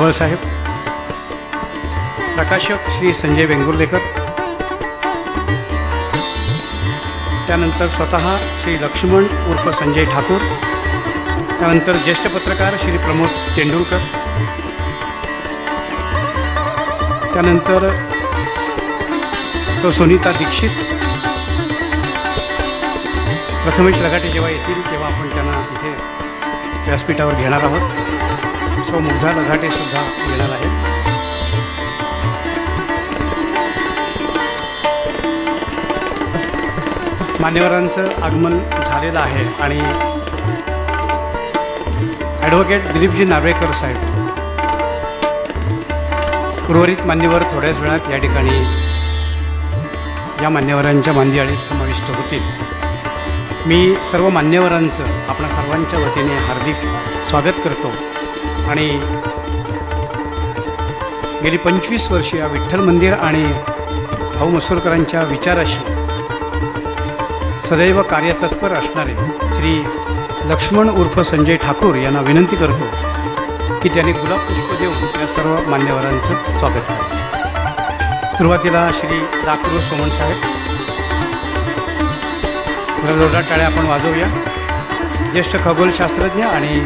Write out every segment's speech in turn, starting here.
ढवळसाहेब, प्रकाशक श्री संजय वेंगुर्लेकर, त्यानंतर स्वतः श्री लक्ष्मण उर्फ संजय ठाकूर, त्यानंतर ज्येष्ठ पत्रकार श्री प्रमोद तेंडुलकर, त्यानंतर सुनीता दीक्षित. प्रथमेश लगाटे जेव्हा येतील तेव्हा आपण त्यांना इथे व्यासपीठावर घेणार आहोत. मुग्धा लगाटेसुद्धा येणार आहेत. मान्यवरांचं आगमन झालेलं आहे आणि ॲडव्होकेट दिलीपजी नार्वेकर साहेब, उर्वरित मान्यवर थोड्याच वेळात या ठिकाणी या मान्यवरांच्या मांदियाळीत समाविष्ट होतील. मी सर्व मान्यवरांचं आपणा सर्वांच्या वतीने हार्दिक स्वागत करतो आणि गेली 25 वर्ष या विठ्ठल मंदिर आणि भाऊ मसूरकरांच्या विचाराशी सदैव कार्यतत्पर असणारे श्री लक्ष्मण उर्फ संजय ठाकूर यांना विनंती करतो की त्यांनी गुलाब पुष्प देऊन या सर्व मान्यवरांचं स्वागत करावे. सुरुवातीला श्री दाखरू सोमन साहेब, जोरदार टाळ्या आपण वाजवूया. ज्येष्ठ खगोलशास्त्रज्ञ आणि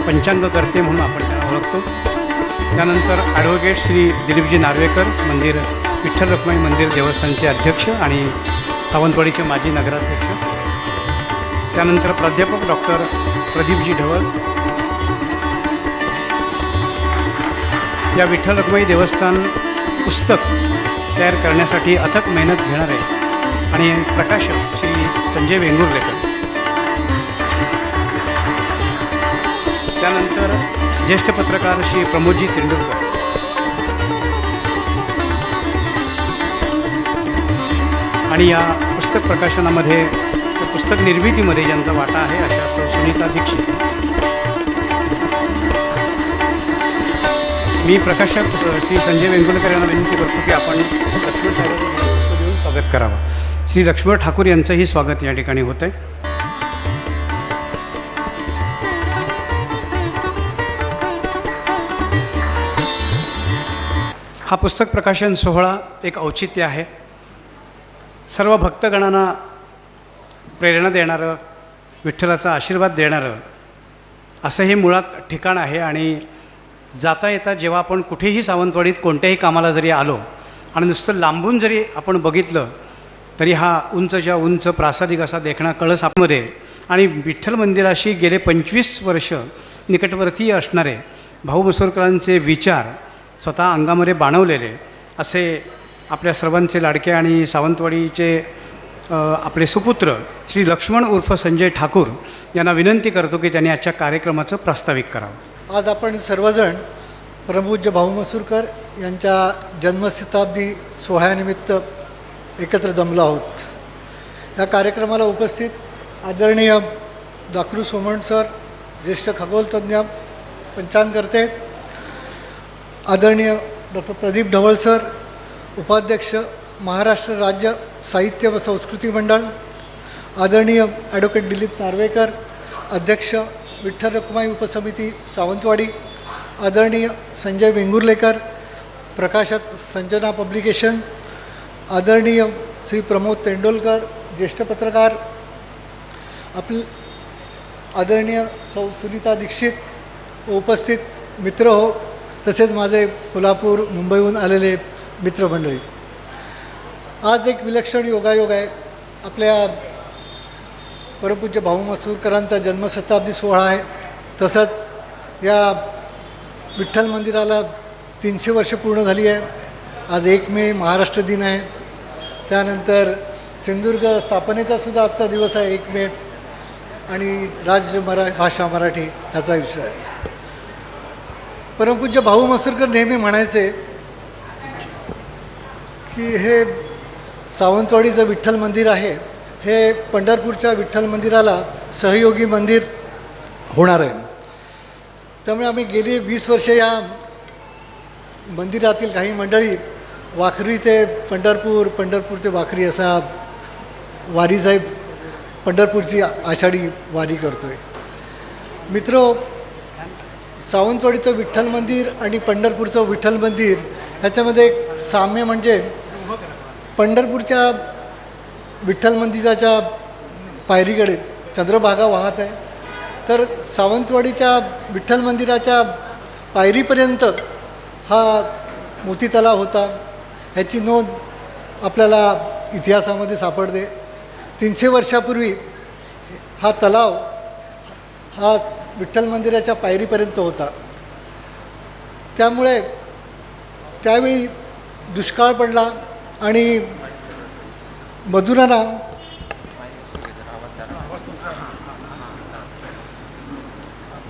पंचांगकर्ते म्हणून आपण त्यांना ओळखतो. त्यानंतर ॲडव्होकेट श्री दिलीपजी नार्वेकर, मंदिर विठ्ठल रखुमाई मंदिर देवस्थानचे अध्यक्ष आणि सावंतवाडीचे माजी नगराध्यक्ष. त्यानंतर प्राध्यापक डॉक्टर प्रदीपजी ढवळ. या विठ्ठल रखुमाई देवस्थान पुस्तक तयार करण्यासाठी अथक मेहनत घेणारे आणि प्रकाशक श्री संजय वेंगुर्लेकर. त्यानंतर ज्येष्ठ पत्रकार श्री प्रमोदजी तेंडुलकर. आणि या पुस्तक प्रकाशनामध्ये, पुस्तक निर्मितीमध्ये ज्यांचा वाटा आहे अशा सुनीता दीक्षित. मी प्रकाशक श्री संजय वेंगुर्लेकर यांना विनंती करतो की आपण लक्ष्मण साहेबांचं देऊन स्वागत करावं. श्री लक्ष्मण ठाकूर यांचंही स्वागत या ठिकाणी होतं आहे. हा पुस्तक प्रकाशन सोहळा एक औचित्य आहे. सर्व भक्तगणांना प्रेरणा देणारं, विठ्ठलाचा आशीर्वाद देणारं असं हे मुळात ठिकाण आहे. आणि जाता येता जेव्हा आपण कुठेही सावंतवाडीत कोणत्याही कामाला जरी आलो आणि नुसतं लांबून जरी आपण बघितलं तरी हा उंचच्या उंच प्रासादिक असा देखणा कळस आपमध्ये आणि विठ्ठल मंदिराशी गेले 25 वर्ष निकटवर्तीय असणारे भाऊ मसूरकरांचे विचार स्वतः अंगामध्ये बाणवलेले असे आपल्या सर्वांचे लाडके आणि सावंतवाडीचे आपले सुपुत्र श्री लक्ष्मण उर्फ संजय ठाकूर यांना विनंती करतो की त्यांनी आजच्या कार्यक्रमाचं प्रास्ताविक करावं. आज आपण सर्वजण परमपूज्य भाऊ मसूरकर यांच्या जन्मशताब्दी सोहळ्यानिमित्त एकत्र जमलो आहोत. या कार्यक्रमाला उपस्थित आदरणीय दाखरू सोमण सर, ज्येष्ठ खगोलतज्ञ, पंचांगकर्ते, आदरणीय डॉक्टर प्रदीप ढवळ सर, उपाध्यक्ष महाराष्ट्र राज्य साहित्य व संस्कृती मंडळ, आदरणीय ॲडव्होकेट दिलीप नार्वेकर, अध्यक्ष विठ्ठल रखुमाई उपसमिती सावंतवाडी, आदरणीय संजय वेंगुर्लेकर, प्रकाशक संजना पब्लिकेशन, आदरणीय श्री प्रमोद तेंडुलकर, ज्येष्ठ पत्रकार, आदरणीय सुनीता दीक्षित, उपस्थित मित्र हो, तसेच माझे कोल्हापूर मुंबईहून आलेले मित्रमंडळी. आज एक विलक्षण योगायोग आहे. आपल्या परमपूज्य भाऊ मसूरकरांचा जन्मशताब्दी सोहळा आहे. तसंच या विठ्ठल मंदिराला 300 वर्ष पूर्ण झाली आहे. आज 1 मे महाराष्ट्र दिन आहे. त्यानंतर सिंधुदुर्ग स्थापनेचा सुद्धा आजचा दिवस आहे 1 मे आणि भाषा मराठी ह्याचा विषय आहे. परमपूज्य भाऊ मसूरकर नेहमी म्हणायचे की हे सावंतवाडीचं विठ्ठल मंदिर आहे हे पंढरपूरच्या विठ्ठल मंदिराला सहयोगी मंदिर होणार आहे. त्यामुळे आम्ही गेली 20 वर्ष या मंदिरातील काही मंडळी वाखरी ते पंढरपूर, पंढरपूर ते वाखरी असा वारीचा पंढरपूरची आषाढी वारी करतो आहे. मित्रो, सावंतवाडीचं विठ्ठल मंदिर आणि पंढरपूरचं विठ्ठल मंदिर ह्याच्यामध्ये एक साम्य म्हणजे पंढरपूरच्या विठ्ठल मंदिराच्या पायरीकडे चंद्रभागा वाहत आहे, तर सावंतवाडीच्या विठ्ठल मंदिराच्या पायरीपर्यंत हा मोती तलाव होता. ह्याची नोंद आपल्याला इतिहासामध्ये सापडते. 300 वर्षापूर्वी हा तलाव हा विठ्ठल मंदिराच्या पायरीपर्यंत होता. त्यामुळे त्यावेळी दुष्काळ पडला आणि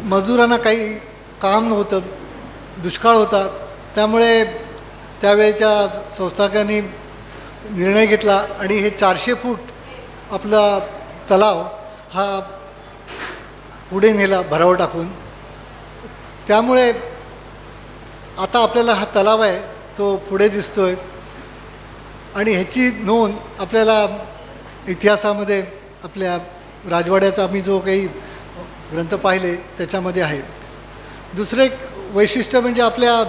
मजुरांना काही काम नव्हतं, दुष्काळ होता. त्यामुळे त्यावेळेच्या संस्थाकांनी निर्णय घेतला आणि हे 400 फूट आपला तलाव हा पुढे नेला भराव टाकून. त्यामुळे आता आपल्याला हा तलाव आहे तो पुढे दिसतो आहे आणि ह्याची नोंद आपल्याला इतिहासामध्ये आपल्या राजवाड्याचा आम्ही जो काही ग्रंथ पाहिले त्याच्यामध्ये आहे. दुसरं एक वैशिष्ट्य म्हणजे आपल्या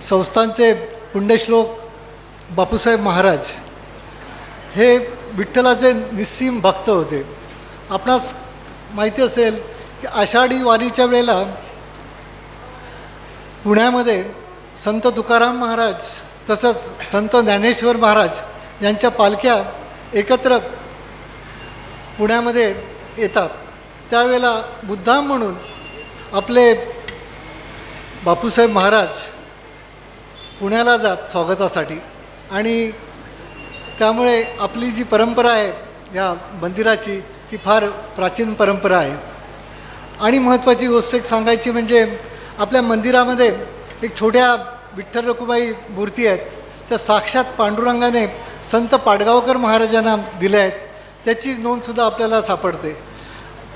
संस्थांचे पुण्यश्लोक बापूसाहेब महाराज हे विठ्ठलाचे निस्सीम भक्त होते. आपणास माहिती असेल की आषाढी वारीच्या वेळेला पुण्यामध्ये संत तुकाराम महाराज तसंच संत ज्ञानेश्वर महाराज यांच्या पालख्या एकत्र पुण्यामध्ये येतात. त्यावेळेला मुद्दाम म्हणून आपले बापूसाहेब महाराज पुण्याला जात स्वागतासाठी आणि त्यामुळे आपली जी परंपरा आहे या मंदिराची ती फार प्राचीन परंपरा आहे. आणि महत्त्वाची गोष्ट एक सांगायची म्हणजे आपल्या मंदिरामध्ये एक छोट्या विठ्ठल रखुमाई मूर्ती आहेत, त्या साक्षात पांडुरंगाने संत पाडगावकर महाराजांना दिल्या आहेत. त्याची नोंदसुद्धा आपल्याला सापडते.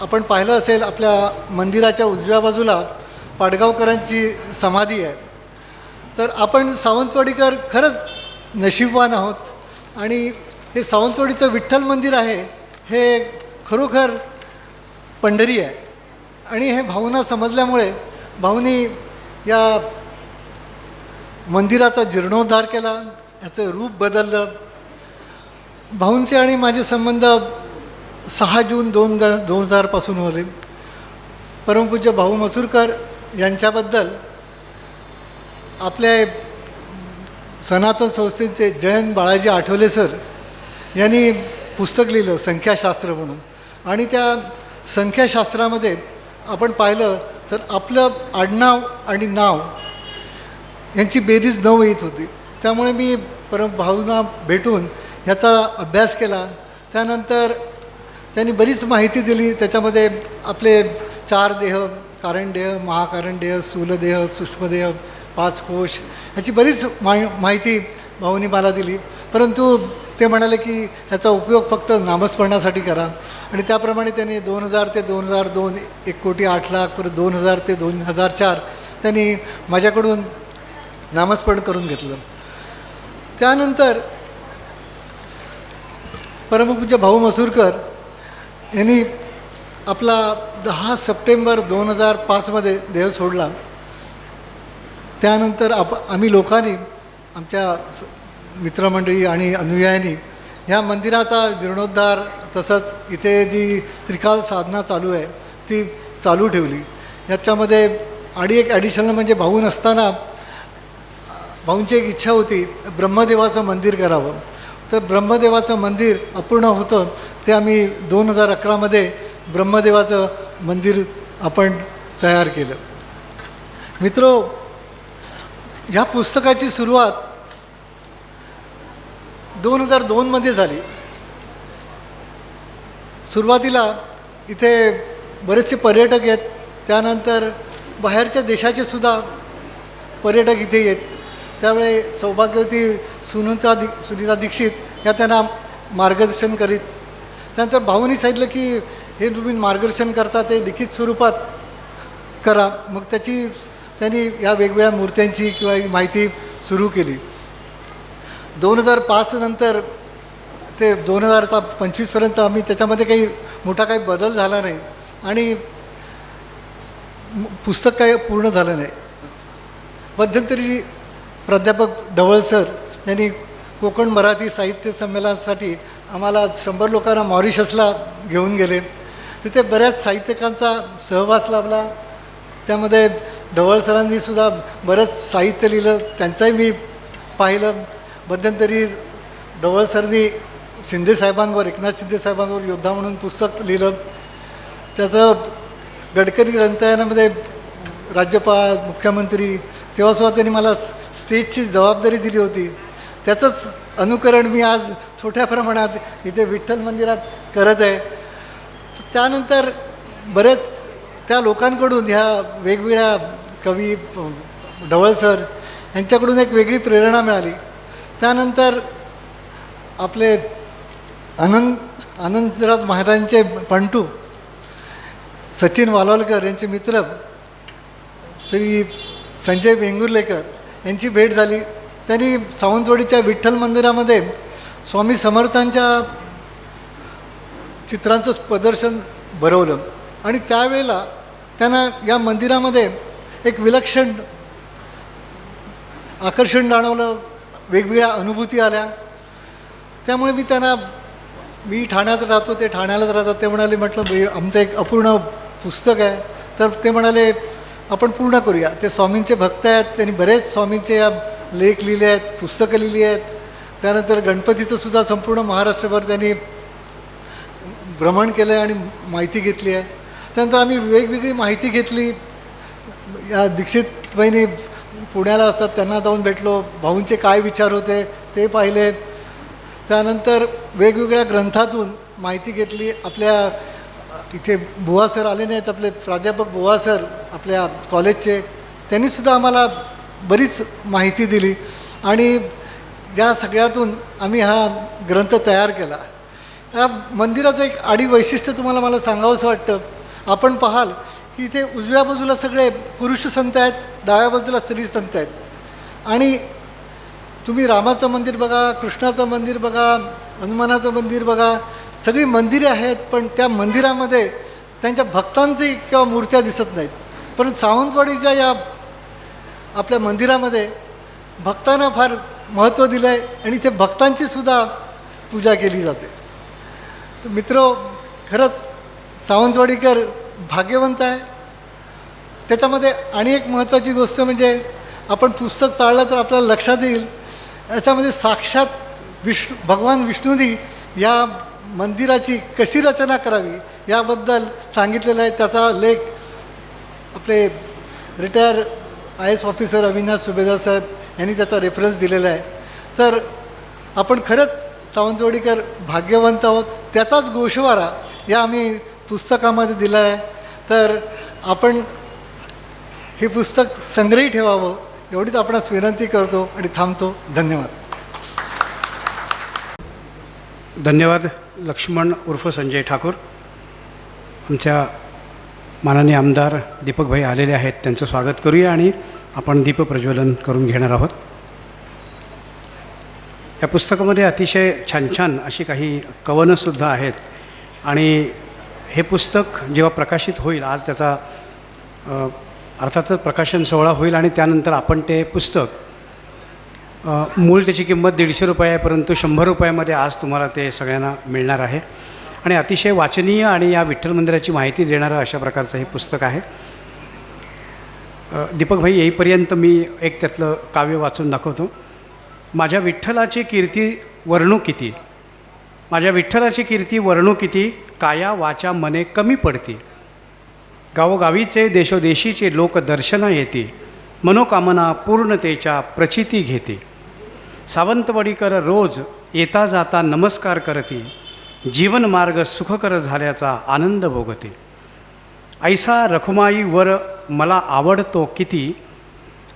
आपण पाहिलं असेल आपल्या मंदिराच्या उजव्या बाजूला पाडगावकरांची समाधी आहे. तर आपण सावंतवाडीकर खरंच नशीबवान आहोत आणि हे सावंतवाडीचं विठ्ठल मंदिर आहे हे खरोखर पंढरी आहे. आणि हे भावना समजल्यामुळे भाऊनी या मंदिराचा जीर्णोद्धार केला, याचं रूप बदललं. भाऊंचे आणि माझे संबंध 6 जून 2000 पासून होते. परमपूज्य भाऊ मसूरकर यांच्याबद्दल आपल्या सनातन संस्थेचे जयंत बाळाजी आठवले सर यांनी पुस्तक लिहिलं संख्याशास्त्र म्हणून. आणि त्या संख्याशास्त्रामध्ये आपण पाहिलं तर आपलं आडनाव आणि नाव यांची बेरीज 9 येत होती. त्यामुळे मी भाऊंना भेटून ह्याचा अभ्यास केला. त्यानंतर त्यांनी बरीच माहिती दिली. त्याच्यामध्ये आपले 4 देह, कारणदेह, महाकारणदेह, स्थूलदेह, सूक्ष्मदेह, 5 कोश ह्याची बरीच माहिती भाऊंनी मला दिली. परंतु ते म्हणाले की ह्याचा उपयोग फक्त नामस्मरणासाठी करा. आणि त्याप्रमाणे त्यांनी 2000 ते 2002 1,08,00,000 परत 2000 ते 2004 त्यांनी माझ्याकडून नामस्मरण करून घेतलं. त्यानंतर परमपूज्य भाऊ मसूरकर यांनी आपला 10 सप्टेंबर 2005 देह सोडला. त्यानंतर आम्ही लोकांनी आमच्या मित्रमंडळी आणि अनुयायांनी ह्या मंदिराचा जीर्णोद्धार तसंच इथे जी त्रिकाल साधना चालू आहे ती चालू ठेवली. याच्यामध्ये एक ॲडिशनल म्हणजे भाऊ नसताना भाऊंची एक इच्छा होती ब्रह्मदेवाचं मंदिर करावं. तर ब्रह्मदेवाचं मंदिर अपूर्ण होतं ते आम्ही 2011 ब्रह्मदेवाचं मंदिर आपण तयार केलं. मित्रो, ह्या पुस्तकाची सुरुवात 2002 झाली. सुरुवातीला इथे बरेचसे पर्यटक आहेत. त्यानंतर बाहेरच्या देशाचे सुद्धा पर्यटक इथे येत. त्यावेळे सौभाग्यवती सुनीता दीक्षित या त्यांना मार्गदर्शन करीत. त्यानंतर भाऊंनी सांगितलं की हे तुम्ही मार्गदर्शन करता ते लिखित स्वरूपात करा. मग त्यांनी या वेगवेगळ्या मूर्त्यांची किंवा माहिती सुरू केली. 2005 नंतर ते 2025पर्यंत आम्ही त्याच्यामध्ये काही मोठा काही बदल झाला नाही. आणि पुस्तक काही पूर्ण झालं नाही. मध्यंतरी प्राध्यापक ढवळ सर यांनी कोकण मराठी साहित्य संमेलनासाठी आम्हाला 100 लोकांना मॉरिशसला घेऊन गेले. तिथे बऱ्याच साहित्यिकांचा सहवास लाभला. त्यामध्ये ढवळ सरांनी सुद्धा बरंच साहित्य लिहिलं, त्यांचंही मी पाहिलं. मध्यंतरी ढवळ सरांनी शिंदेसाहेबांवर, एकनाथ शिंदेसाहेबांवर योद्धा म्हणून पुस्तक लिहिलं. त्याचं गडकरी ग्रंथालयामध्ये राज्यपाल, मुख्यमंत्री तेव्हासुद्धा त्यांनी मला स्टेजची जबाबदारी दिली होती. त्याचंच अनुकरण मी आज छोट्या प्रमाणात इथे विठ्ठल मंदिरात करत आहे. त्यानंतर बरेच त्या लोकांकडून, ह्या वेगवेगळ्या कवी ढवळ सर यांच्याकडून एक वेगळी प्रेरणा मिळाली. त्यानंतर आपले आनंदराज महाराजांचे पंटू सचिन वालोलकर यांचे मित्र श्री संजय वेंगुर्लेकर यांची भेट झाली. त्यांनी सावंतवाडीच्या विठ्ठल मंदिरामध्ये स्वामी समर्थांच्या चित्रांचं प्रदर्शन भरवलं आणि त्यावेळेला त्यांना या मंदिरामध्ये एक विलक्षण आकर्षण जाणवलं, वेगवेगळ्या अनुभूती आल्या. त्यामुळे मी ठाण्यात राहतो, ते ठाण्यालाच राहतात. ते म्हणाले, म्हटलं आमचं एक अपूर्ण पुस्तक आहे. तर ते म्हणाले आपण पूर्ण करूया. ते स्वामींचे भक्त आहेत, त्यांनी बरेच स्वामींचे या लेख लिहिले आहेत, पुस्तकं लिहिली आहेत. त्यानंतर गणपतीचं सुद्धा संपूर्ण महाराष्ट्रभर त्यांनी भ्रमण केलं आहे आणि माहिती घेतली आहे. त्यानंतर आम्ही वेगवेगळी माहिती घेतली. या दीक्षित बहिणी पुण्याला असतात, त्यांना जाऊन भेटलो. भाऊंचे काय विचार होते ते पाहिले. त्यानंतर वेगवेगळ्या ग्रंथातून माहिती घेतली. आपल्या इथे बुवा सर आले नाहीत, आपले प्राध्यापक बुवा सर आपल्या कॉलेजचे, त्यांनीसुद्धा आम्हाला बरीच माहिती दिली आणि या सगळ्यातून आम्ही हा ग्रंथ तयार केला. या मंदिराचं एक आडी वैशिष्ट्य तुम्हाला मला सांगावंसं वाटतं. आपण पाहाल की इथे उजव्या बाजूला सगळे पुरुष संत आहेत, डाव्या बाजूला स्त्री संत आहेत. आणि तुम्ही रामाचं मंदिर बघा, कृष्णाचं मंदिर बघा, हनुमानाचं मंदिर बघा, सगळी मंदिरे आहेत, पण त्या मंदिरामध्ये त्यांच्या भक्तांची किंवा मूर्त्या दिसत नाहीत. परंतु सावंतवाडीच्या या आपल्या मंदिरामध्ये भक्तांना फार महत्त्व दिलं आहे आणि ते भक्तांचीसुद्धा पूजा केली जाते. तर मित्र, खरंच सावंतवाडीकर भाग्यवंत आहे. त्याच्यामध्ये आणि एक महत्त्वाची गोष्ट म्हणजे आपण पुस्तक चाळलं तर आपल्याला लक्षात येईल, याच्यामध्ये साक्षात भगवान विष्णूंनी या मंदिराची कशी रचना करावी याबद्दल सांगितलेलं आहे. त्याचा लेख आपले रिटायर IAS ऑफिसर अविनाश सुभेदार साहेब यांनी त्याचा रेफरन्स दिलेला आहे. तर आपण खरंच सावंतवाडीकर भाग्यवंत आहोत. त्याचाच गोषवारा या आम्ही पुस्तकामध्ये दिला आहे. तर आपण हे पुस्तक संग्रही ठेवावं एवढीच आपणास विनंती करतो आणि थांबतो. धन्यवाद. धन्यवाद. लक्ष्मण उर्फ संजय ठाकूर. आमच्या माननीय आमदार दीपकभाई आलेले आहेत, त्यांचं स्वागत करूया आणि आपण दीपप्रज्वलन करून घेणार आहोत. या पुस्तकामध्ये अतिशय छान छान अशी काही कवनंसुद्धा आहेत आणि हे पुस्तक जेव्हा प्रकाशित होईल, आज त्याचा अर्थातच प्रकाशन सोहळा होईल आणि त्यानंतर आपण ते पुस्तक मूळ त्याची किंमत 150 रुपये आहे, परंतु 100 रुपयामध्ये आज तुम्हाला ते सगळ्यांना मिळणार आहे आणि अतिशय वाचनीय आणि या विठ्ठल मंदिराची माहिती देणारं अशा प्रकारचं हे पुस्तक आहे. दीपकभाई येईपर्यंत मी एक त्यातलं काव्य वाचून दाखवतो. माझ्या विठ्ठलाची कीर्ती वर्णू किती, माझ्या विठ्ठलाची कीर्ती वर्णू किती, काया वाचा मने कमी पडती. गावोगावीचे देशोदेशीचे लोक दर्शना येती, मनोकामना पूर्णतेच्या प्रचिती घेते. सावंतवाडीकर रोज येता जाता नमस्कार करती, जीवनमार्ग सुखकर झाल्याचा आनंद भोगते. ऐसा रखुमाई वर मला आवडतो किती,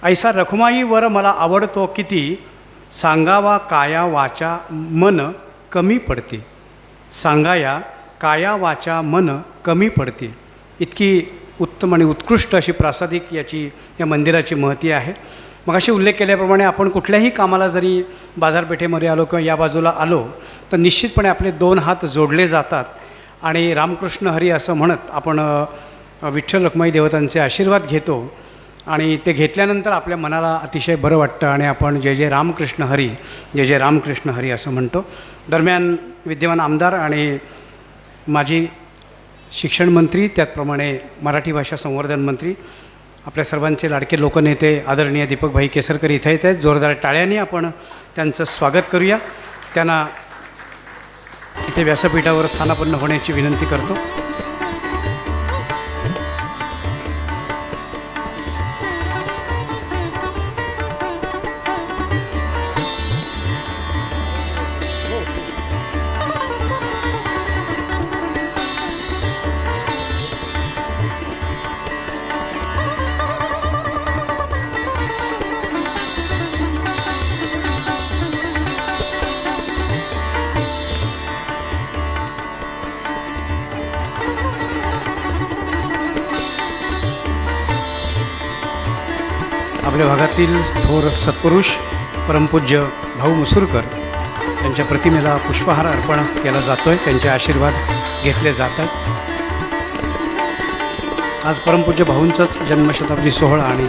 ऐसा रखुमाई वर मला आवडतो किती, सांगावा काया वाचा मन कमी पडते. सांगाया काया वाचा मन कमी पडते. इतकी उत्तम आणि उत्कृष्ट अशी प्रासादिक या मंदिराची महती आहे. मग अशी उल्लेख केल्याप्रमाणे आपण कुठल्याही कामाला जरी बाजारपेठेमध्ये आलो किंवा या बाजूला आलो तर निश्चितपणे आपले 2 हात जोडले जातात आणि रामकृष्ण हरी असं म्हणत आपण विठ्ठल रखुमाई देवतांचे आशीर्वाद घेतो आणि ते घेतल्यानंतर आपल्या मनाला अतिशय बरं वाटतं आणि आपण जय जय रामकृष्ण हरी, जय जय रामकृष्ण हरी असं म्हणतो. दरम्यान विद्यमान आमदार आणि माजी शिक्षण मंत्री, त्याचप्रमाणे मराठी भाषा संवर्धन मंत्री, आपल्या सर्वांचे लाडके लोकनेते आदरणीय दीपकभाई केसरकर इथे येत आहेत. जोरदार टाळ्यांनी आपण त्यांचं स्वागत करूया. त्यांना इथे व्यासपीठावर स्थानापन्न होण्याची विनंती करतो. आपल्या भागातील थोर सत्पुरुष परमपूज्य भाऊ मसूरकर यांच्या प्रतिमेला पुष्पहार अर्पण केला जातो आहे. त्यांचे आशीर्वाद घेतले जात आहेत. आज परमपूज्य भाऊंचाच जन्मशताब्दी सोहळा आणि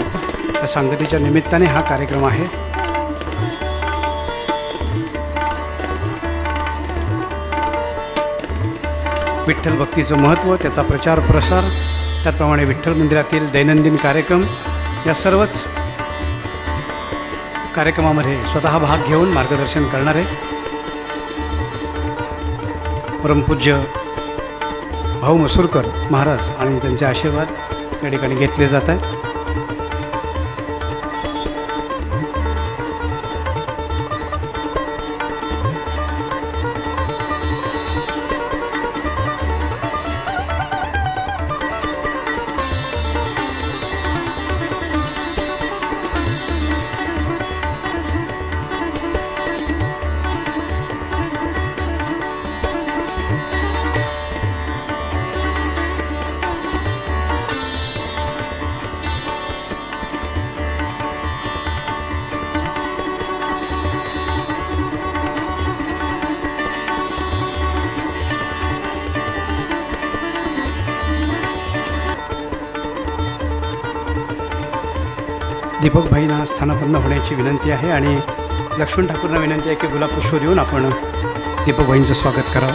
त्या सांगतीच्या निमित्ताने हा कार्यक्रम आहे. विठ्ठल भक्तीचं महत्त्व, त्याचा प्रचार प्रसार, त्याचप्रमाणे विठ्ठल मंदिरातील दैनंदिन कार्यक्रम, या सर्वच कार्यक्रमामध्ये स्वतः भाग घेऊन मार्गदर्शन करणारे परमपूज्य भाऊ मसूरकर महाराज आणि त्यांचे आशीर्वाद या ठिकाणी घेतले जात आहेत. दीपकभाईंना स्थानापन्न होण्याची विनंती आहे आणि लक्ष्मण ठाकूरना विनंती आहे की गुलाबपुष्प देऊन आपण दीपकभाईंचं स्वागत करावं.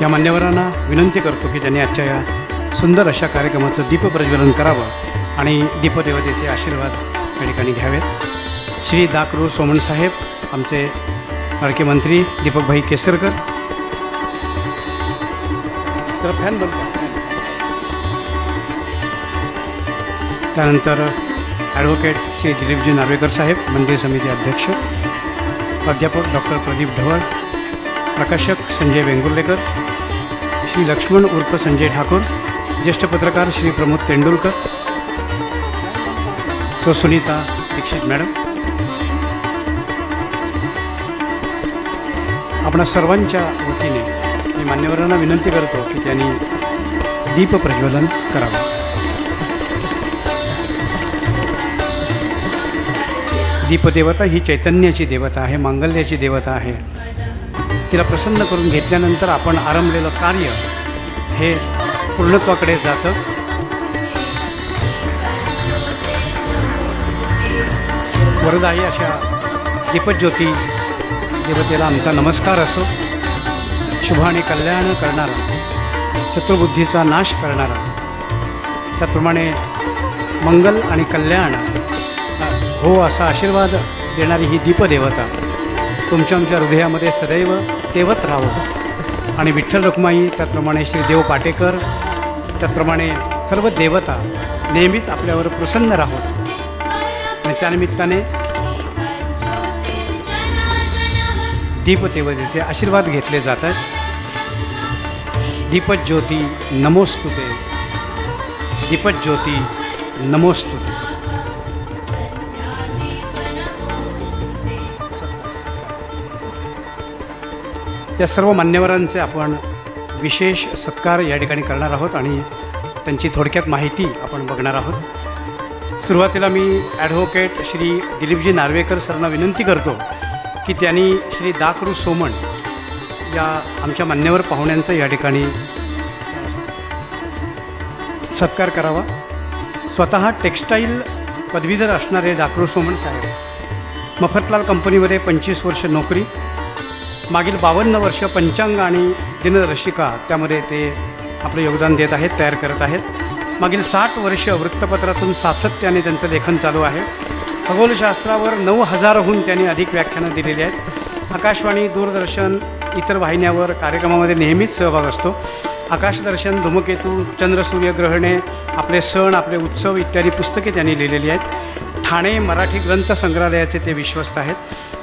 या मान्यवरांना विनंती करतो की त्यांनी आजच्या या सुंदर अशा कार्यक्रमाचं दीपप्रज्वलन करावं आणि दीपदेवतेचे आशीर्वाद या ठिकाणी घ्यावेत. श्री दाकरू सोमणसाहेब, आमचे लाडके मंत्री दीपकभाई केसरकर. तर फॅन बंद करा. त्यानंतर ॲडव्होकेट श्री दिलीपजी नार्वेकर साहेब, मंदिर समिती अध्यक्ष, प्राध्यापक डॉक्टर प्रदीप ढवळ, प्रकाशक संजय वेंगुर्लेकर, श्री लक्ष्मण उर्फ संजय ठाकूर, ज्येष्ठ पत्रकार श्री प्रमोद तेंडुलकर, सो सुनीता दीक्षित मॅडम. आपणा सर्वांच्या वतीने मी मान्यवरांना विनंती करतो की त्यांनी दीप प्रज्वलन करावं. दीपदेवता ही चैतन्याची देवता आहे, मांगल्याची देवता आहे. तिला प्रसन्न करून घेतल्यानंतर आपण आरंभलेलं कार्य हे पूर्णत्वाकडे जातं. वरदायी अशा दीपज्योती देवतेला आमचा नमस्कार असो. शुभ आणि कल्याण करणारा, शत्रुबुद्धीचा नाश करणारा, त्याचप्रमाणे मंगल आणि कल्याण हो असा आशीर्वाद देणारी ही दीपदेवता तुमच्या आमच्या हृदयामध्ये सदैव तेवत राहावं. आणि विठ्ठल रखुमाई, त्याचप्रमाणे श्री देव पाटेकर, त्याचप्रमाणे सर्व देवता नेहमीच आपल्यावर प्रसन्न राहोत. आणि त्यानिमित्ताने दीपदेवतेचे आशीर्वाद घेतले जातात. दीपज्योती नमोस्तुते, दीपज्योती नमोस्तुते. या सर्व मान्यवरांचे आपण विशेष सत्कार या ठिकाणी करणार आहोत आणि त्यांची थोडक्यात माहिती आपण बघणार आहोत. सुरुवातीला मी ॲडव्होकेट श्री दिलीपजी नार्वेकर सरांना विनंती करतो की त्यांनी श्री दाकृ सोमण या आमच्या मान्यवर पाहुण्यांचा या ठिकाणी सत्कार करावा. स्वतः टेक्स्टाईल पदवीधर असणारे दाकृ सोमण साहेब मफतलाल कंपनीमध्ये 25 वर्ष नोकरी, मागील 52 वर्ष पंचांग आणि दिनदर्शिका त्यामध्ये ते आपलं योगदान देत आहेत, तयार करत आहेत. मागील 60 वर्ष वृत्तपत्रातून सातत्याने त्यांचं लेखन चालू आहे. खगोलशास्त्रावर 9000हून त्यांनी अधिक व्याख्यानं दिलेली आहेत. आकाशवाणी, दूरदर्शन, इतर वाहिन्यावर कार्यक्रमामध्ये नेहमीच सहभाग असतो. आकाशदर्शन, धूमकेतू, चंद्र सूर्यग्रहणे, आपले सण, आपले उत्सव इत्यादी पुस्तके त्यांनी लिहिलेली आहेत. ठाणे मराठी ग्रंथ संग्रहालयाचे ते विश्वस्त आहेत.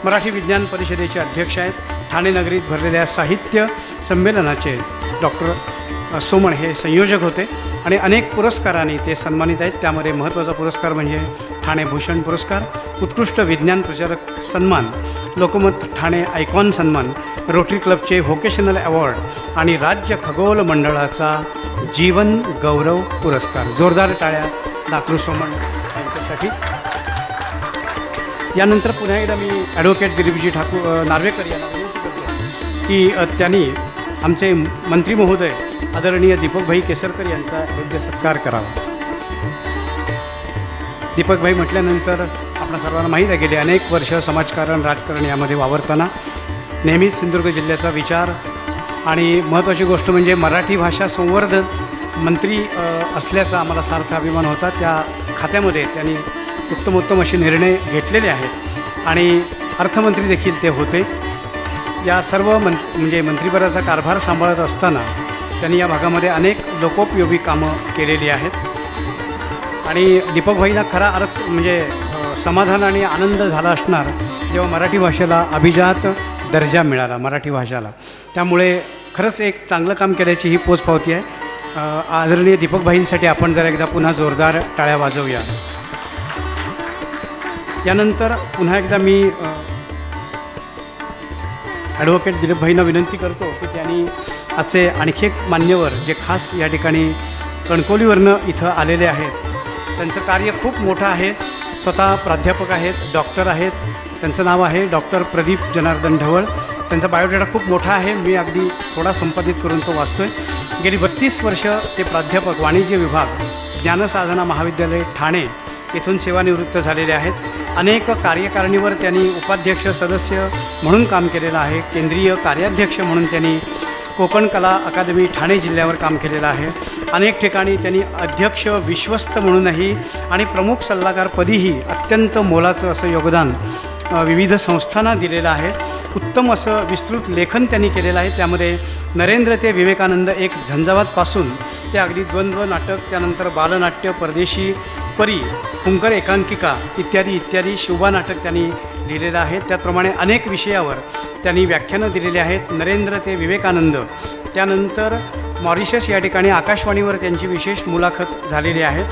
मराठी विज्ञान परिषदेचे अध्यक्ष आहेत. ठाणे नगरीत भरलेल्या साहित्य संमेलनाचे डॉक्टर सोमण हे संयोजक होते आणि अनेक पुरस्कारांनी ते सन्मानित आहेत. त्यामध्ये महत्त्वाचा पुरस्कार म्हणजे ठाणे भूषण पुरस्कार, उत्कृष्ट विज्ञान प्रचारक सन्मान, लोकमत ठाणे आयकॉन सन्मान, रोटरी क्लबचे व्होकेशनल अवॉर्ड आणि राज्य खगोल मंडळाचा जीवन गौरव पुरस्कार. जोरदार टाळ्या दाकृ सोमण यांच्यासाठी. यानंतर पुन्हा एकदा मी ॲडव्होकेट दिलीपजी नार्वेकर यांना विनंती करतो की त्यांनी आमचे मंत्री महोदय आदरणीय दीपकभाई केसरकर यांचा योग्य सत्कार करावा. दीपकभाई म्हटल्यानंतर आपल्या सर्वांना माहीत आहे, गेले अनेक वर्ष समाजकारण, राजकारण यामध्ये वावरताना नेहमीच सिंधुदुर्ग जिल्ह्याचा विचार आणि महत्त्वाची गोष्ट म्हणजे मराठी भाषा संवर्धन मंत्री असल्याचा आम्हाला सार्थ अभिमान होता. त्या खात्यामध्ये त्यांनी उत्तमोत्तम असे निर्णय घेतलेले आहेत आणि अर्थमंत्री देखील ते होते. या सर्व म्हणजे मंत्रिपदाचा कारभार सांभाळत असताना त्यांनी या भागामध्ये अनेक लोकोपयोगी कामं केलेली आहेत आणि दीपकभाईंना खरा अर्थ म्हणजे समाधान आणि आनंद झाला असणार जेव्हा मराठी भाषेला अभिजात दर्जा मिळाला मराठी भाषेला. त्यामुळे खरंच एक चांगलं काम केल्याची ही पोचपावती आहे. आदरणीय दीपकभाईंसाठी आपण जर एकदा पुन्हा जोरदार टाळ्या वाजवूया. यानंतर पुन्हा एकदा मी ॲडव्होकेट दिलीपभाईंना विनंती करतो की त्यांनी आजचे आणखी एक मान्यवर जे खास या ठिकाणी कणकवलीवरनं इथं आलेले आहेत, त्यांचं कार्य खूप मोठं आहे. स्वतः प्राध्यापक आहेत, डॉक्टर आहेत. त्यांचं नाव आहे डॉक्टर प्रदीप जनार्दन ढवळ. त्यांचा बायोडेटा खूप मोठा आहे. मी अगदी थोडा संपादित करून तो वाचतो आहे. गेली 32 वर्ष ते प्राध्यापक, वाणिज्य विभाग, ज्ञानसाधना महाविद्यालय ठाणे येथून सेवानिवृत्त झालेले आहेत. अनेक कार्यकारिणीवर त्यांनी उपाध्यक्ष सदस्य म्हणून काम केलेलं आहे. केंद्रीय कार्याध्यक्ष म्हणून त्यांनी कोकण कला अकादमी ठाणे जिल्ह्यावर काम केलेलं आहे. अनेक ठिकाणी त्यांनी अध्यक्ष, विश्वस्त म्हणूनही आणि प्रमुख सल्लागारपदीही अत्यंत मोलाचं असं योगदान विविध संस्थांना दिलेलं आहे. उत्तम असं विस्तृत लेखन त्यांनी केलेलं आहे. त्यामध्ये नरेंद्र ते विवेकानंद, एक झंझावातपासून ते अगदी द्वंद्व नाटक, त्यानंतर बालनाट्य, परदेशी परी, हुंकर एकांकिका इत्यादी इत्यादी शोभा नाटक त्यांनी लिहिलेलं आहे. त्याचप्रमाणे अनेक विषयावर त्यांनी व्याख्यानं दिलेली आहेत. नरेंद्र ते विवेकानंद, त्यानंतर मॉरिशस या ठिकाणी आकाशवाणीवर त्यांची विशेष मुलाखत झालेली आहे.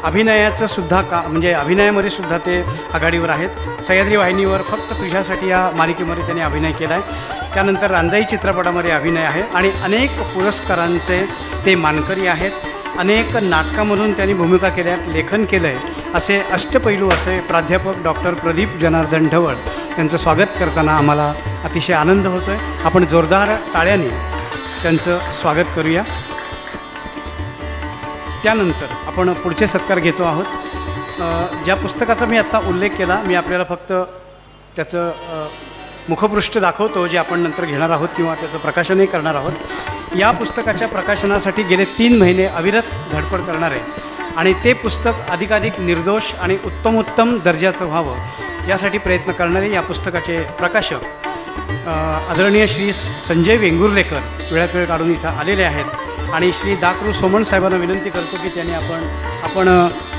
अभिनयाचं सुद्धा म्हणजे अभिनयामध्ये सुद्धा ते आघाडीवर आहेत. सह्याद्री वाहिनीवर फक्त तुझ्यासाठी या मालिकेमध्ये त्यांनी अभिनय केला आहे. त्यानंतर रांजाई चित्रपटामध्ये अभिनय आहे आणि अनेक पुरस्कारांचे ते मानकरी आहेत. अनेक नाटकामधून त्यांनी भूमिका केल्या, लेखन केलं आहे. असे अष्टपैलू असे प्राध्यापक डॉक्टर प्रदीप जनार्दन ढवळ यांचं स्वागत करताना आम्हाला अतिशय आनंद होतो आहे. आपण जोरदार टाळ्याने त्यांचं स्वागत करूया. त्यानंतर आपण पुढचे सत्कार घेतो आहोत. ज्या पुस्तकाचा मी आत्ता उल्लेख केला, मी आपल्याला फक्त त्याचं मुखपृष्ठ दाखवतो जे आपण नंतर घेणार आहोत किंवा त्याचं प्रकाशनही करणार आहोत. या पुस्तकाच्या प्रकाशनासाठी गेले 3 महिने अविरत धडपड करणार आहे आणि ते पुस्तक अधिकाधिक निर्दोष आणि उत्तमोत्तम दर्जाचं व्हावं यासाठी प्रयत्न करणारे या पुस्तकाचे प्रकाशक आदरणीय श्री संजय वेंगुर्लेकर वेळात वेळ काढून इथं आलेले आहेत आणि श्री दाकृ सोमण साहेबांना विनंती करतो की त्यांनी आपण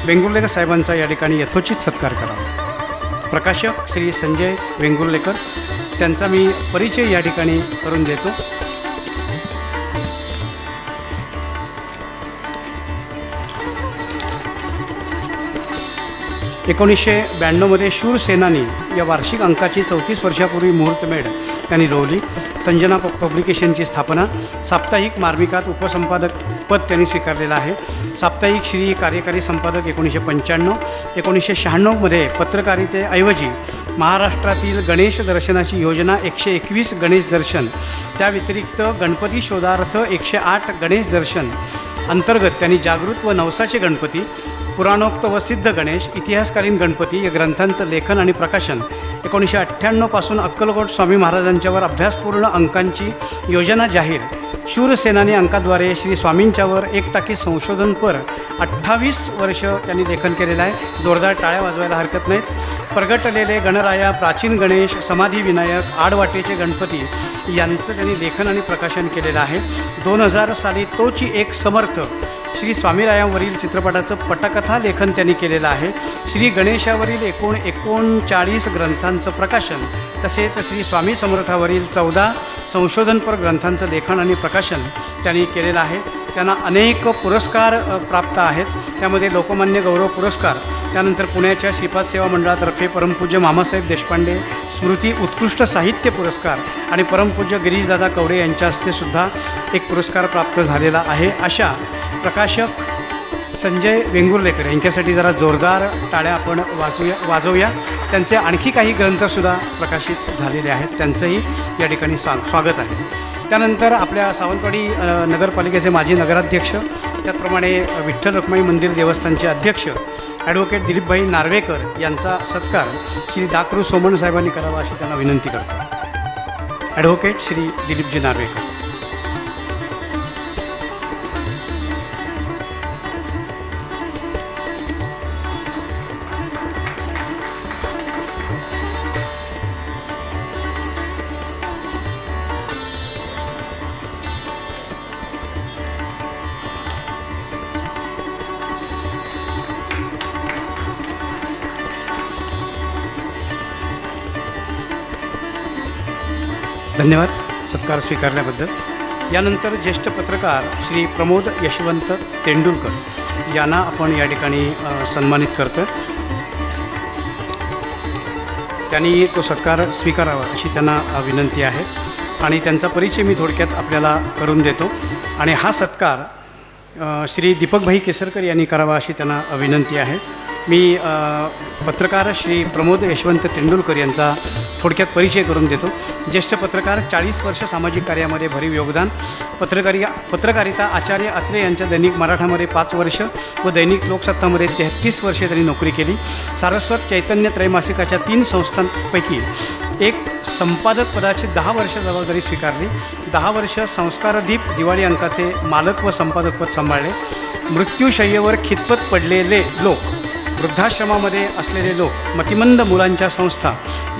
वेंगुर्लेकर साहेबांचा या ठिकाणी यथोचित सत्कार करावा. प्रकाशक श्री संजय वेंगुर्लेकर, त्यांचा मी परिचय या ठिकाणी करून देतो. – 1992मध्ये शूर सेनानी या वार्षिक अंकाची 34 वर्षापूर्वी मुहूर्तमेढ त्यांनी रोवली. संजना पब्लिकेशनची स्थापना, साप्ताहिक मार्मिकात उपसंपादक पद त्यांनी स्वीकारलेलं आहे. साप्ताहिक श्री कार्यकारी संपादक 1995. 1996मध्ये पत्रकारितेऐवजी महाराष्ट्रातील गणेश दर्शनाची योजना 121 गणेश दर्शन, त्या व्यतिरिक्त गणपती शोधार्थ 108 गणेश दर्शन अंतर्गत त्यांनी जागृत व नवसाचे गणपती, पुराणोक्त व सिद्ध गणेश, इतिहासकालीन गणपती या ग्रंथांचं लेखन आणि प्रकाशन 1998 पासून अक्कलकोट स्वामी महाराजांच्यावर अभ्यासपूर्ण अंकांची योजना जाहीर, शूरसेनानी अंकाद्वारे श्री स्वामींच्यावर 1% संशोधनपर 28 वर्ष त्यांनी लेखन केलेलं आहे. जोरदार टाळ्या वाजवायला हरकत नाहीत. प्रगटलेले गणराया, प्राचीन गणेश, समाधी विनायक, आडवाटेचे गणपती यांचं त्यांनी लेखन आणि प्रकाशन केलेलं आहे. 2000 साली तोची एक समर्थ श्री स्वामीरायांवरील चित्रपटाचं पटकथा लेखन त्यांनी केलेलं आहे. श्री गणेशावरील एकूण 39 ग्रंथांचं प्रकाशन तसेच श्री स्वामी समर्थावरील 14 संशोधनपर ग्रंथांचं लेखन आणि प्रकाशन त्यांनी केलेलं आहे. त्यांना अनेक पुरस्कार प्राप्त आहेत. त्यामध्ये लोकमान्य गौरव पुरस्कार, त्यानंतर पुण्याच्या श्रीपाद सेवा मंडळातर्फे परमपूज्य मामासाहेब देशपांडे स्मृती उत्कृष्ट साहित्य पुरस्कार आणि परमपूज्य गिरीशदादा कवडे यांच्या हस्ते सुद्धा एक पुरस्कार प्राप्त झालेला आहे. अशा प्रकाशक संजय वेंगुर्लेकर यांच्यासाठी जरा जोरदार टाळ्या आपण वाजवूया. त्यांचे आणखी काही ग्रंथसुद्धा प्रकाशित झालेले आहेत, त्यांचंही या ठिकाणी स्वागत आहे. त्यानंतर आपल्या सावंतवाडी नगरपालिकेचे माजी नगराध्यक्ष, त्याचप्रमाणे विठ्ठल रखुमाई मंदिर देवस्थानचे अध्यक्ष ॲडव्होकेट दिलीपभाई नार्वेकर यांचा सत्कार श्री दाकरू सोमण साहेबांनी करावा अशी त्यांना विनंती करतो. ॲडव्होकेट श्री दिलीपजी नार्वेकर. धन्यवाद सत्कार स्वीकारल्याबद्दल. यानंतर ज्येष्ठ पत्रकार श्री प्रमोद यशवंत तेंडुलकर यांना आपण या ठिकाणी सन्मानित करतो. त्यांनी तो सत्कार स्वीकारावा अशी त्यांना विनंती आहे आणि त्यांचा परिचय मी थोडक्यात आपल्याला करून देतो. आणि हा सत्कार श्री दीपकभाई केसरकर यांनी करावा अशी त्यांना विनंती आहे. मी पत्रकार श्री प्रमोद यशवंत तेंडुलकर यांचा थोडक्यात परिचय करून देतो. ज्येष्ठ पत्रकार, 40 वर्ष सामाजिक कार्यामध्ये भरीव योगदान. पत्रकारिता आचार्य अत्रे यांच्या दैनिक मराठामध्ये 5 वर्ष व दैनिक लोकसत्तामध्ये 33 वर्षे त्यांनी नोकरी केली. सारस्वत चैतन्य त्रैमासिकाच्या 3 संस्थांपैकी एक संपादक पदाची 10 वर्ष जबाबदारी स्वीकारली. 10 वर्ष संस्कारदीप दिवाळी अंकाचे मालक व संपादकपद सांभाळले. मृत्यूशय्येवर खितपत पडलेले लोक, वृद्धाश्रमामध्ये असलेले लोक, मतिमंद मुलांच्या संस्था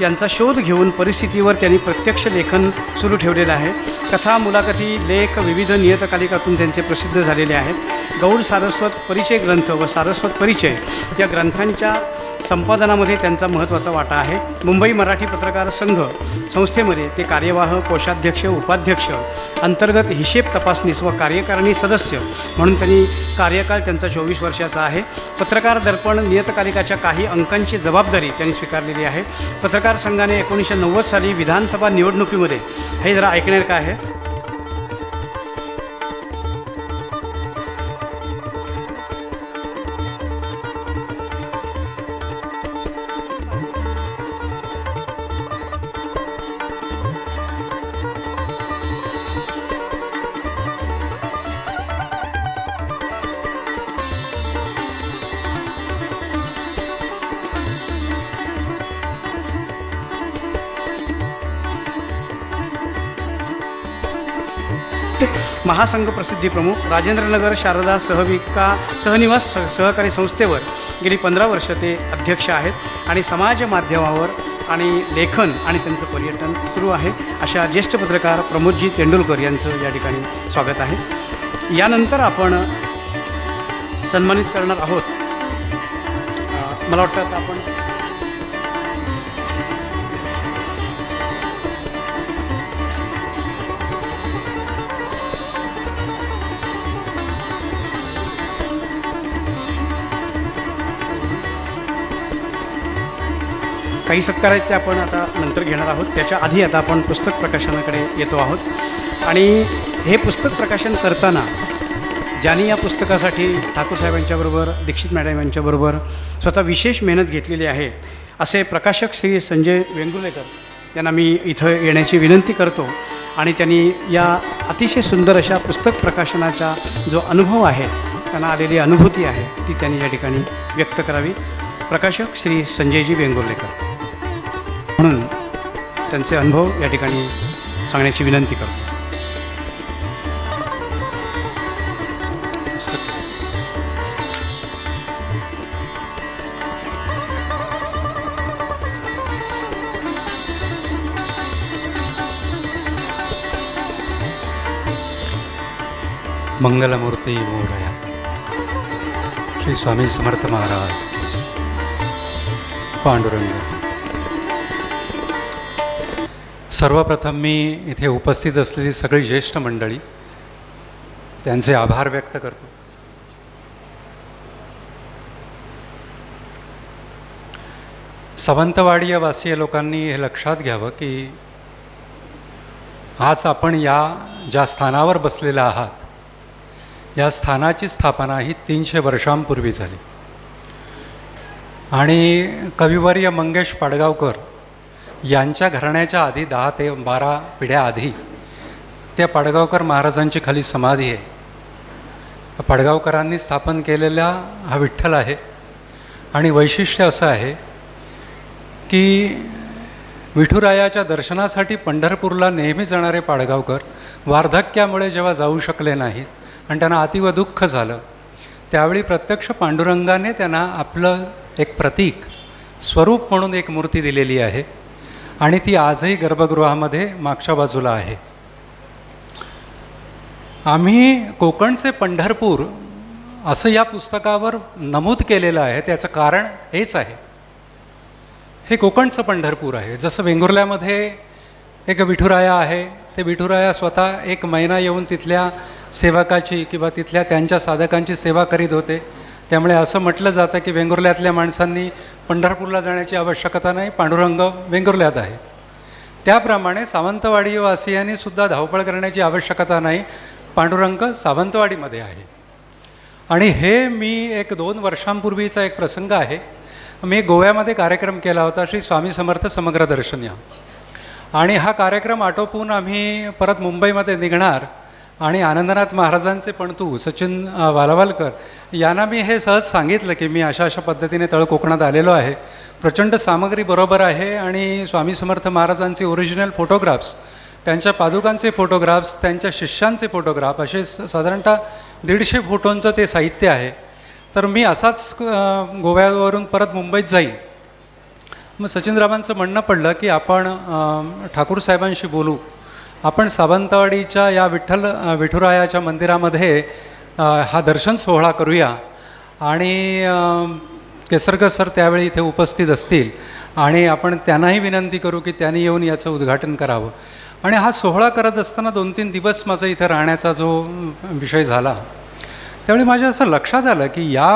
यांचा शोध घेऊन परिस्थितीवर त्यांनी प्रत्यक्ष लेखन सुरू ठेवलेलं आहे. कथा, मुलाखती, लेख विविध नियतकालिकातून त्यांचे प्रसिद्ध झालेले आहेत. गौड सारस्वत परिचय ग्रंथ व सारस्वत परिचय या ग्रंथांच्या संपादनामध्ये त्यांचा महत्त्वाचा वाटा आहे. मुंबई मराठी पत्रकार संघ संस्थेमध्ये ते कार्यवाह, कोषाध्यक्ष, उपाध्यक्ष, अंतर्गत हिशेब तपासनीस व कार्यकारिणी सदस्य म्हणून त्यांनी कार्यकाळ त्यांचा 24 वर्षाचा आहे. पत्रकार दर्पण नियतकालिकाच्या काही अंकांची जबाबदारी त्यांनी स्वीकारलेली आहे. पत्रकार संघाने 1990 साली विधानसभा निवडणुकीमध्ये, हे जरा ऐकणार का आहे, महासंघ प्रसिद्धी प्रमुख, राजेंद्रनगर शारदा सहनिवास सहकारी संस्थेवर गेली 15 वर्ष ते अध्यक्ष आहेत आणि समाज माध्यमावर आणि लेखन आणि त्यांचं पर्यटन सुरू आहे. अशा ज्येष्ठ पत्रकार प्रमोदजी तेंडुलकर यांचं या ठिकाणी स्वागत आहे. यानंतर आपण सन्मानित करणार आहोत, मला वाटतं आपण काही सत्कार आहेत ते आपण आता नंतर घेणार आहोत. त्याच्या आधी आता आपण पुस्तक प्रकाशनाकडे येतो आहोत. आणि हे पुस्तक प्रकाशन करताना ज्यांनी या पुस्तकासाठी ठाकूरसाहेबांच्याबरोबर, दीक्षित मॅडम यांच्याबरोबर स्वतः विशेष मेहनत घेतलेली आहे असे प्रकाशक श्री संजय वेंगुर्लेकर यांना मी इथं येण्याची विनंती करतो. आणि त्यांनी या अतिशय सुंदर अशा पुस्तक प्रकाशनाचा जो अनुभव आहे, त्यांना आलेली अनुभूती आहे, ती त्यांनी या ठिकाणी व्यक्त करावी. प्रकाशक श्री संजयजी वेंगुर्लेकर म्हणून त्यांचे अनुभव या ठिकाणी सांगण्याची विनंती करतो. मंगलमूर्ती मोरया. श्री स्वामी समर्थ महाराज की जय. पांडुरंग. सर्वप्रथम मी इथे उपस्थित असलेली सगळी ज्येष्ठ मंडळी त्यांचे आभार व्यक्त करतो. सावंतवाडी वासीय लोकांनी हे लक्षात घ्यावं की आज आपण या ज्या स्थानावर बसलेला आहात, या स्थानाची स्थापना ही 300 वर्षांपूर्वी झाली. आणि कविवर्य मंगेश पाडगावकर यांच्या घराण्याच्या आधी 10 ते 12 पिढ्या आधी त्या पाडगावकर महाराजांची खाली समाधी आहे. पाडगावकरांनी स्थापन केलेला हा विठ्ठल आहे. आणि वैशिष्ट्य असं आहे की विठुरायाच्या दर्शनासाठी पंढरपूरला नेहमी जाणारे पाडगावकर वार्धक्यामुळे जेव्हा जाऊ शकले नाहीत आणि त्यांना अतीव दुःख झालं, त्यावेळी प्रत्यक्ष पांडुरंगाने त्यांना आपलं एक प्रतीक स्वरूप म्हणून एक मूर्ती दिलेली आहे. आणि ती आजही गर्भगृहामध्ये मागच्या बाजूला आहे. आम्ही कोकणचे पंढरपूर असं या पुस्तकावर नमूद केलेलं आहे. त्याचं कारण हेच आहे, हे कोकणचं पंढरपूर आहे. जसं वेंगुर्ल्यामध्ये एक विठुराया आहे, ते विठुराया स्वतः 1 महिना येऊन तिथल्या सेवकाची किंवा तिथल्या त्यांच्या साधकांची सेवा करीत होते. त्यामुळे असं म्हटलं जातं की वेंगुर्ल्यातल्या माणसांनी पंढरपूरला जाण्याची आवश्यकता नाही, पांडुरंग वेंगुर्ल्यात आहे. त्याप्रमाणे सावंतवाडी वासियांनी सुद्धा धावपळ करण्याची आवश्यकता नाही, पांडुरंग सावंतवाडीमध्ये आहे. आणि हे मी 1-2 वर्षांपूर्वीचा एक प्रसंग आहे. मी गोव्यामध्ये कार्यक्रम केला होता, श्री स्वामी समर्थ समग्र दर्शन या. आणि हा कार्यक्रम आटोपून आम्ही परत मुंबईमध्ये निघणार. आणि आनंदनाथ महाराजांचे पणतू सचिन वालावलकर यांना मी हे सहज सांगितलं की मी अशा पद्धतीने तळ कोकणात आलेलो आहे, प्रचंड सामग्री बरोबर आहे. आणि स्वामी समर्थ महाराजांचे ओरिजिनल फोटोग्राफ्स, त्यांच्या पादुकांचे फोटोग्राफ्स, त्यांच्या शिष्यांचे फोटोग्राफ, असे साधारणतः 150 फोटोंचं ते साहित्य आहे. तर मी असाच गोव्यावरून परत मुंबईत जाईन. मग सचिनरावांचं म्हणणं पडलं की आपण ठाकूर साहेबांशी बोलू, आपण सावंतवाडीच्या या विठुरायाच्या मंदिरामध्ये हा दर्शन सोहळा करूया. आणि केसरकर सर त्यावेळी इथे उपस्थित असतील आणि आपण त्यांनाही विनंती करू की त्यांनी येऊन याचं उद्घाटन करावं. आणि हा सोहळा करत असताना 2-3 दिवस माझा इथे राहण्याचा जो विषय झाला, त्यावेळी माझ्या असं लक्षात आलं की या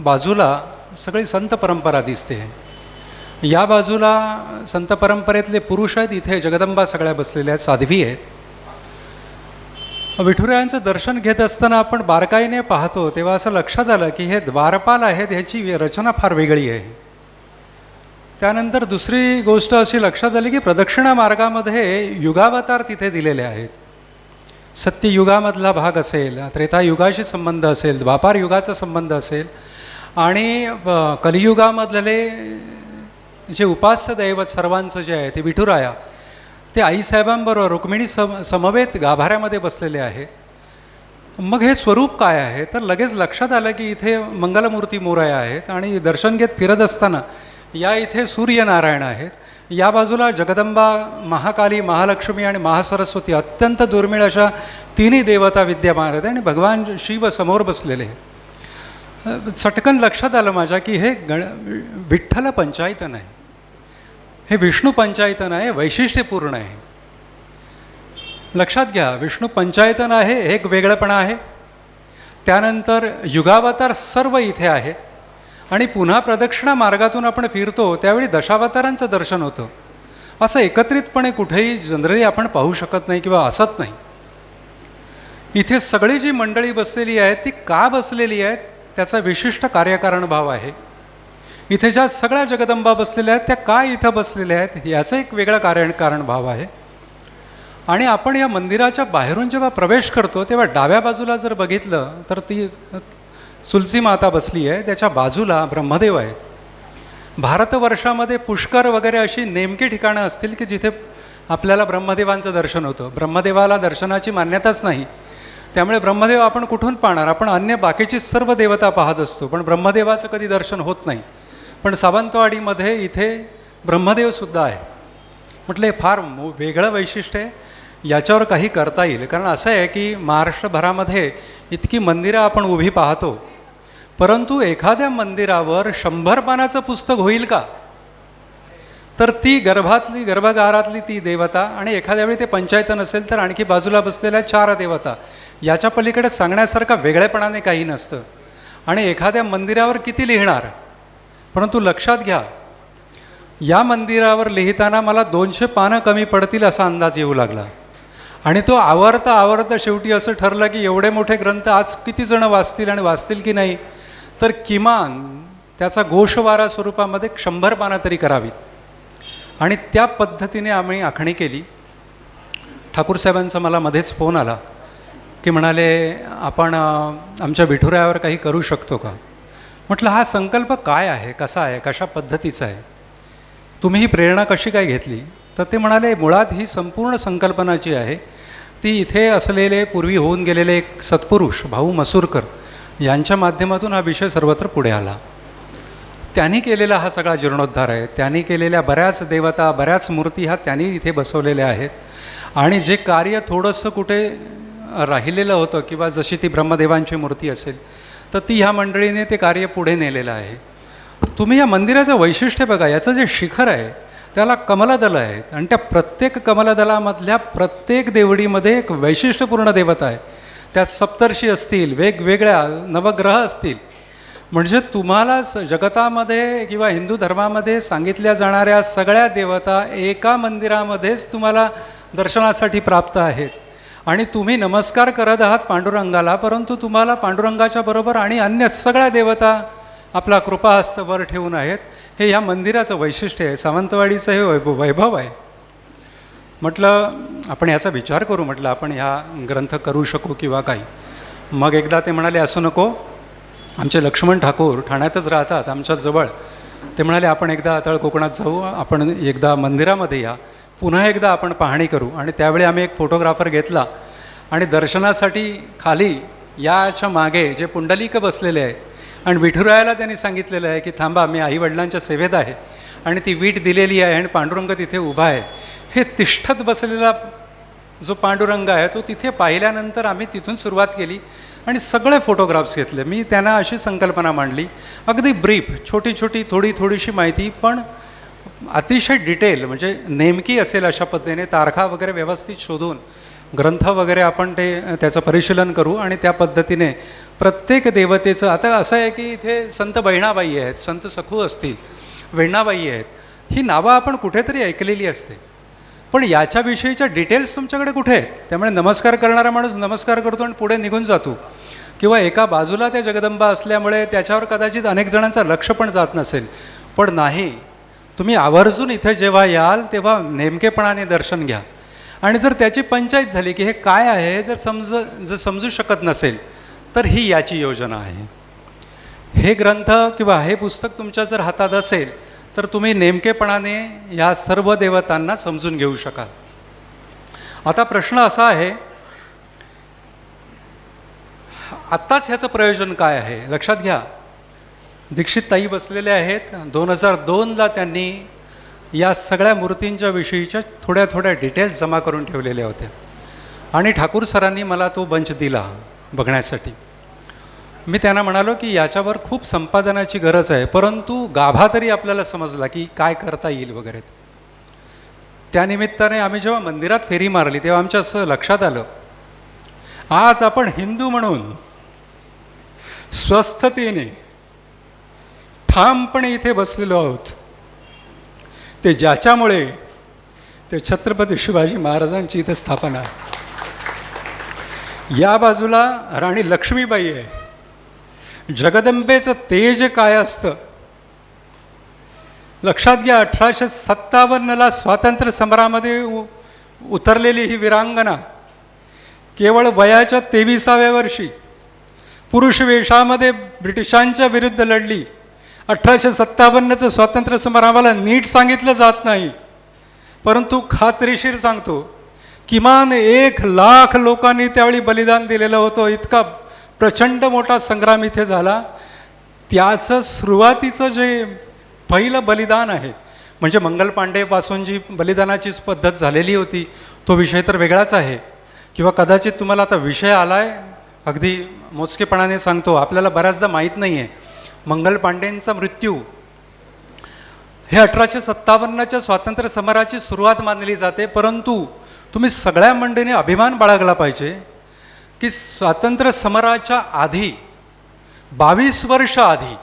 बाजूला सगळी संत परंपरा दिसते, या बाजूला संत परंपरेतले पुरुष आहेत, इथे जगदंबा सगळ्या बसलेल्या आहेत, साध्वी आहेत. विठुरायांचं दर्शन घेत असताना आपण बारकाईने पाहतो तेव्हा असं लक्षात आलं की हे द्वारपाल आहेत, ह्याची रचना फार वेगळी आहे. त्यानंतर दुसरी गोष्ट अशी लक्षात आली की प्रदक्षिणा मार्गामध्ये युगावतार तिथे दिलेले आहेत. सत्ययुगामधला भाग असेल, त्रेतायुगाशी संबंध असेल, द्वापार युगाचा संबंध असेल, आणि कलियुगामधले जे उपास्य दैवत सर्वांचं जे आहे ते विठुराया, ते आईसाहेबांबरोबर रुक्मिणी समवेत गाभाऱ्यामध्ये बसलेले आहे. मग हे स्वरूप काय आहे, तर लगेच लक्षात आलं की इथे मंगलमूर्ती मोरया आहेत. आणि दर्शन घेत फिरत असताना या इथे सूर्यनारायण आहेत, या बाजूला जगदंबा, महाकाली, महालक्ष्मी आणि महासरस्वती, अत्यंत दुर्मिळ अशा 3 देवता विद्यमान आहेत. आणि भगवान शिव समोर बसलेले. चटकन लक्षात आलं माझ्या की हे विठ्ठल पंचायतन आहे, हे विष्णू पंचायतन आहे, वैशिष्ट्यपूर्ण आहे. लक्षात घ्या, विष्णू पंचायतन आहे, एक वेगळेपणा आहे. त्यानंतर युगावतार सर्व इथे आहे. आणि पुन्हा प्रदक्षिणा मार्गातून आपण फिरतो त्यावेळी दशावतारांचं दर्शन होतं. असं एकत्रितपणे कुठेही जनरली आपण पाहू शकत नाही किंवा असत नाही. इथे सगळी जी मंडळी बसलेली आहेत ती का बसलेली आहेत त्याचा विशिष्ट कार्यकारण भाव आहे. इथे ज्या सगळ्या जगदंबा बसलेल्या आहेत त्या का इथं बसलेल्या आहेत याचं एक वेगळं कारण भाव आहे. आणि आपण या मंदिराच्या बाहेरून जेव्हा प्रवेश करतो तेव्हा डाव्या बाजूला जर बघितलं तर ती तुलसी माता बसली आहे, त्याच्या बाजूला ब्रह्मदेव आहेत. भारतवर्षामध्ये पुष्कर वगैरे अशी नेमकी ठिकाणं असतील की जिथे आपल्याला ब्रह्मदेवांचं दर्शन होतं. ब्रह्मदेवाला दर्शनाची मान्यताच नाही, त्यामुळे ब्रह्मदेव आपण कुठून पाहणार. आपण अन्य बाकीची सर्व देवता पाहत असतो पण ब्रह्मदेवाचं कधी दर्शन होत नाही. पण सावंतवाडीमध्ये इथे ब्रह्मदेवसुद्धा आहे. म्हटलं हे फार वेगळं वैशिष्ट्य आहे, याच्यावर काही करता येईल. कारण असं आहे की महाराष्ट्रभरामध्ये इतकी मंदिरं आपण उभी पाहतो, परंतु एखाद्या मंदिरावर 100 पानाचं पुस्तक होईल का. तर ती गर्भगारातली ती देवता आणि एखाद्या वेळी ते पंचायत नसेल तर आणखी बाजूला बसलेल्या 4 देवता, याच्या पलीकडे सांगण्यासारखा वेगळेपणाने काही नसतं. आणि एखाद्या मंदिरावर किती लिहिणार. परंतु लक्षात घ्या, या मंदिरावर लिहिताना मला 200 पानं कमी पडतील असा अंदाज येऊ लागला. आणि तो आवरता शेवटी असं ठरलं की एवढे मोठे ग्रंथ आज किती जण वाचतील आणि वाचतील की नाही, तर किमान त्याचा गोषवारा स्वरूपामध्ये 100 पानं तरी करावीत. आणि त्या पद्धतीने आम्ही आखणी केली. ठाकूरसाहेबांचा मला मध्येच फोन आला की म्हणाले आपण आमच्या विठुरायावर काही करू शकतो का. म्हटलं हा संकल्प काय आहे, कसा आहे, कशा पद्धतीचा आहे, तुम्ही ही प्रेरणा कशी काय घेतली. तर ते म्हणाले मुळात ही संपूर्ण संकल्पना जी आहे ती इथे असलेले पूर्वी होऊन गेलेले एक सत्पुरुष भाऊ मसूरकर यांच्या माध्यमातून हा विषय सर्वत्र पुढे आला. त्यांनी केलेला हा सगळा जीर्णोद्धार आहे. त्यांनी केलेल्या बऱ्याच देवता, बऱ्याच मूर्ती ह्या त्यांनी इथे बसवलेल्या आहेत. आणि जे कार्य थोडंसं कुठे राहिलेलं होतं किंवा जशी ती ब्रह्मदेवांची मूर्ती असेल तर ती ह्या मंडळीने ते कार्य पुढे नेलेलं आहे. तुम्ही या मंदिराचं वैशिष्ट्य बघा, याचं जे शिखर आहे त्याला कमलदलं आहेत आणि त्या प्रत्येक कमलदलामधल्या प्रत्येक देवडीमध्ये एक वैशिष्ट्यपूर्ण देवता आहे. त्यात सप्तर्षी असतील, वेगवेगळ्या नवग्रह असतील. म्हणजे तुम्हाला जगतामध्ये किंवा हिंदू धर्मामध्ये सांगितल्या जाणाऱ्या सगळ्या देवता एका मंदिरामध्येच तुम्हाला दर्शनासाठी प्राप्त आहेत. आणि तुम्ही नमस्कार करत आहात पांडुरंगाला, परंतु तुम्हाला पांडुरंगाच्या बरोबर आणि अन्य सगळ्या देवता आपला कृपाहस्त वर ठेवून आहेत. हे ह्या मंदिराचं वैशिष्ट्य आहे, सावंतवाडीचं हे वैभव आहे. म्हटलं आपण याचा विचार करू, म्हटलं आपण ह्या ग्रंथ करू शकू किंवा काही. मग एकदा ते म्हणाले असं नको, आमचे लक्ष्मण ठाकूर ठाण्यातच राहतात आमच्या जवळ. ते म्हणाले आपण एकदा तळ कोकणात जाऊ, आपण एकदा मंदिरामध्ये या, पुन्हा एकदा आपण पाहणी करू. आणि त्यावेळी आम्ही एक फोटोग्राफर घेतला आणि दर्शनासाठी खाली याच्या मागे जे पुंडलिक बसलेले आहेत आणि विठुरायाला त्यांनी सांगितलेलं आहे की थांबा मी आईवडिलांच्या सेवेत आहे आणि ती वीट दिलेली आहे आणि पांडुरंग तिथे उभा आहे. हे तिष्ठत बसलेला जो पांडुरंग आहे तो तिथे पाहिल्यानंतर आम्ही तिथून सुरुवात केली आणि सगळे फोटोग्राफ्स घेतले. मी त्यांना अशी संकल्पना मांडली, अगदी ब्रीफ, छोटी छोटी थोडीशी माहिती, पण अतिशय डिटेल म्हणजे नेमकी असेल अशा पद्धतीने तारखा वगैरे व्यवस्थित शोधून ग्रंथ वगैरे आपण त्याचं परिशीलन करू आणि त्या पद्धतीने प्रत्येक देवतेचं. आता असं आहे की इथे संत बहिणाबाई आहेत, संत सखू असतील, वेण्णाबाई आहेत, ही नावं आपण कुठेतरी ऐकलेली असते, पण याच्याविषयीच्या डिटेल्स तुमच्याकडे कुठे आहेत. त्यामुळे नमस्कार करणारा माणूस नमस्कार करतो आणि पुढे निघून जातो, किंवा एका बाजूला त्या जगदंबा असल्यामुळे त्याच्यावर कदाचित अनेक जणांचं लक्ष पण जात नसेल. पण नाही, तुम्ही आवर्जून इथे जेव्हा याल तेव्हा नेमकेपणाने दर्शन घ्या. आणि जर त्याची पंचायत झाली की हे काय आहे जर समजू शकत नसेल तर ही याची योजना आहे. हे ग्रंथ किंवा हे पुस्तक तुमच्या जर हातात असेल तर तुम्ही नेमकेपणाने या सर्व देवतांना समजून घेऊ शकाल. आता प्रश्न असा आहे, आत्ताच ह्याचं प्रयोजन काय आहे. लक्षात घ्या, दीक्षित ताई बसलेले आहेत. 2002ला त्यांनी या सगळ्या मूर्तींच्या विषयीच्या थोड्या डिटेल्स जमा करून ठेवलेल्या होत्या आणि ठाकूर सरांनी मला तो बंच दिला बघण्यासाठी. मी त्यांना म्हणालो की याच्यावर खूप संपादनाची गरज आहे, परंतु गाभा तरी आपल्याला समजला की काय करता येईल वगैरे. त्यानिमित्ताने आम्ही जेव्हा मंदिरात फेरी मारली तेव्हा आमच्या असं लक्षात आलं, आज आपण हिंदू म्हणून स्वस्थतेने ठामपणे इथे बसलेलो आहोत ते ज्याच्यामुळे ते छत्रपती शिवाजी महाराजांची इथे स्थापना आहे. या बाजूला राणी लक्ष्मीबाई आहे. जगदंबेचं तेज काय असतं लक्षात घ्या. 1857ला स्वातंत्र्य समरामध्ये उतरलेली ही वीरांगना केवळ वयाच्या 23व्या वर्षी पुरुष वेशामध्ये ब्रिटिशांच्या विरुद्ध लढली. 1857चं स्वातंत्र्य समर आम्हाला नीट सांगितलं जात नाही, परंतु खात्रीशीर सांगतो किमान 1,00,000 लोकांनी त्यावेळी बलिदान दिलेलं होतं. इतका प्रचंड मोठा संग्राम इथे झाला. त्याचं सुरुवातीचं जे पहिलं बलिदान आहे म्हणजे मंगल पांडेपासून जी बलिदानाचीच पद्धत झालेली होती तो विषय तर वेगळाच आहे. किंवा कदाचित तुम्हाला आता विषय आला आहे, अगदी मोजकेपणाने सांगतो, आपल्याला बऱ्याचदा माहीत नाही आहे मंगल पांडेंचा मृत्यू हे 1857च्या स्वातंत्र्य समराची सुरुवात मानली जाते. परंतु तुम्ही सगळ्या मंडळीने अभिमान बाळगला पाहिजे की स्वातंत्र्य समराच्या आधी 22 वर्ष आधी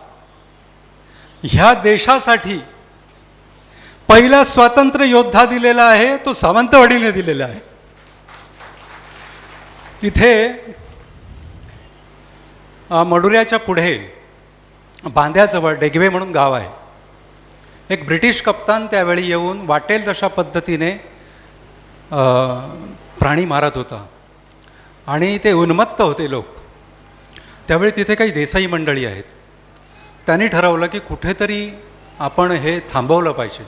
ह्या देशासाठी पहिला स्वातंत्र्य योद्धा दिलेला आहे तो सावंतवाडीने दिलेला आहे. तिथे मडुऱ्याच्या पुढे बांद्याजवळ डेगवे म्हणून गाव आहे. एक ब्रिटिश कप्तान त्यावेळी येऊन वाटेल तशा पद्धतीने प्राणी मारत होता आणि ते उन्मत्त होते लोक. त्यावेळी तिथे काही देसाई मंडळी आहेत. त्यांनी ठरवलं की कुठेतरी आपण हे थांबवलं पाहिजे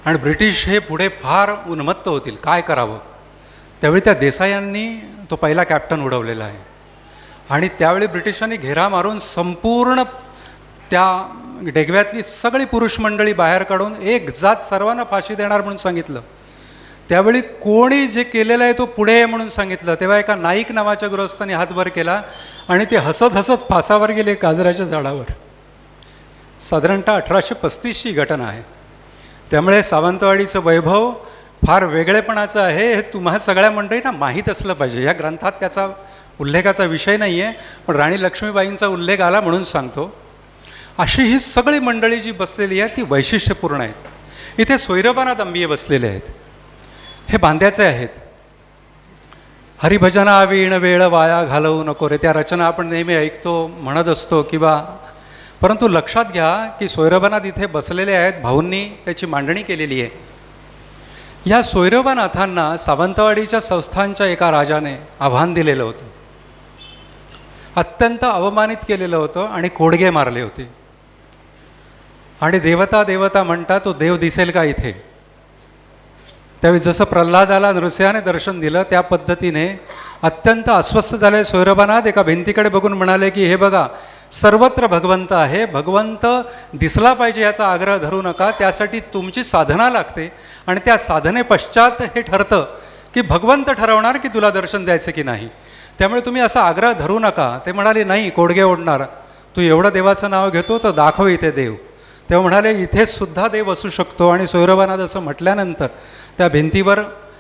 आणि ब्रिटिश हे पुढे फार उन्मत्त होतील, काय करावं. त्यावेळी त्या देसायांनी तो पहिला कॅप्टन उडवलेला आहे आणि त्यावेळी ब्रिटिशांनी घेरा मारून संपूर्ण त्या डेगव्यातली सगळी पुरुष मंडळी बाहेर काढून एक जात सर्वांना फाशी देणार म्हणून सांगितलं. त्यावेळी कोणी जे केलेलं आहे तो पुढे आहे म्हणून सांगितलं. तेव्हा एका नाईक नावाच्या गृहस्थाने हातभर केला आणि ते हसत हसत फासावर गेले गाजराच्या झाडावर. साधारणतः 1835ची घटना आहे. त्यामुळे सावंतवाडीचं वैभव फार वेगळेपणाचं आहे हे तुम्हा सगळ्या मंडळींना माहीत असलं पाहिजे. या ग्रंथात त्याचा उल्लेखाचा विषय नाही आहे, पण राणी लक्ष्मीबाईंचा उल्लेख आला म्हणून सांगतो. अशी ही सगळी मंडळी जी बसलेली आहे ती वैशिष्ट्यपूर्ण आहेत. इथे सोयरोबाना दंबिये बसलेले आहेत. हे बांद्याचे आहेत. हरिभजना वीण वेळ वाया घालवू नको रे, त्या रचना आपण नेहमी ऐकतो म्हणत असतो किंवा, परंतु लक्षात घ्या की सोयरोबानाथ इथे बसलेले आहेत. भाऊंनी त्याची मांडणी केलेली आहे. या सोयरोबानाथांना सावंतवाडीच्या संस्थांच्या एका राजाने आव्हान दिलेलं होतं, अत्यंत अवमानित केलेलं होतं आणि कोडगे मारले होते. आणि देवता देवता म्हणता तो देव दिसेल का इथे. त्यावेळी जसं प्रल्हादाला नृसिंहाने दर्शन दिलं त्या पद्धतीने अत्यंत अस्वस्थ झाले सोयरोबानाथ एका भिंतीकडे बघून म्हणाले की हे बघा सर्वत्र भगवंत आहे, भगवंत दिसला पाहिजे याचा आग्रह धरू नका, त्यासाठी तुमची साधना लागते आणि त्या साधने पश्चात हे ठरतं की भगवंत ठरवणार की तुला दर्शन द्यायचं की नाही. त्यामुळे तुम्ही असा आग्रह धरू नका. ते म्हणाले नाही कोडगे ओढणार, तू एवढं देवाचं नाव घेतो तर दाखव इथे देव. तेव्हा म्हणाले इथेच सुद्धा देव असू शकतो. आणि सोयरोबानाथ असं म्हटल्यानंतर त्या भिंतीवर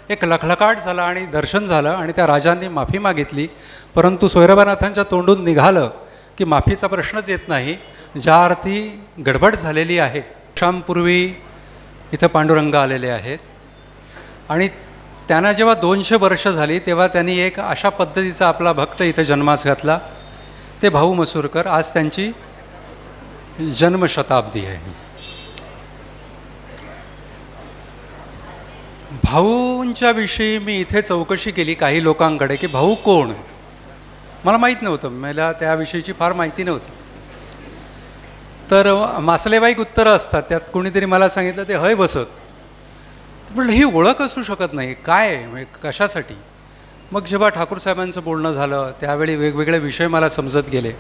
एक लखलखाट झाला आणि दर्शन झालं आणि त्या राजांनी माफी मागितली. परंतु सोयरोबानाथांच्या तोंडून निघालं की माफीचा प्रश्नच येत नाही, ज्या अर्थी गडबड झालेली आहे. क्षामपूर्वी इथं पांडुरंग आलेले आहेत आणि त्यांना जेव्हा 200 वर्ष झाली तेव्हा त्यांनी एक अशा पद्धतीचा आपला भक्त इथं जन्मास घातला, ते भाऊ मसूरकर. आज त्यांची जन्मशताब्दी आहे. भाऊंच्या विषयी मी इथे चौकशी केली काही लोकांकडे की भाऊ कोण, मला माहीत नव्हतं, मला त्याविषयीची फार माहिती नव्हती. तर मासलेबाईक उत्तरं असतात, त्यात कोणीतरी मला सांगितलं ते हय बसत. म्हटलं ही ओळख असू शकत नाही, काय म्हणजे कशासाठी. मग जेव्हा ठाकूर साहेबांचं बोलणं झालं त्यावेळी वेगवेगळे विषय मला समजत गेले.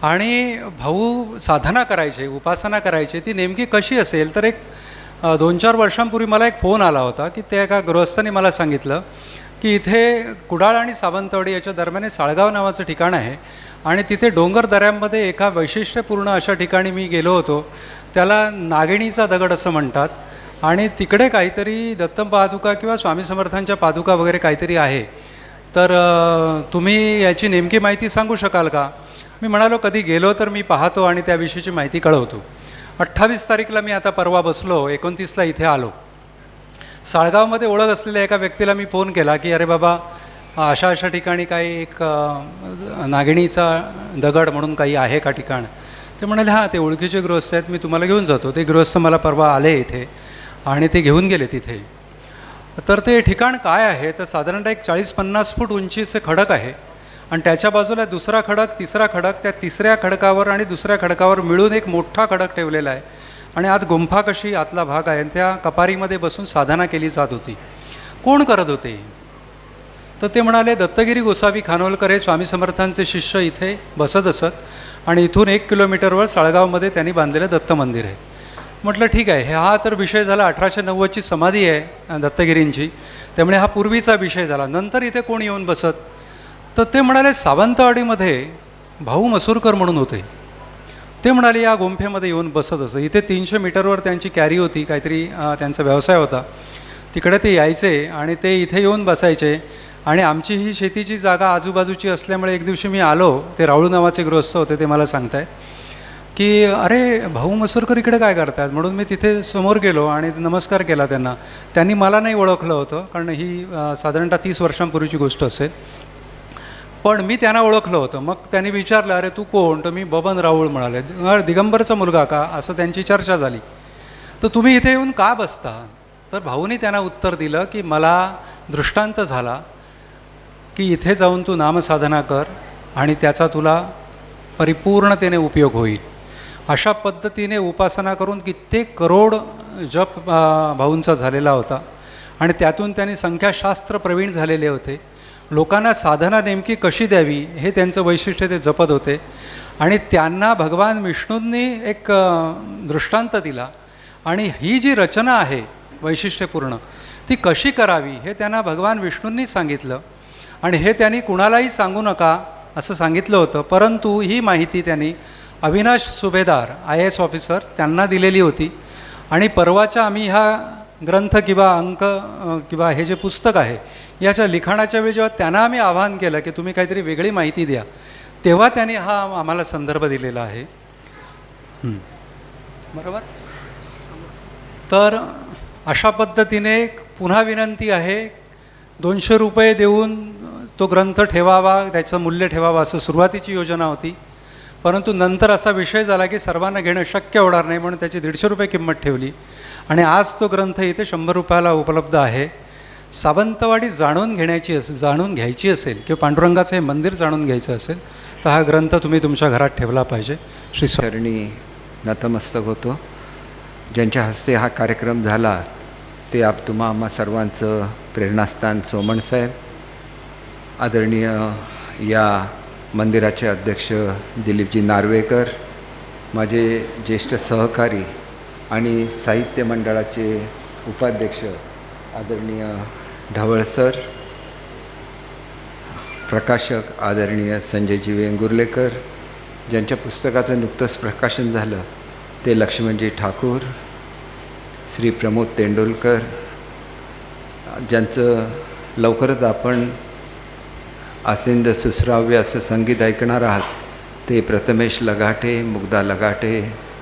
आणि भाऊ साधना करायचे, उपासना करायचे, ती नेमकी कशी असेल. तर एक 2-4 वर्षांपूर्वी मला एक फोन आला होता की त्या एका गृहस्थाने मला सांगितलं की इथे कुडाळ आणि सावंतवाडी याच्या दरम्यान साळगाव नावाचं ठिकाण आहे आणि तिथे डोंगर दऱ्यांमध्ये एका वैशिष्ट्यपूर्ण अशा ठिकाणी मी गेलो होतो, त्याला नागिणीचा दगड असं म्हणतात. आणि तिकडे काहीतरी दत्त पादुका किंवा स्वामी समर्थांच्या पादुका वगैरे काहीतरी आहे. तर तुम्ही याची नेमकी माहिती सांगू शकाल का. मी म्हणालो कधी गेलो तर मी पाहतो आणि त्याविषयीची माहिती कळवतो. 28 तारीखला मी आता परवा बसलो, 29ला इथे आलो. साळगावमध्ये ओळख असलेल्या एका व्यक्तीला मी फोन केला की अरे बाबा अशा अशा ठिकाणी काही एक नागिणीचा दगड म्हणून काही आहे का ठिकाण. ते म्हणाले हां ते ओळखीचे गृहस्थ आहेत, मी तुम्हाला घेऊन जातो. ते गृहस्थ मला परवा आले इथे आणि ते घेऊन गेले तिथे. तर ते ठिकाण काय आहे तर साधारणतः एक 40-50 फूट उंचीचे खडक आहे आणि त्याच्या बाजूला दुसरा खडक, तिसरा खडक, त्या तिसऱ्या खडकावर आणि दुसऱ्या खडकावर मिळून एक मोठा खडक ठेवलेला आहे आणि आत गुंफा कशी आतला भाग आहे. त्या कपारीमध्ये बसून साधना केली जात होती. कोण करत होते तर ते म्हणाले दत्तगिरी गोसावी खानोलकर हे स्वामी समर्थांचे शिष्य इथे बसत असत आणि इथून 1 किलोमीटरवर साळगावमध्ये त्यांनी बांधलेलं दत्त मंदिर आहे. म्हटलं ठीक आहे, हा तर विषय झाला. 1890ची समाधी आहे दत्तगिरींची, त्यामुळे हा पूर्वीचा विषय झाला. नंतर इथे कोण येऊन बसत तर ते म्हणाले सावंतवाडीमध्ये भाऊ मसूरकर म्हणून होते. ते म्हणाले या गुंफेमध्ये येऊन बसत असं. इथे 300 मीटरवर त्यांची कॅरी होती, काहीतरी त्यांचा व्यवसाय होता. तिकडे ते यायचे आणि ते इथे येऊन बसायचे आणि आमची ही शेतीची जागा आजूबाजूची असल्यामुळे एक दिवशी मी आलो. ते राहुळ नावाचे गृहस्थ होते, ते मला सांगतायत की अरे भाऊ मसूरकर इकडे काय करतात. म्हणून मी तिथे समोर गेलो आणि नमस्कार केला त्यांना. त्यांनी मला नाही ओळखलं होतं कारण ही साधारणतः 30 वर्षांपूर्वीची गोष्ट असेल, पण मी त्यांना ओळखलं होतं. मग त्यांनी विचारलं अरे तू कोण. तर मी बबन राहुळ म्हणाले. दिगंबरचा मुलगा का, असं त्यांची चर्चा झाली. तर तुम्ही इथे येऊन का बसता. तर भाऊनी त्यांना उत्तर दिलं की मला दृष्टांत झाला की इथे जाऊन तू नामसाधना कर आणि त्याचा तुला परिपूर्णतेने उपयोग होईल. अशा पद्धतीने उपासना करून कित्येक करोड जप भाऊंचा झालेला होता आणि त्यातून त्यांनी संख्याशास्त्र प्रवीण झालेले होते. लोकांना साधना नेमकी कशी द्यावी हे त्यांचं वैशिष्ट्य ते जपत होते आणि त्यांना भगवान विष्णूंनी एक दृष्टांत दिला आणि ही जी रचना आहे वैशिष्ट्यपूर्ण ती कशी करावी हे त्यांना भगवान विष्णूंनी सांगितलं आणि हे त्यांनी कुणालाही सांगू नका असं सांगितलं होतं. परंतु ही माहिती त्यांनी अविनाश सुभेदार IAS ऑफिसर त्यांना दिलेली होती आणि परवाच्या आम्ही हा ग्रंथ किंवा अंक किंवा हे जे पुस्तक आहे याच्या लिखाणाच्या वेळी जेव्हा त्यांना आम्ही आवाहन केलं की तुम्ही काहीतरी वेगळी माहिती द्या, तेव्हा त्यांनी हा आम्हाला संदर्भ दिलेला आहे. बरोबर. तर अशा पद्धतीने पुन्हा विनंती आहे, 200 रुपये देऊन तो ग्रंथ ठेवावा, त्याचं मूल्य ठेवावं असं सुरुवातीची योजना होती. परंतु नंतर असा विषय झाला की सर्वांना घेणं शक्य होणार नाही म्हणून त्याची 150 रुपये किंमत ठेवली आणि आज तो ग्रंथ इथे 100 रुपयाला उपलब्ध आहे. सावंतवाडी जाणून घ्यायची असेल किंवा पांडुरंगाचं हे मंदिर जाणून घ्यायचं असेल तर हा ग्रंथ तुम्ही तुमच्या घरात ठेवला पाहिजे. श्री चरणी नतमस्तक होतो. ज्यांच्या हस्ते हा कार्यक्रम झाला ते तुम्हा आम्हा सर्वांचं प्रेरणास्थान सोमण साहेब, आदरणीय या मंदिराचे अध्यक्ष दिलीपजी नार्वेकर, माझे ज्येष्ठ सहकारी आणि साहित्य मंडळाचे उपाध्यक्ष आदरणीय ढवळ सर, प्रकाशक आदरणीय संजयजी वेंगुर्लेकर, ज्यांच्या पुस्तकाचं नुकतंच प्रकाशन झालं ते लक्ष्मणजी ठाकूर, श्री प्रमोद तेंडुलकर, ज्यांचं लवकरच आपण आसिंद सुश्राव्य असं संगीत ऐकणार आहात, ते प्रथमेश लगाटे, मुग्धा लगाटे,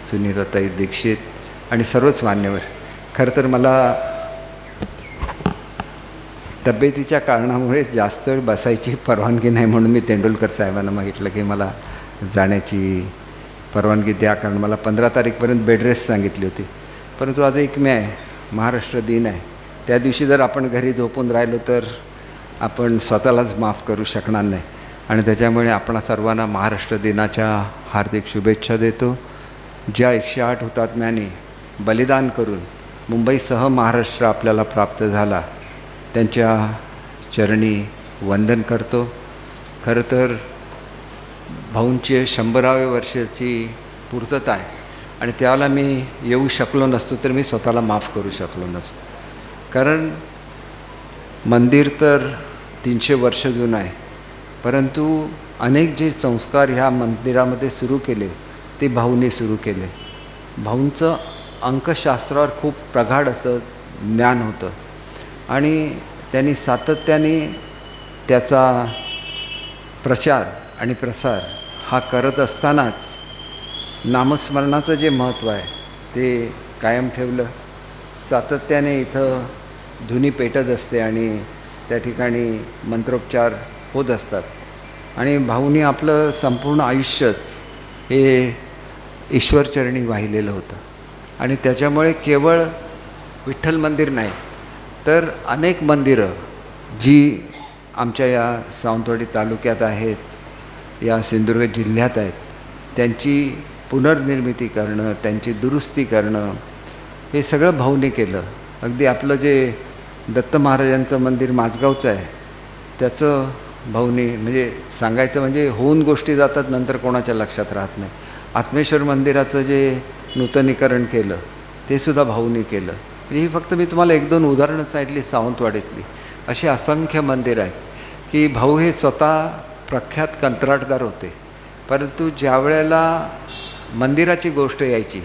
सुनीताताई दीक्षित आणि सर्वच मान्यवर. खरं तर मला तब्येतीच्या कारणामुळे जास्त वेळ बसायची परवानगी नाही म्हणून मी तेंडुलकर साहेबांना मागितलं की मला जाण्याची परवानगी द्या, कारण मला 15 तारीखपर्यंत बेड रेस्ट सांगितली होती. परंतु आज 1 मे आहे, महाराष्ट्र दिन आहे. त्या दिवशी जर आपण घरी झोपून राहिलो तर आपण स्वतःलाच माफ करू शकणार नाही आणि त्याच्यामुळे आपण सर्वांना महाराष्ट्र दिनाच्या हार्दिक शुभेच्छा देतो. ज्या 108 हुतात्म्यांनी बलिदान करून मुंबईसह महाराष्ट्र आपल्याला प्राप्त झाला त्यांच्या चरणी वंदन करतो. खरं तर भाऊंची 100व्या वर्षाची पूर्तता आहे आणि त्याला मी येऊ शकलो नसतो तर मी स्वतःला माफ करू शकलो नसतो. कारण मंदिर तर 300 वर्ष जुनं आहे, परंतु अनेक जे संस्कार ह्या मंदिरामध्ये सुरू केले ते भाऊंनी सुरू केले. भाऊंचं अंकशास्त्रावर खूप प्रगाढ असं ज्ञान होतं आणि त्यांनी सातत्याने त्याचा प्रचार आणि प्रसार हा करत असतानाच नामस्मरणाचं जे महत्त्व आहे ते कायम ठेवलं. सातत्याने इथं धुनी पेटत असते आणि त्या ठिकाणी मंत्रोच्चार होत असतात. आणि भाऊनी आपलं संपूर्ण आयुष्यच हे ईश्वरचरणी वाहिलेलं होतं. आणि त्याच्यामुळे केवळ विठ्ठल मंदिर नाही तर अनेक मंदिरं जी आमच्या या सावंतवाडी तालुक्यात आहेत, या सिंधुदुर्ग जिल्ह्यात आहेत, त्यांची पुनर्निर्मिती करणं, त्यांची दुरुस्ती करणं हे सगळं भाऊने केलं. अगदी आपलं जे दत्त महाराजांचं मंदिर माझगावचं आहे त्याचं भाऊने म्हणजे सांगायचं म्हणजे होऊन गोष्टी जातात नंतर कोणाच्या लक्षात राहत नाही. आत्मेश्वर मंदिराचं जे नूतनीकरण केलं ते सुद्धा भाऊने केलं. म्हणजे ही फक्त मी तुम्हाला 1-2 उदाहरणं सांगितली सावंतवाडीतली. अशी असंख्य मंदिरं आहेत की भाऊ हे स्वतः प्रख्यात कंत्राटदार होते, परंतु ज्या वेळेला मंदिराची गोष्ट यायची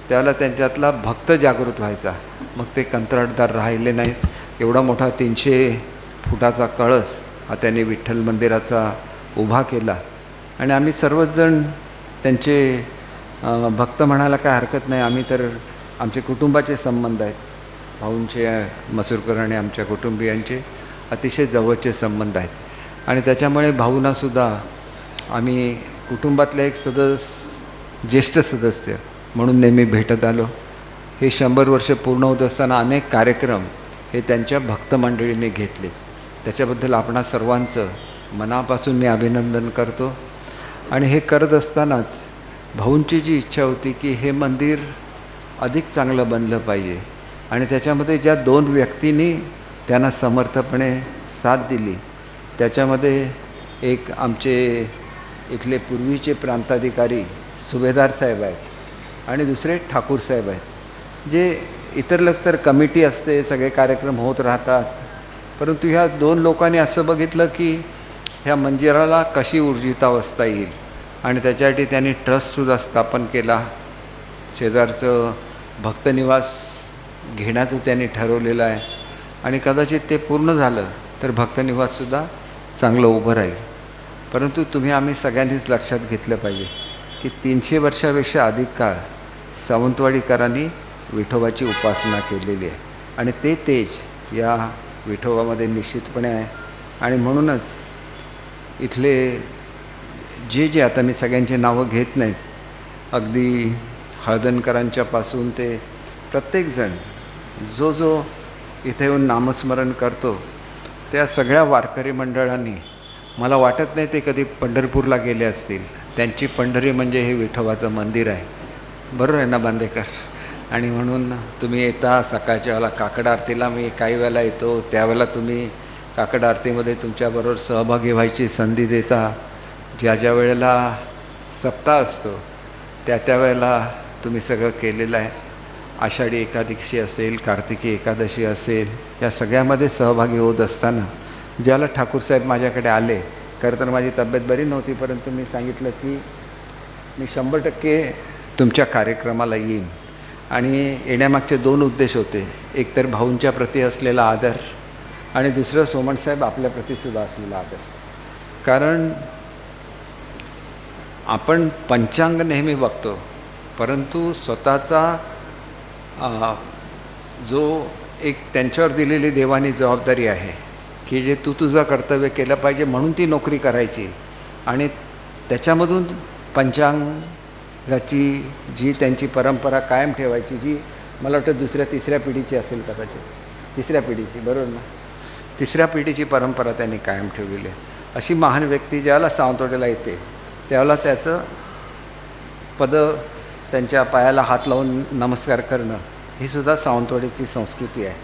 त्यावेळेला त्यांच्यातला भक्त जागृत व्हायचा. मग ते कंत्राटदार राहिले नाहीत. एवढा मोठा 300 फुटाचा कळस हा त्यांनी विठ्ठल मंदिराचा उभा केला आणि आम्ही सर्वच जण त्यांचे भक्त म्हणायला काय हरकत नाही. आम्ही तर आमचे कुटुंबाचे संबंध आहेत, भाऊंचे, मसूरकर आणि आमच्या कुटुंबियांचे अतिशय जवळचे संबंध आहेत. आणि त्याच्यामुळे भाऊंनासुद्धा आम्ही कुटुंबातले एक ज्येष्ठ सदस्य म्हणून नेहमी भेटत आलो. हे 100 वर्ष पूर्ण होत असताना अनेक कार्यक्रम हे त्यांच्या भक्त मंडळीने घेतले. त्याच्याबद्दल आपणा सर्वांचं मनापासून मी अभिनंदन करतो. आणि हे करत असतानाच भाऊंची जी इच्छा होती की हे मंदिर अधिक चांगलं बनलं पाहिजे आणि त्याच्यामध्ये ज्या 2 व्यक्तींनी त्यांना समर्थपणे साथ दिली त्याच्यामध्ये एक आमचे इथले पूर्वीचे प्रांताधिकारी सुभेदार साहेब आहेत आणि दुसरे ठाकूर साहेब आहेत. जे इतर तर कमिटी असते, सगळे कार्यक्रम होत राहतात, परंतु ह्या 2 लोकांनी असं बघितलं की ह्या मंदिराला कशी ऊर्जितावस्था येईल आणि त्याच्यासाठी त्यांनी ट्रस्टसुद्धा स्थापन केला. शेजारचं भक्तनिवास घेण्याचं त्यांनी ठरवलेलं आहे आणि कदाचित ते पूर्ण झालं तर भक्तनिवाससुद्धा चांगलं उभं राहील. परंतु आम्ही सगळ्यांनीच लक्षात घेतलं पाहिजे की 300 वर्षापेक्षा अधिक काळ सावंतवाडीकरांनी विठोबाची उपासना केलेली आहे आणि ते तेज या विठोबामध्ये निश्चितपणे आहे. आणि म्हणूनच इथले जे आता मी सगळ्यांची नावं घेत नाहीत, अगदी हळदणकरांच्यापासून ते प्रत्येकजण जो इथे येऊन नामस्मरण करतो त्या सगळ्या वारकरी मंडळांनी, मला वाटत नाही ते कधी पंढरपूरला गेले असतील. त्यांची पंढरी म्हणजे हे विठोबाचं मंदिर आहे. बरोबर आहे ना बांदेकर? आणि म्हणून तुम्ही येता सकाळच्या वेळेला काकड आरतीला, मी काही वेळेला येतो त्यावेळेला तुम्ही काकड आरतीमध्ये तुमच्याबरोबर सहभागी व्हायची संधी देता. ज्या वेळेला सप्ताह असतो त्या वेळेला तुम्ही सगळं केलेलं आहे. आषाढी एकादशी असेल, कार्तिकी एकादशी असेल, या सगळ्यामध्ये सहभागी होत असताना ज्याला ठाकूरसाहेब माझ्याकडे आले, खरं तर माझी तब्येत बरी नव्हती, परंतु मी सांगितलं की मी 100% तुमच्या कार्यक्रमाला येईन. आणि येण्यामागचे 2 उद्देश होते. एक तर भाऊंच्या प्रती असलेला आदर आणि दुसरं सोमणसाहेब आपल्याप्रतीसुद्धा असलेला आदर. कारण आपण पंचांग नेहमी बघतो, परंतु स्वतःचा जो एक त्यांच्यावर दिलेली देवानी जबाबदारी आहे की जे तुझं कर्तव्य केलं पाहिजे म्हणून ती नोकरी करायची आणि त्याच्यामधून पंचांगाची जी त्यांची परंपरा कायम ठेवायची, जी मला वाटतं 2ऱ्या-3ऱ्या पिढीची असेल, कदाचित 3ऱ्या पिढीची, बरोबर ना? 3ऱ्या पिढीची परंपरा त्यांनी कायम ठेवलेली आहे. अशी महान व्यक्ती ज्याला सावंतवाडीला येते त्यावेळेला त्याचं त्यांच्या पायाला हात लावून नमस्कार करणं ही सुद्धा सावंतवाडीची संस्कृती आहे.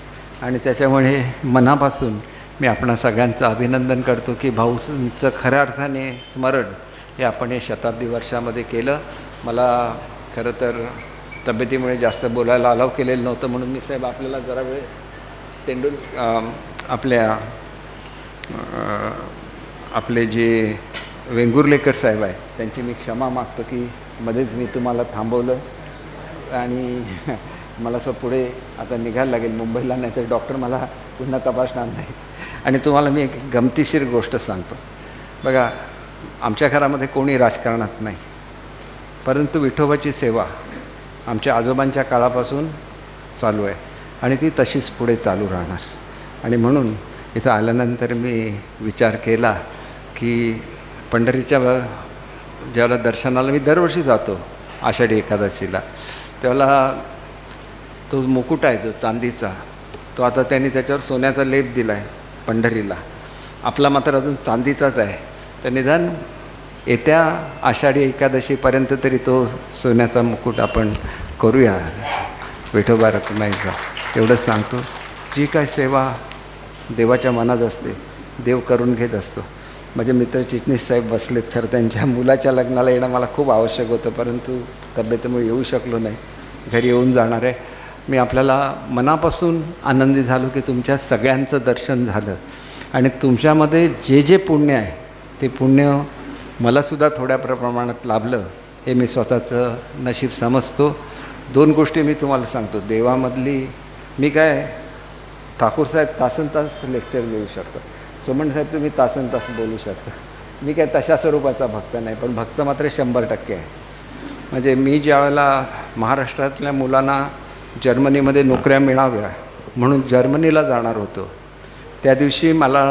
आणि त्याच्यामुळे मनापासून मी आपणा सगळ्यांचं अभिनंदन करतो की भाऊंचं खऱ्या अर्थाने स्मरण हे आपण हे शताब्दी वर्षामध्ये केलं. मला खरं तर तब्येतीमुळे जास्त बोलायला अलाव केलेलं नव्हतं, म्हणून मी साहेब आपल्याला जरा वेळ आपले जे वेंगुर्लेकर साहेब आहेत त्यांची मी क्षमा मागतो की मध्येच मी तुम्हाला थांबवलं आणि मला असं पुढे आता निघायला लागेल मुंबईला, नाही तर डॉक्टर मला पुन्हा तपासणार नाही. आणि तुम्हाला मी एक गमतीशीर गोष्ट सांगतो. बघा, आमच्या घरामध्ये कोणी राजकारणात नाही, परंतु विठोबाची सेवा आमच्या आजोबांच्या काळापासून चालू आहे आणि ती तशीच पुढे चालू राहणार. आणि म्हणून इथं आल्यानंतर मी विचार केला की पंढरीच्या ज्यावेळेला दर्शनाला मी दरवर्षी जातो आषाढी एकादशीला, त्यावेळेला तो मुकुट आहे जो चांदीचा, तो आता त्यांनी त्याच्यावर सोन्याचा लेप दिला आहे पंढरीला. आपला मात्र अजून चांदीचाच आहे. तर निदान येत्या आषाढी एकादशीपर्यंत तरी तो सोन्याचा मुकुट आपण करूया विठोबा रखुमाईचा, एवढंच सांगतो. जी काय सेवा देवाच्या मनात असते देव करून घेत असतो. माझे मित्र चिटणीस साहेब बसलेत. खरं त्यांच्या मुलाच्या लग्नाला येणं मला खूप आवश्यक होतं, परंतु तब्येतीमुळे येऊ शकलो नाही. घरी येऊन जाणार आहे. मी आपल्याला मनापासून आनंदी झालो की तुमच्या सगळ्यांचं दर्शन झालं आणि तुमच्यामध्ये जे जे पुण्य आहे ते पुण्य मलासुद्धा थोड्या प्रमाणात लाभलं हे मी स्वतःचं नशीब समजतो. 2 गोष्टी मी तुम्हाला सांगतो. देवामधली मी काय ठाकूर साहेब तासन तास लेक्चर देऊ शकतो, सोमण साहेब तुम्ही तासन तास बोलू शकता. मी काय तशा स्वरूपाचा भक्त नाही, पण भक्त मात्र 100% आहे. म्हणजे मी ज्यावेळेला महाराष्ट्रातल्या मुलांना जर्मनीमध्ये नोकऱ्या मिळाव्या म्हणून जर्मनीला जाणार होतो, त्या दिवशी मला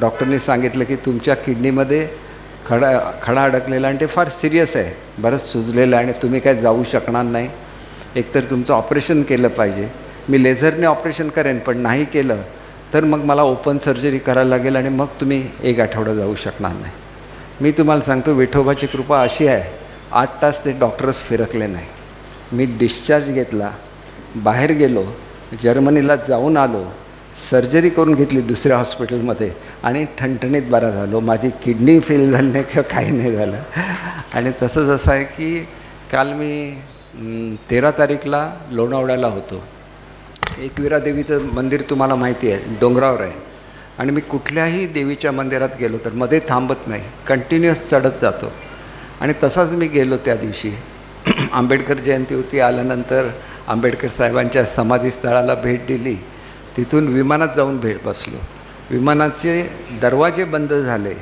डॉक्टरनी सांगितलं की तुमच्या किडनीमध्ये खडा अडकलेला आणि ते फार सिरियस आहे, बरंच सुजलेलं आहे आणि तुम्ही काय जाऊ शकणार नाही. एकतर तुमचं ऑपरेशन केलं पाहिजे. मी लेझरने ऑपरेशन करेन, पण नाही केलं तर मग मला ओपन सर्जरी करायला लागेल आणि मग तुम्ही 1 आठवडा जाऊ शकणार नाही. मी तुम्हाला सांगतो विठोबाची कृपा अशी आहे, 8 तास ते डॉक्टरच फिरकले नाही. मी डिस्चार्ज घेतला, बाहेर गेलो, जर्मनीला जाऊन आलो, सर्जरी करून घेतली दुसऱ्या हॉस्पिटलमध्ये आणि ठणठणीत बरा झालो. माझी किडनी फेल झाली नाही किंवा काही नाही झालं. आणि तसंच असं आहे की काल मी 13 तारीखला लोणावळ्याला होतो. एकविरा देवीचं मंदिर तुम्हाला माहिती आहे, डोंगरावर आहे. आणि मी कुठल्याही देवीच्या मंदिरात गेलो तर मध्ये थांबत नाही, कंटिन्युअस चढत जातो. आणि तसाच मी गेलो त्या दिवशी. आंबेडकर जयंती होती. आल्यानंतर आंबेडकर साहेबांच्या समाधीस्थळाला भेट दिली. तिथून विमानात जाऊन बसलो. विमानाचे दरवाजे बंद झाले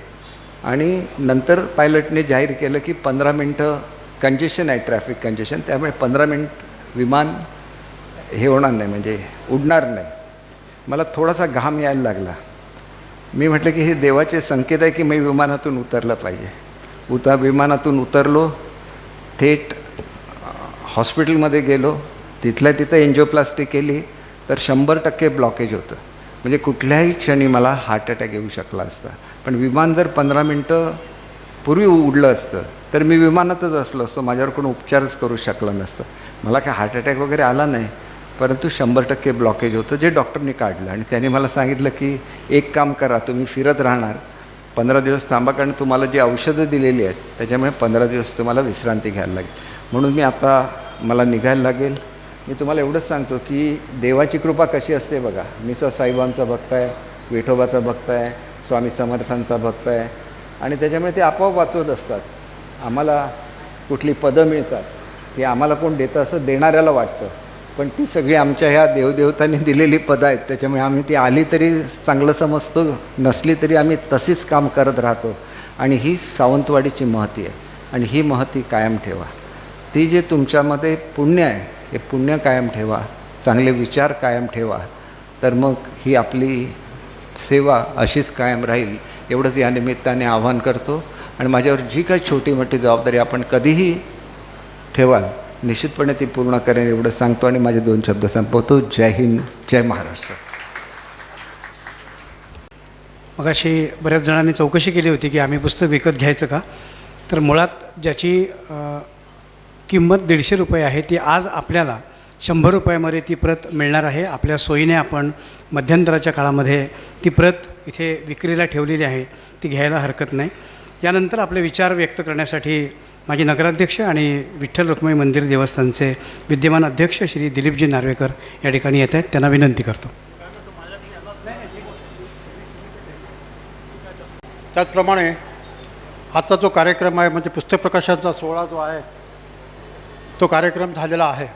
आणि नंतर पायलटने जाहीर केलं की 15 मिनटं कंजेशन आहे, ट्रॅफिक कंजेशन, त्यामुळे 15 मिनिट विमान हे होणार नाही, म्हणजे उडणार नाही. मला थोडासा घाम यायला लागला. मी म्हटलं की हे देवाचे संकेत आहे की मी विमानातून उतरलं पाहिजे. विमानातून उतरलो, थेट हॉस्पिटलमध्ये गेलो. तिथल्या तिथं एन्जिओप्लास्टी केली तर 100% ब्लॉकेज होतं. म्हणजे कुठल्याही क्षणी मला हार्ट अटॅक येऊ शकला असता. पण विमान जर 15 मिनटं पूर्वी उडलं असतं तर मी विमानातच असलो असतो, माझ्यावर कोण उपचारच करू शकलं नसतं. मला काय हार्ट अटॅक वगैरे आला नाही, परंतु 100% ब्लॉकेज होतं, जे डॉक्टरनी काढलं. आणि त्यांनी मला सांगितलं की एक काम करा, तुम्ही फिरत राहणार, 15 दिवस थांबा, कारण तुम्हाला जी औषधं दिलेली आहेत त्याच्यामुळे 15 दिवस तुम्हाला विश्रांती घ्यायला लागेल. म्हणून मी आता मला निघायला लागेल. मी तुम्हाला एवढंच सांगतो की देवाची कृपा कशी असते बघा. मी साईबाबांचा भक्त आहे, विठोबाचा भक्त आहे, स्वामी समर्थांचा भक्त आहे आणि त्याच्यामुळे ते आपोआप वाचवत असतात. आम्हाला कुठली पदं मिळतात ती आम्हाला कोण देतं असं देणाऱ्याला वाटतं, पण ती सगळी आमच्या ह्या देवदेवतांनी दिलेली पदं आहेत. त्याच्यामुळे आम्ही ती आली तरी चांगलं समजतो, नसली तरी आम्ही तशीच काम करत राहतो. आणि ही सावंतवाडीची महती आहे आणि ही महती कायम ठेवा. ती जे तुमच्यामध्ये पुण्य आहे हे पुण्य कायम ठेवा, चांगले विचार कायम ठेवा, तर मग ही आपली सेवा अशीच कायम राहील. एवढंच या निमित्ताने आवाहन करतो. आणि माझ्यावर जी काही छोटी मोठी जबाबदारी आपण कधीही ठेवाल निश्चितपणे ती पूर्ण करेन एवढं सांगतो आणि माझे 2 शब्द संपवतो. जय हिंद, जय महाराष्ट्र. मग अशी बऱ्याच जणांनी चौकशी केली होती की आम्ही पुस्तक विकत घ्यायचं का. तर मुळात ज्याची किंमत 150 रुपये आहे ती आज आपल्याला 100 रुपयामध्ये ती प्रत मिळणार आहे. आपल्या सोयीने आपण मध्यंतराच्या काळामध्ये ती प्रत इथे विक्रीला ठेवलेली आहे, ती घ्यायला हरकत नाही. यानंतर आपले विचार व्यक्त करण्यासाठी माझे नगराध्यक्ष आणि विठ्ठल रुक्मिणी मंदिर देवस्थानचे विद्यमान अध्यक्ष श्री दिलीपजी नार्वेकर या ठिकाणी येत आहेत. त्यांना विनंती करतो. त्याचप्रमाणे आजचा जो कार्यक्रम आहे म्हणजे पुस्तक प्रकाशनाचा सोहळा जो आहे तो कार्यक्रम झालेला आहे.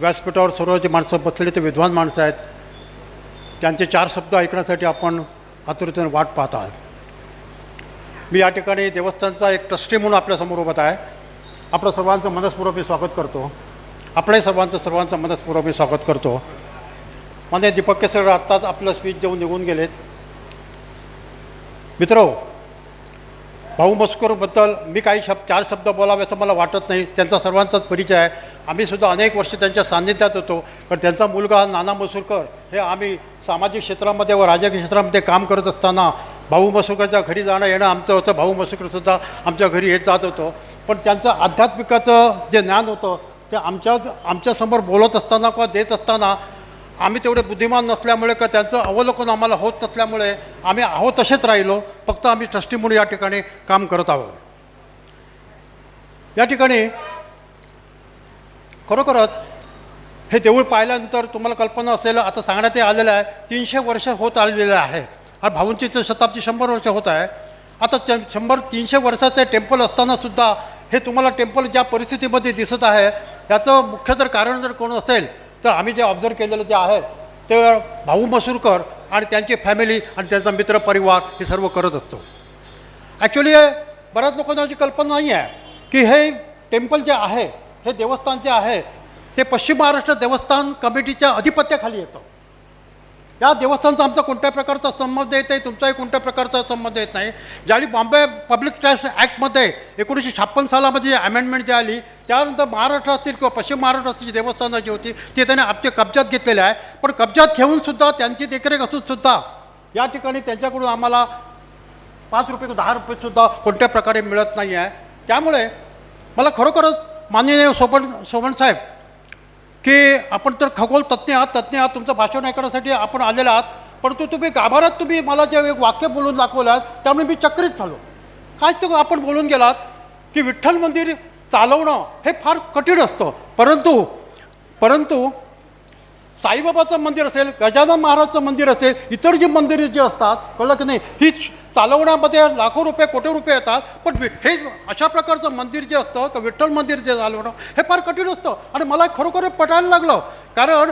व्यासपीठावर सर्व जे माणसं बसलेली ते विद्वान माणसं आहेत, त्यांचे 4 शब्द ऐकण्यासाठी आपण आतुरतेने वाट पाहत आहात. मी या ठिकाणी देवस्थानचा एक ट्रस्टी म्हणून आपल्यासमोर उभत आहे. आपलं सर्वांचं मनस्पूर्वक मी स्वागत करतो. आपल्याही सर्वांचं मनस्पूर्वक मी स्वागत करतो. माननीय दीपक केसरकर आत्ताच आपलं स्पीच देऊन निघून गेलेत. मित्र, भाऊ मस्कूरबद्दल मी काही चार शब्द बोलावे असं मला वाटत नाही. त्यांचा सर्वांचाच परिचय आहे. आम्हीसुद्धा अनेक वर्ष त्यांच्या सान्निध्यात होतो. कारण त्यांचा मुलगा नाना मसूरकर हे आम्ही सामाजिक क्षेत्रामध्ये व राजकीय क्षेत्रामध्ये काम करत असताना भाऊ मसूरकरच्या घरी जाणं येणं आमचं होतं. भाऊ मसूरकरसुद्धा आमच्या घरी येत जात होतं. पण त्यांचं आध्यात्मिकाचं जे ज्ञान होतं ते आमच्यासमोर बोलत असताना किंवा देत असताना आम्ही तेवढे बुद्धिमान नसल्यामुळे का त्यांचं अवलोकन आम्हाला होत नसल्यामुळे आम्ही आहोत तसेच राहिलो. फक्त आम्ही ट्रस्टी म्हणून या ठिकाणी काम करत आहोत. या ठिकाणी खरोखरच हे देऊळ पाहिल्यानंतर तुम्हाला कल्पना असेल, आता सांगण्यात आलेलं आहे 300 वर्ष होत आलेलं आहे. आणि भाऊंची शताब्दी 100 वर्ष होत आहे. आता 300 वर्षाचे टेम्पल असतानासुद्धा हे तुम्हाला टेम्पल ज्या परिस्थितीमध्ये दिसत आहे याचं मुख्य जर कारण जर कोण असेल तर आम्ही जे ऑब्झर्व केलेलं जे आहे ते भाऊ मसूरकर आणि त्यांची फॅमिली आणि त्यांचा मित्रपरिवार हे सर्व करत असतो. ॲक्च्युली बऱ्याच लोकांना जी कल्पना नाही आहे की हे टेम्पल जे आहे, हे देवस्थान जे आहे ते पश्चिम महाराष्ट्र देवस्थान कमिटीच्या अधिपत्याखाली येतं. या देवस्थानचा आमचा कोणत्याही प्रकारचा संबंध येत नाही, तुमचाही कोणत्या प्रकारचा संबंध येत नाही. ज्यावेळी बॉम्बे पब्लिक ट्रस्ट ॲक्टमध्ये 1956 सालामध्ये जी अमेंडमेंट जी आली त्यानंतर महाराष्ट्रातील किंवा पश्चिम महाराष्ट्रातील जी देवस्थानं जी होती ती त्याने आपल्या कब्जात घेतलेली आहे. पण कब्जात घेऊनसुद्धा त्यांची देखरेख असूनसुद्धा या ठिकाणी त्यांच्याकडून आम्हाला 5 रुपये किंवा 10 रुपयेसुद्धा कोणत्या प्रकारे मिळत नाही आहे. त्यामुळे मला खरोखरच माननीय सोबण साहेब की आपण तर खगोल तज्ज्ञ आहात, तुमचं भाषण ऐकण्यासाठी आपण आलेलं आहात. परंतु तुम्ही गाभारात तुम्ही मला जे एक वाक्य बोलून दाखवलं त्यामुळे मी चक्रित झालो. काय तर आपण बोलून गेलात की विठ्ठल मंदिर चालवणं हे फार कठीण असतं. परंतु साईबाबाचं मंदिर असेल, गजानन महाराजचं मंदिर असेल, इतर जी मंदिरे जी असतात कळलं की नाही, ही चालवण्यामध्ये लाखो रुपये कोटी रुपये येतात. पण हे अशा प्रकारचं मंदिर जे असतं का विठ्ठल मंदिर जे चालवणं हे फार कठीण असतं. आणि मला खरोखर पटायला लागलं. कारण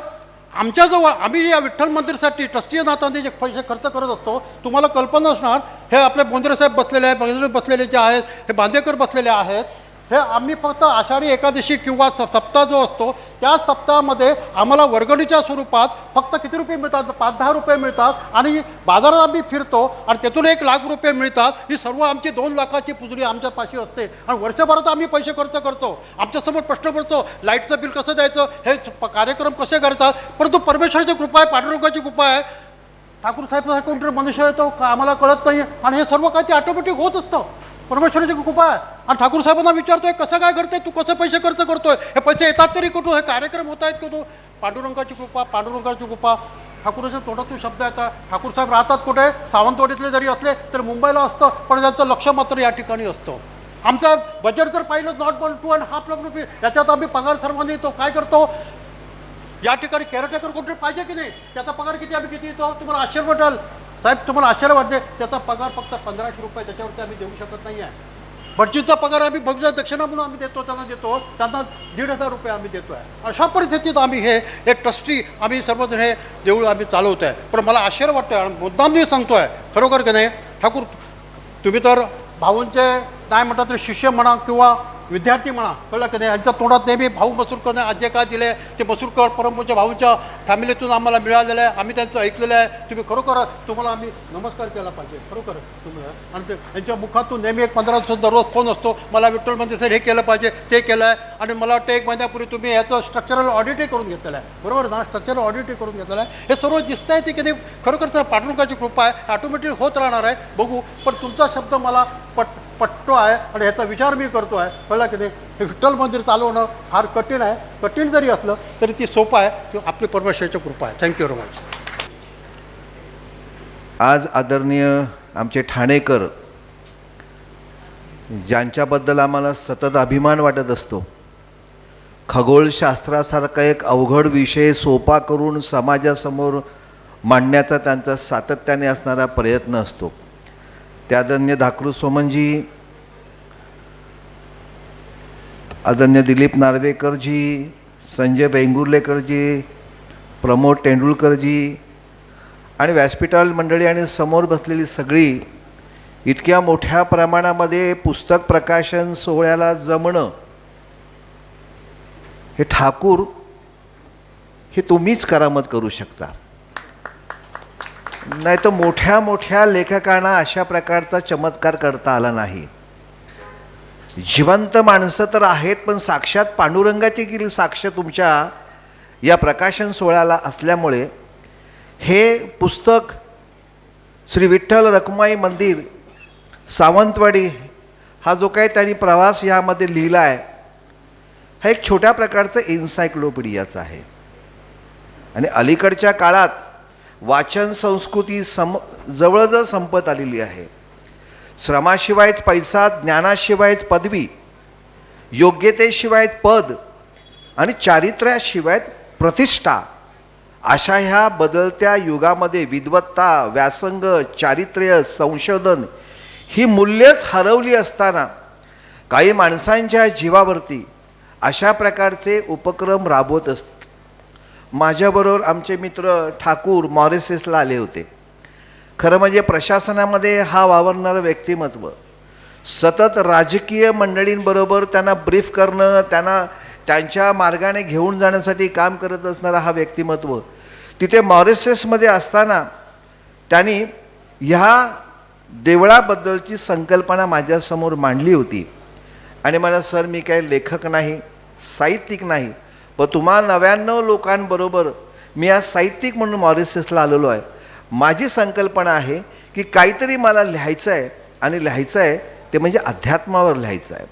आमच्याजवळ आम्ही या विठ्ठल मंदिरसाठी ट्रस्टीय नात्याने जे पैसे खर्च करत असतो तुम्हाला कल्पना असणार. हे आपले बोंद्रेसाहेब बसलेले आहेत, बंगले बसलेले जे आहेत, हे बांदेकर बसलेले आहेत. हे आम्ही फक्त आषाढी एकादशी किंवा सप्ताह जो असतो त्या सप्ताहामध्ये आम्हाला वर्गणीच्या स्वरूपात फक्त किती रुपये मिळतात, 5-10 रुपये मिळतात. आणि बाजारात आम्ही फिरतो आणि त्यातून 1 लाख रुपये मिळतात. ही सर्व आमची 2 लाखाची पुजरी आमच्यापाशी असते. आणि वर्षभरात आम्ही पैसे खर्च करतो. आमच्यासमोर प्रश्न पडतो लाईटचं बिल कसं द्यायचं, हे कार्यक्रम कसे करतात. परंतु परमेश्वराची कृपा आहे, पांडुरंगाची कृपा आहे, ठाकूर साहेब कोणतरी मनुष्य येतो आम्हाला कळत नाही. आणि हे सर्व काही ते ऑटोमॅटिक होत असतं. परमेश्वराची कृपा आहे. आणि ठाकूर साहेबांना विचारतोय कसं काय करतोय तू, कसं पैसे खर्च करतोय, हे पैसे येतात तरी कुठून, हे कार्यक्रम होत आहेत कुठून. पांडुरंगाची कृपा. ठाकूरच्या तोंडातून शब्द येतात. ठाकूर साहेब राहतात कुठे, सावंतवाडीतले जरी असले तर मुंबईला असतं, पण त्यांचं लक्ष मात्र या ठिकाणी असतं. आमचं बजेट जर पाहिलं नॉट पण 2.5 लाख रुपये, याच्यात आम्ही पगार सर्वांनी येतो. काय करतो या ठिकाणी केअरटेकर कोणतरी पाहिजे की नाही, त्याचा पगार किती येतो तुम्हाला आश्चर्य वाटेल. साहेब तुम्हाला आश्चर्य वाटते, त्याचा पगार फक्त 1500 रुपये, त्याच्यावरती आम्ही देऊ शकत नाही आहे. भटजीचा पगार आम्ही भगजा दक्षिणा म्हणून आम्ही देतो, त्यांना 1,500 रुपये आम्ही देतो आहे. अशा परिस्थितीत आम्ही हे एक ट्रस्टी आम्ही सर्वजण हे देऊळ आम्ही चालवतो आहे. पण मला आश्चर्य वाटतं आहे आणि मुद्दाम मी सांगतो आहे खरोखर की नाही. ठाकूर तुम्ही तर भाऊंचे नाही म्हणतात तर शिष्य म्हणा किंवा विद्यार्थी म्हणा कळलं की नाही, यांच्या तोंडात नेहमी भाऊ मसूरकरने आज जे काय दिले ते मसूरकर परमपूज्य भाऊंच्या फॅमिलीतून आम्हाला मिळालेलं आहे. आम्ही त्यांचं ऐकलेलं आहे. तुम्ही खरोखर तुम्हाला आम्ही नमस्कार केला पाहिजे खरोखर तुम्ही. आणि ते यांच्या मुखातून नेहमी 1500 दररोज फोन असतो, मला विठ्ठल मंदिर सर हे केलं पाहिजे ते केलं आहे. आणि मला वाटतं 1 महिन्यापूर्वी तुम्ही याचं स्ट्रक्चरल ऑडिटही करून घेतलेलं आहे, बरोबर ना, स्ट्रक्चरल ऑडिटही करून घेतलेलं आहे. हे सर्व दिसत आहे ते की खरोखरच पांडुरंगाची कृपा आहे, ऑटोमॅटिक होत राहणार आहे. बघू. पण तुमचा शब्द मला पटतो आहे आणि ह्याचा विचार मी करतो आहे कळलं की नाही. हे विठ्ठल मंदिर चालवणं फार कठीण आहे. कठीण जरी असलं तरी ती सोपं आहे. ती आपली परमेश्वराची कृपा आहे. Thank you very much. आज आदरणीय आमचे ठाणेकर ज्यांच्याबद्दल आम्हाला सतत अभिमान वाटत असतो, खगोलशास्त्रासारखा एक अवघड विषय सोपा करून समाजासमोर मांडण्याचा त्यांचा सातत्याने असणारा प्रयत्न असतो. ते आदरणीय धाकरू सोमनजी, आदरणीय दिलीप नार्वेकरजी, संजय वेंगुर्लेकरजी, प्रमोद तेंडुलकरजी आणि व्यासपीठाल मंडळी आणि समोर बसलेली सगळी इतक्या मोठ्या प्रमाणामध्ये पुस्तक प्रकाशन सोहळ्याला जमणं हे ठाकूर हे तुम्हीच करामत करू शकता. नाही तर मोठ्या मोठ्या लेखकांना अशा प्रकारचा चमत्कार करता आला नाही. जिवंत माणसं तर आहेत, पण साक्षात पांडुरंगाची केली साक्ष तुमच्या या प्रकाशन सोहळ्याला असल्यामुळे हे पुस्तक श्री विठ्ठल रखुमाई मंदिर सावंतवाडी हा जो काही त्यांनी प्रवास यामध्ये लिहिला आहे हा एक छोट्या प्रकारचं एन्सायक्लोपीडियाचा आहे. आणि अलीकडच्या काळात वाचन संस्कृती जवळजवळ संपत आलेली आहे. श्रमाशिवायच पैसा, ज्ञानाशिवायच पदवी, योग्यतेशिवायच पद आणि चारित्र्याशिवाय प्रतिष्ठा अशा ह्या बदलत्या युगामध्ये विद्वत्ता, व्यासंग, चारित्र्य, संशोधन ही मूल्यच हरवली असताना काही माणसांच्या जीवावरती अशा प्रकारचे उपक्रम राबवत असतात. माझ्याबरोबर आमचे मित्र ठाकूर मॉरिशसला आले होते. खरं म्हणजे प्रशासनामध्ये हा वावरणारं व्यक्तिमत्व, सतत राजकीय मंडळींबरोबर त्यांना ब्रीफ करणं, त्यांना त्यांच्या मार्गाने घेऊन जाण्यासाठी काम करत असणारा हा व्यक्तिमत्व तिथे मॉरिशसमध्ये असताना त्यांनी ह्या देवळाबद्दलची संकल्पना माझ्यासमोर मांडली होती. आणि मला सर मी काही लेखक नाही, साहित्यिक नाही, पण तुम्हा 99 लोकांबरोबर मी आज साहित्यिक म्हणून मॉरिशसला आलेलो आहे. माझी संकल्पना आहे की काहीतरी मला लिहायचं आहे आणि लिहायचं आहे ते म्हणजे अध्यात्मावर लिहायचं आहे.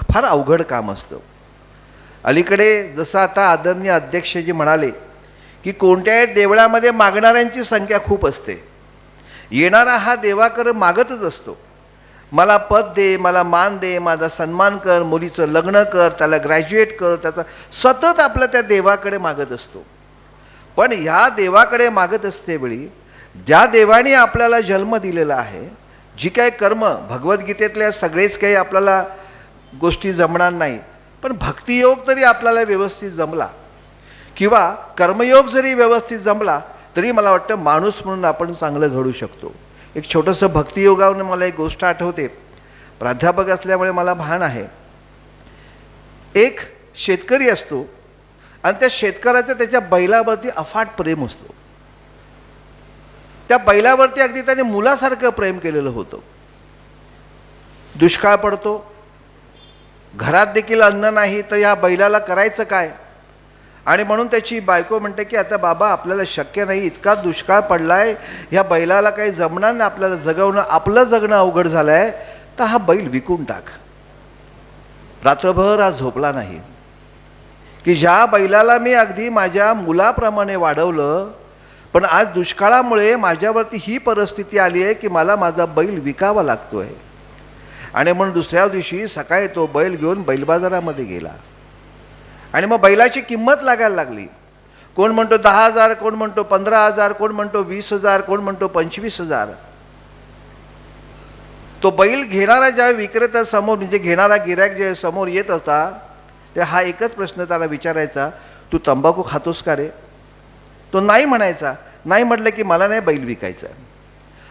फार अवघड काम असतं. अलीकडे जसं आता आदरणीय अध्यक्षजी म्हणाले की कोणत्याही देवळामध्ये मागणाऱ्यांची संख्या खूप असते. येणारा हा देवाकडे मागतच असतो, मला पद दे, मला मान दे, माझा सन्मान कर, मुलीचं लग्न कर, त्याला ग्रॅज्युएट कर, त्याचा सतत आपलं त्या देवाकडे मागत असतो. पण ह्या देवाकडे मागत असते वेळी ज्या देवाने आपल्याला जन्म दिलेला आहे, जी काही कर्म भगवद्गीतेतल्या सगळेच काही आपल्याला गोष्टी जमणार नाही, पण भक्तियोग तरी आपल्याला व्यवस्थित जमला किंवा कर्मयोग जरी व्यवस्थित जमला तरी मला वाटतं माणूस म्हणून आपण चांगलं घडू शकतो. एक छोटंसं भक्तियोगावरून मला एक गोष्ट आठवते. प्राध्यापक असल्यामुळे मला भान आहे. एक शेतकरी असतो आणि त्या शेतकऱ्याचं त्याच्या बैलावरती अफाट प्रेम असतो. त्या बैलावरती अगदी त्याने मुलासारखं प्रेम केलेलं होतं. दुष्काळ पडतो, घरात देखील अन्न नाही, तर या बैलाला करायचं काय? आणि म्हणून त्याची बायको म्हणते की आता बाबा आपल्याला शक्य नाही, इतका दुष्काळ पडलाय, ह्या बैलाला काही जमणार नाही आपल्याला जगवणं, आपलं जगणं अवघड झालं आहे, तर हा बैल विकून टाक. रात्रभर हा झोपला नाही की ज्या बैलाला मी अगदी माझ्या मुलाप्रमाणे वाढवलं, पण आज दुष्काळामुळे माझ्यावरती ही परिस्थिती आली आहे की मला माझा बैल विकावा लागतो आहे. आणि म्हणून दुसऱ्या दिवशी सकाळी तो बैल घेऊन बैल बाजारामध्ये गेला आणि मग बैलाची किंमत लागायला लागली. कोण म्हणतो 10,000, कोण म्हणतो 15,000, कोण म्हणतो 20,000, कोण म्हणतो 25,000. तो बैल घेणारा ज्या विक्रेता समोर म्हणजे घेणारा गिऱ्हाईक जे समोर येत होता ते हा एकच प्रश्न त्याला विचारायचा, तू तंबाखू खातोस का रे? तो नाही म्हणायचा. नाही म्हटलं की मला नाही बैल विकायचा.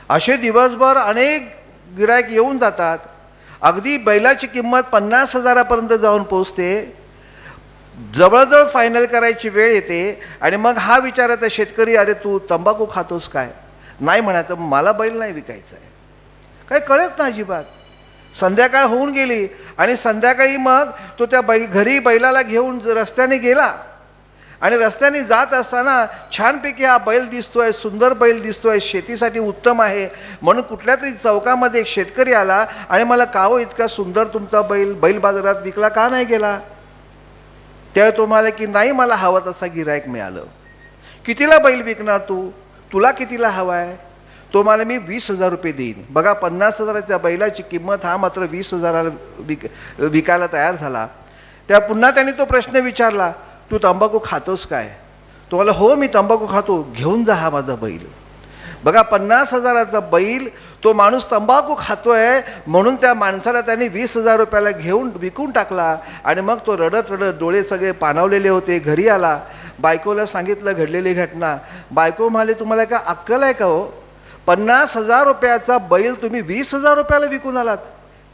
असे दिवसभर अनेक गिऱ्हाईक येऊन जातात, अगदी बैलाची किंमत 50,000पर्यंत जाऊन पोचते. जवळजवळ फायनल करायची वेळ येते आणि मग हा विचारायचा शेतकरी, अरे तू तंबाखू खातोस काय? नाही म्हणायचं, मला बैल नाही विकायचा आहे. काही कळच ना अजिबात. संध्याकाळ होऊन गेली आणि संध्याकाळी मग तो त्या घरी बैलाला घेऊन रस्त्याने गेला आणि रस्त्याने जात असताना छानपैकी हा बैल दिसतोय, सुंदर बैल दिसतोय, शेतीसाठी उत्तम आहे म्हणून कुठल्या तरी चौकामध्ये एक शेतकरी आला आणि मला का हो इतका सुंदर तुमचा बैल बाजारात विकला का नाही गेला? तेव्हा तो म्हणाला की नाही मला हवा तसा गिऱ्हाईक मिळालं. कितीला बैल विकणार तू? तुला कितीला हवा आहे? तो मला मी 20,000 रुपये देईन. बघा 50,000च्या बैलाची किंमत, हा मात्र 20,000ला विकायला तयार झाला. त्या पुन्हा त्याने तो प्रश्न विचारला, तू तंबाखू खातोस काय? तो मला हो मी तंबाखू खातो, घेऊन जा हा माझा बैल. बघा 50,000चा बैल, तो माणूस तंबाखू खातोय म्हणून त्या माणसाला त्याने 20,000 रुपयाला घेऊन विकून टाकला. आणि मग तो रडत रडत, डोळे सगळे पाणावलेले होते, घरी आला. बायकोला सांगितलं घडलेली घटना. बायको म्हणाले तुम्हाला काय अक्कल आहे का हो? 50,000 रुपयाचा बैल तुम्ही 20,000 रुपयाला विकून आलात.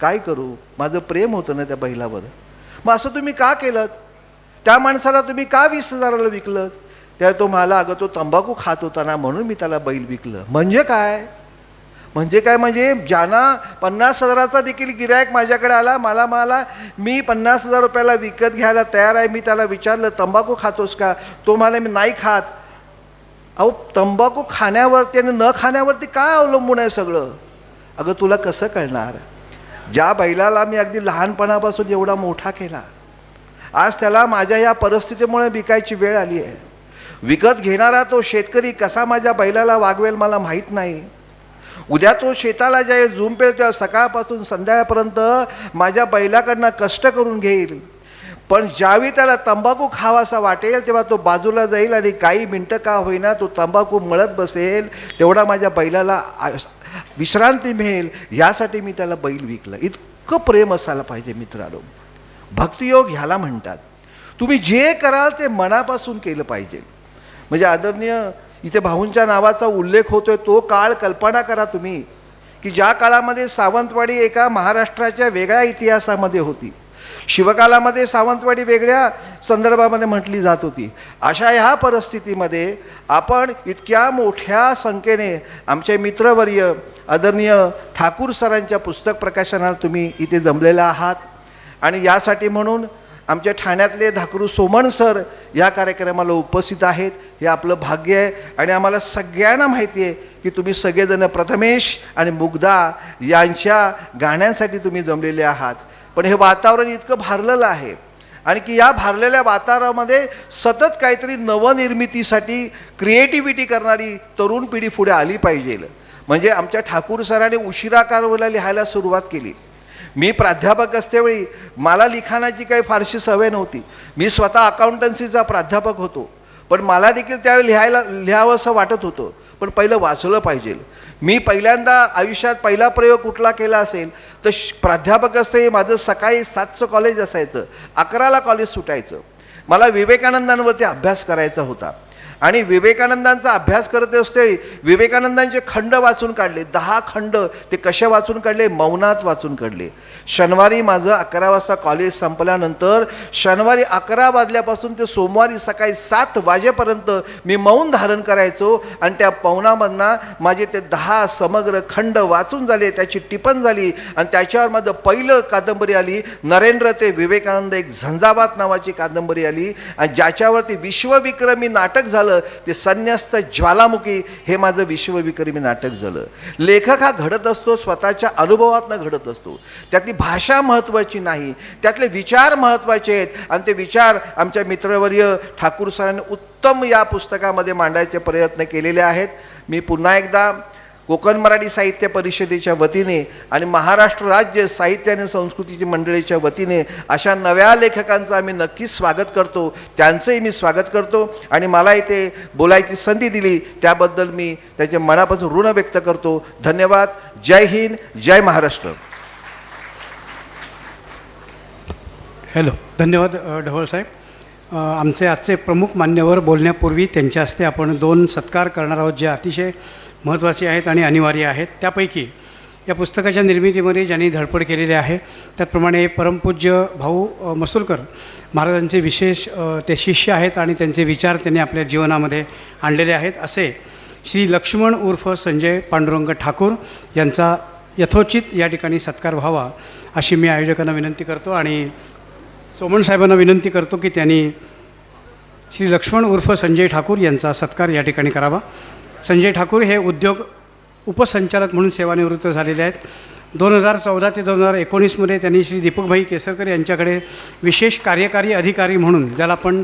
काय करू, माझं प्रेम होतं ना त्या बैलावर. मग असं तुम्ही का केलं? त्या माणसाला तुम्ही का 20,000ला विकलं? त्या तो मला, अगं तो तंबाखू खात होता ना म्हणून मी त्याला बैल विकलं. म्हणजे काय? म्हणजे ज्यांना 50,000चा देखील गिरायक माझ्याकडे आला, मला मी 50,000 रुपयाला विकत घ्यायला तयार आहे. मी त्याला विचारलं तंबाखू खातोस का? तो मला मी नाही खात. अहो, तंबाखू खाण्यावरती आणि न खाण्यावरती काय अवलंबून आहे सगळं? अगं तुला कसं कळणार? ज्या बैलाला मी अगदी लहानपणापासून एवढा मोठा केला, आज त्याला माझ्या या परिस्थितीमुळे विकायची वेळ आली आहे. विकत घेणारा तो शेतकरी कसा माझ्या बैलाला वागवेल मला माहीत नाही. उद्या तो शेताला ज्या झुंपेल तेव्हा सकाळपासून संध्याकाळपर्यंत माझ्या बैलाकडनं कष्ट करून घेईल. पण ज्यावेळी त्याला तंबाखू खावासा वाटेल तेव्हा तो बाजूला जाईल आणि काही मिनटं का होईना तो तंबाखू मळत बसेल. तेवढा माझ्या बैलाला विश्रांती मिळेल, यासाठी मी त्याला बैल विकलं. इतकं प्रेम असायला पाहिजे मित्रांनो. भक्तियोग ह्याला म्हणतात. तुम्ही जे कराल ते मनापासून केलं पाहिजे. म्हणजे आदरणीय इथे भाऊंच्या नावाचा उल्लेख होतोय, तो काळ कल्पना करा तुम्ही, की ज्या काळामध्ये सावंतवाडी एका महाराष्ट्राच्या वेगळ्या इतिहासामध्ये होती. शिवकालामध्ये सावंतवाडी वेगळ्या संदर्भामध्ये म्हटली जात होती. अशा ह्या परिस्थितीमध्ये आपण इतक्या मोठ्या संख्येने आमचे मित्रवर्य आदरणीय ठाकूर सरांच्या पुस्तक प्रकाशनाला तुम्ही इथे जमलेला आहात. आणि यासाठी म्हणून आमच्या ठाण्यातले धाकरू सोमण सर या कार्यक्रमाला उपस्थित आहेत. हे आपलं भाग्य आहे. आणि आम्हाला सगळ्यांना माहिती आहे की तुम्ही सगळेजण प्रथमेश आणि मुग्धा यांच्या गाण्यांसाठी तुम्ही जमलेले आहात. पण हे वातावरण इतकं भारलेलं आहे आणि की या भारलेल्या वातावरणामध्ये सतत काहीतरी नवनिर्मितीसाठी क्रिएटिव्हिटी करणारी तरुण पिढी पुढे आली पाहिजे. म्हणजे आमच्या ठाकूर सरांनी उशिरा काळाला लिहायला सुरुवात केली. मी प्राध्यापक असतेवेळी मला लिखाणाची काही फारशी सवय नव्हती. मी स्वतः अकाउंटन्सीचा प्राध्यापक होतो. पण मला देखील त्यावेळी लिहावं असं वाटत होतं. पण पहिलं वाचलं पाहिजे. मी पहिल्यांदा आयुष्यात पहिला प्रयोग कुठला केला असेल तर प्राध्यापक असते माझं सकाळी 7चं कॉलेज असायचं, 11ला कॉलेज सुटायचं. मला विवेकानंदांवरती अभ्यास करायचा होता. आणि विवेकानंदांचा अभ्यास करत असते विवेकानंदांचे खंड वाचून काढले. 10 खंड. ते कसे वाचून काढले? मौनात वाचून काढले. शनिवारी माझं 11 वाजता कॉलेज संपल्यानंतर शनिवारी 11 वाजल्यापासून ते सोमवारी सकाळी 7 वाजेपर्यंत मी मौन धारण करायचो. आणि त्या मौनामधनं माझे ते 10 समग्र खंड वाचून झाले, त्याची टिपण झाली. आणि त्याच्यावर माझं पहिलं कादंबरी आली, नरेंद्र ते विवेकानंद एक झंझावात नावाची कादंबरी आली. आणि ज्याच्यावरती विश्वविक्रमी नाटक झालं ते संन्यस्त ज्वालामुखी हे माझं विश्वविक्रमी नाटक झालं. लेखक हा घडत असतो स्वतःच्या अनुभवातनं घडत असतो. त्यातली भाषा महत्त्वाची नाही, त्यातले विचार महत्त्वाचे आहेत. आणि ते विचार आमच्या मित्रवर्य ठाकूर सरांनी उत्तम या पुस्तकामध्ये मांडायचे प्रयत्न केलेले आहेत. मी पुन्हा एकदा कोकण मराठी साहित्य परिषदेच्या वतीने आणि महाराष्ट्र राज्य साहित्य आणि संस्कृतीची मंडळीच्या वतीने अशा नव्या लेखकांचं आम्ही नक्कीच स्वागत करतो. त्यांचंही मी स्वागत करतो. आणि मला इथे बोलायची संधी दिली त्याबद्दल मी त्याच्या मनापासून ऋण व्यक्त करतो. धन्यवाद. जय हिंद, जय महाराष्ट्र. हॅलो, धन्यवाद ढवळ साहेब. आमचे आजचे प्रमुख मान्यवर बोलण्यापूर्वी त्यांच्या हस्ते आपण 2 सत्कार करणार आहोत जे अतिशय महत्त्वाचे आहेत आणि अनिवार्य आहेत. त्यापैकी या पुस्तकाच्या निर्मितीमध्ये ज्यांनी धडपड केलेली आहे त्याचप्रमाणे परमपूज्य भाऊ मसुरकर महाराजांचे विशेष ते शिष्य आहेत आणि त्यांचे विचार त्यांनी आपल्या जीवनामध्ये आणलेले आहेत. असे श्री लक्ष्मण उर्फ संजय पांडुरंग ठाकूर यांचा यथोचित या ठिकाणी सत्कार व्हावा अशी मी आयोजकांना विनंती करतो. आणि सोमण साहेबांना विनंती करतो की त्यांनी श्री लक्ष्मण उर्फ संजय ठाकूर यांचा सत्कार या ठिकाणी करावा. संजय ठाकूर हे उद्योग उपसंचालक म्हणून सेवानिवृत्त झालेले आहेत. 2014 ते 2019मध्ये त्यांनी श्री दीपकभाई केसरकर यांच्याकडे विशेष कार्यकारी अधिकारी म्हणून, ज्याला आपण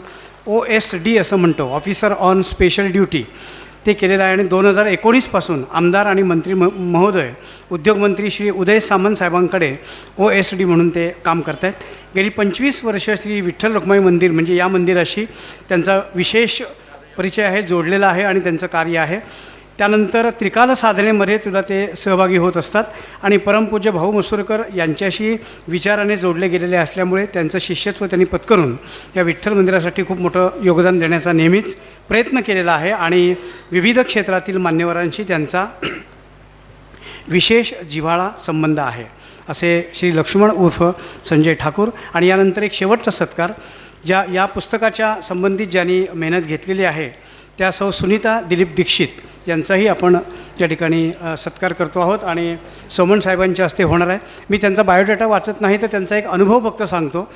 OSD असं म्हणतो, ऑफिसर ऑन स्पेशल ड्युटी, ते केलेलं आहे. आणि 2019पासून आमदार आणि मंत्री महोदय उद्योगमंत्री श्री उदय सामंत साहेबांकडे OSD म्हणून ते काम करत आहेत. गेली 25 वर्ष श्री विठ्ठल रखुमाई मंदिर म्हणजे या मंदिराशी त्यांचा विशेष परिचय आहे, जोडलेला आहे आणि त्यांचं कार्य आहे. त्यानंतर त्रिकाल साधनेमध्ये सुद्धा ते सहभागी होत असतात. आणि परमपूज्य भाऊ मसुरकर यांच्याशी विचाराने जोडले गेलेले असल्यामुळे त्यांचं शिष्यत्व त्यांनी पत्करून या विठ्ठल मंदिरासाठी खूप मोठं योगदान देण्याचा नेहमीच प्रयत्न केलेला आहे. आणि विविध क्षेत्रातील मान्यवरांशी त्यांचा विशेष जिव्हाळा संबंध आहे असे श्री लक्ष्मण उर्फ संजय ठाकूर. आणि यानंतर एक शेवटचा सत्कार या पुस्तकाच्या संबंधित ज्यांनी मेहनत घेतलेली आहे त्या सौ सुनीता दिलीप दीक्षित यांचाही आपण या ठिकाणी सत्कार करतो आहोत आणि सोमन साहेबांच्या हस्ते होणार आहे. मी त्यांचा बायोडाटा वाचत नाही तर त्यांचा एक अनुभव फक्त सांगतो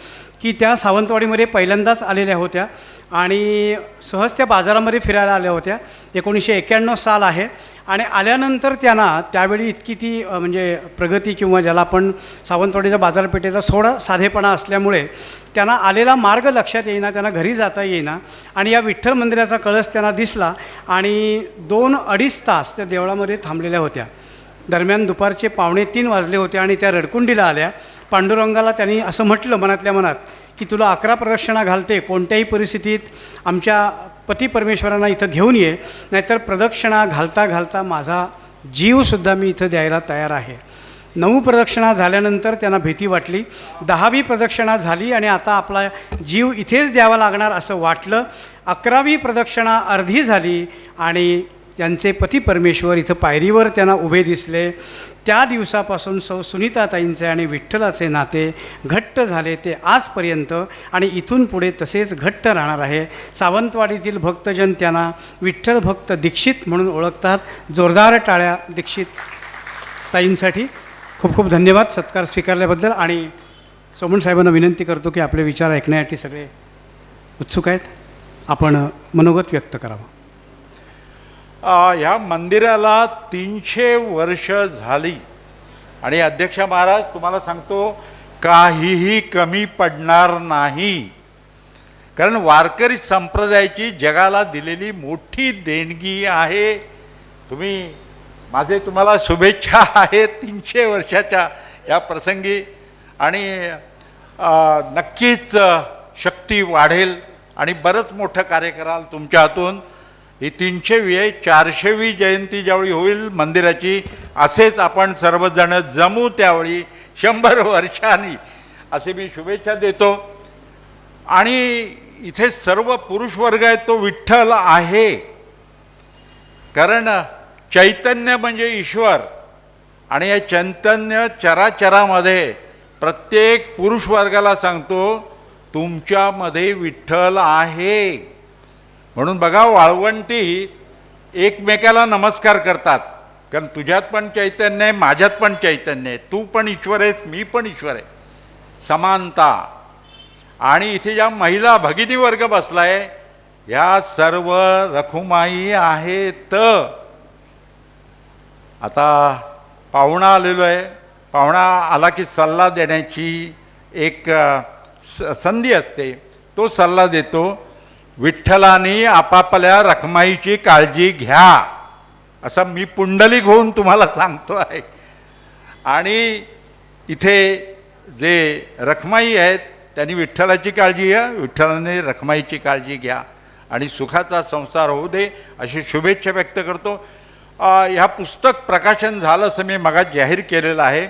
की त्या सावंतवाडीमध्ये पहिल्यांदाच आलेल्या होत्या आणि सहज त्या बाजारामध्ये फिरायला आल्या होत्या. 1991 साल आहे आणि आल्यानंतर त्यांना त्यावेळी इतकी ती म्हणजे प्रगती किंवा ज्याला आपण सावंतवाडीच्या बाजारपेठेचा थोडा साधेपणा असल्यामुळे त्यांना आलेला मार्ग लक्षात येईना, त्यांना घरी जाता येईना आणि या विठ्ठल मंदिराचा कळस त्यांना दिसला आणि 2-2.5 तास त्या देवळामध्ये थांबलेल्या होत्या. दरम्यान दुपारचे 2:45 वाजले होते आणि त्या रडकुंडीला आल्या. पांडुरंगाला त्यांनी असं म्हटलं मनातल्या मनात की तुला 11 प्रदक्षिणा घालते, कोणत्याही परिस्थितीत आमच्या पती परमेश्वरांना इथं घेऊन ये, नाहीतर प्रदक्षिणा घालता घालता माझा जीवसुद्धा मी इथं द्यायला तयार आहे. 9 प्रदक्षिणा झाल्यानंतर त्यांना भीती वाटली. 10वी प्रदक्षिणा झाली आणि आता आपला जीव इथेच द्यावा लागणार असं वाटलं. 11वी प्रदक्षिणा अर्धी झाली आणि त्यांचे पती परमेश्वर इथं पायरीवर त्यांना उभे दिसले. त्या दिवसापासून सौ सुनीताताईंचे आणि विठ्ठलाचे नाते घट्ट झाले ते आजपर्यंत आणि इथून पुढे तसेच घट्ट राहणार आहे. सावंतवाडीतील भक्तजन त्यांना विठ्ठल भक्त दीक्षित म्हणून ओळखतात. जोरदार टाळ्या दीक्षित ताईंसाठी. खूप खूप धन्यवाद सत्कार स्वीकारल्याबद्दल. आणि सोमन साहेबांना विनंती करतो की आपले विचार ऐकण्यासाठी सगळे उत्सुक आहेत, आपण मनोगत व्यक्त करावं. ह्या मंदिराला 300 वर्ष झाली आणि अध्यक्ष महाराज तुम्हाला सांगतो काहीही कमी पडणार नाही, कारण वारकरी संप्रदायाची जगाला दिलेली मोठी देणगी आहे. तुम्हाला शुभेच्छा आहेत 300 वर्षाच्या या प्रसंगी आणि नक्कीच शक्ती वाढेल आणि बरंच मोठं कार्य कराल तुमच्या हातून. ही 300वी 400वी जयंती ज्यावेळी होईल मंदिराची, असेच आपण सर्वजण जमू त्यावेळी 100 वर्षांनी, असे मी शुभेच्छा देतो. आणि इथे सर्व पुरुष वर्ग आहे तो विठ्ठल आहे, कारण चैतन्य म्हणजे ईश्वर आणि या चैतन्य चराचरामध्ये प्रत्येक पुरुष वर्गाला सांगतो तुमच्यामध्ये विठ्ठल आहे. म्हणून बघा वाळवंटी एकमेकाला नमस्कार करतात, कारण तुझ्यात पण चैतन्य आहे, माझ्यात पण चैतन्य आहे, तू पण ईश्वर आहेस, मी पण ईश्वर आहे, समानता. आणि इथे ज्या महिला भगिनी वर्ग बसलाय ह्या सर्व रखुमाई आहेत. आता पाहुणा आलेलो आहे, पाहुणा आला की सल्ला देण्याची एक संधी असते, तो सल्ला देतो. विठ्ठलाने आपापल्या रखमाईची काळजी घ्या असं मी पुंडलिक होऊन तुम्हाला सांगतो आहे. आणि इथे जे रखमाई आहेत त्यांनी विठ्ठलाची काळजी घ्या, विठ्ठलाने रखमाईची काळजी घ्या आणि सुखाचा संसार होऊ दे अशी शुभेच्छा व्यक्त करतो. ह्या पुस्तक प्रकाशन झालं असं मी मगात जाहीर केलेलं आहे,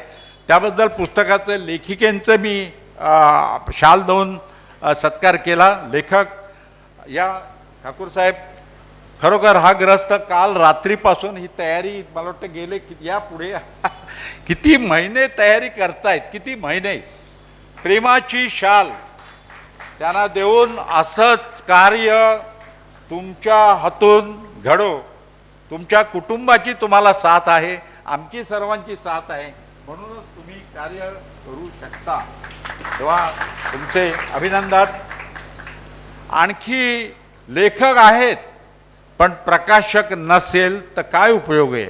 त्याबद्दल पुस्तकाचं लेखिकेंचं मी शाल देऊन सत्कार केला. लेखक या ठाकूर साहेब, खरोखर हा ग्रस्त काल रात्रीपासून ही तयारी मला वाटतं गेले या पुढे किती महिने तयारी करतायत, किती महिने. प्रेमाची शाल त्यांना देऊन असंच कार्य तुमच्या हातून घडो. तुमच्या कुटुंबाची तुम्हाला साथ आहे, आमची सर्वांची साथ आहे, म्हणूनच तुम्ही कार्य करू शकता. तेव्हा तुमचे अभिनंदन. आणखी लेखक आहेत पण प्रकाशक नसेल तर काय उपयोग आहे.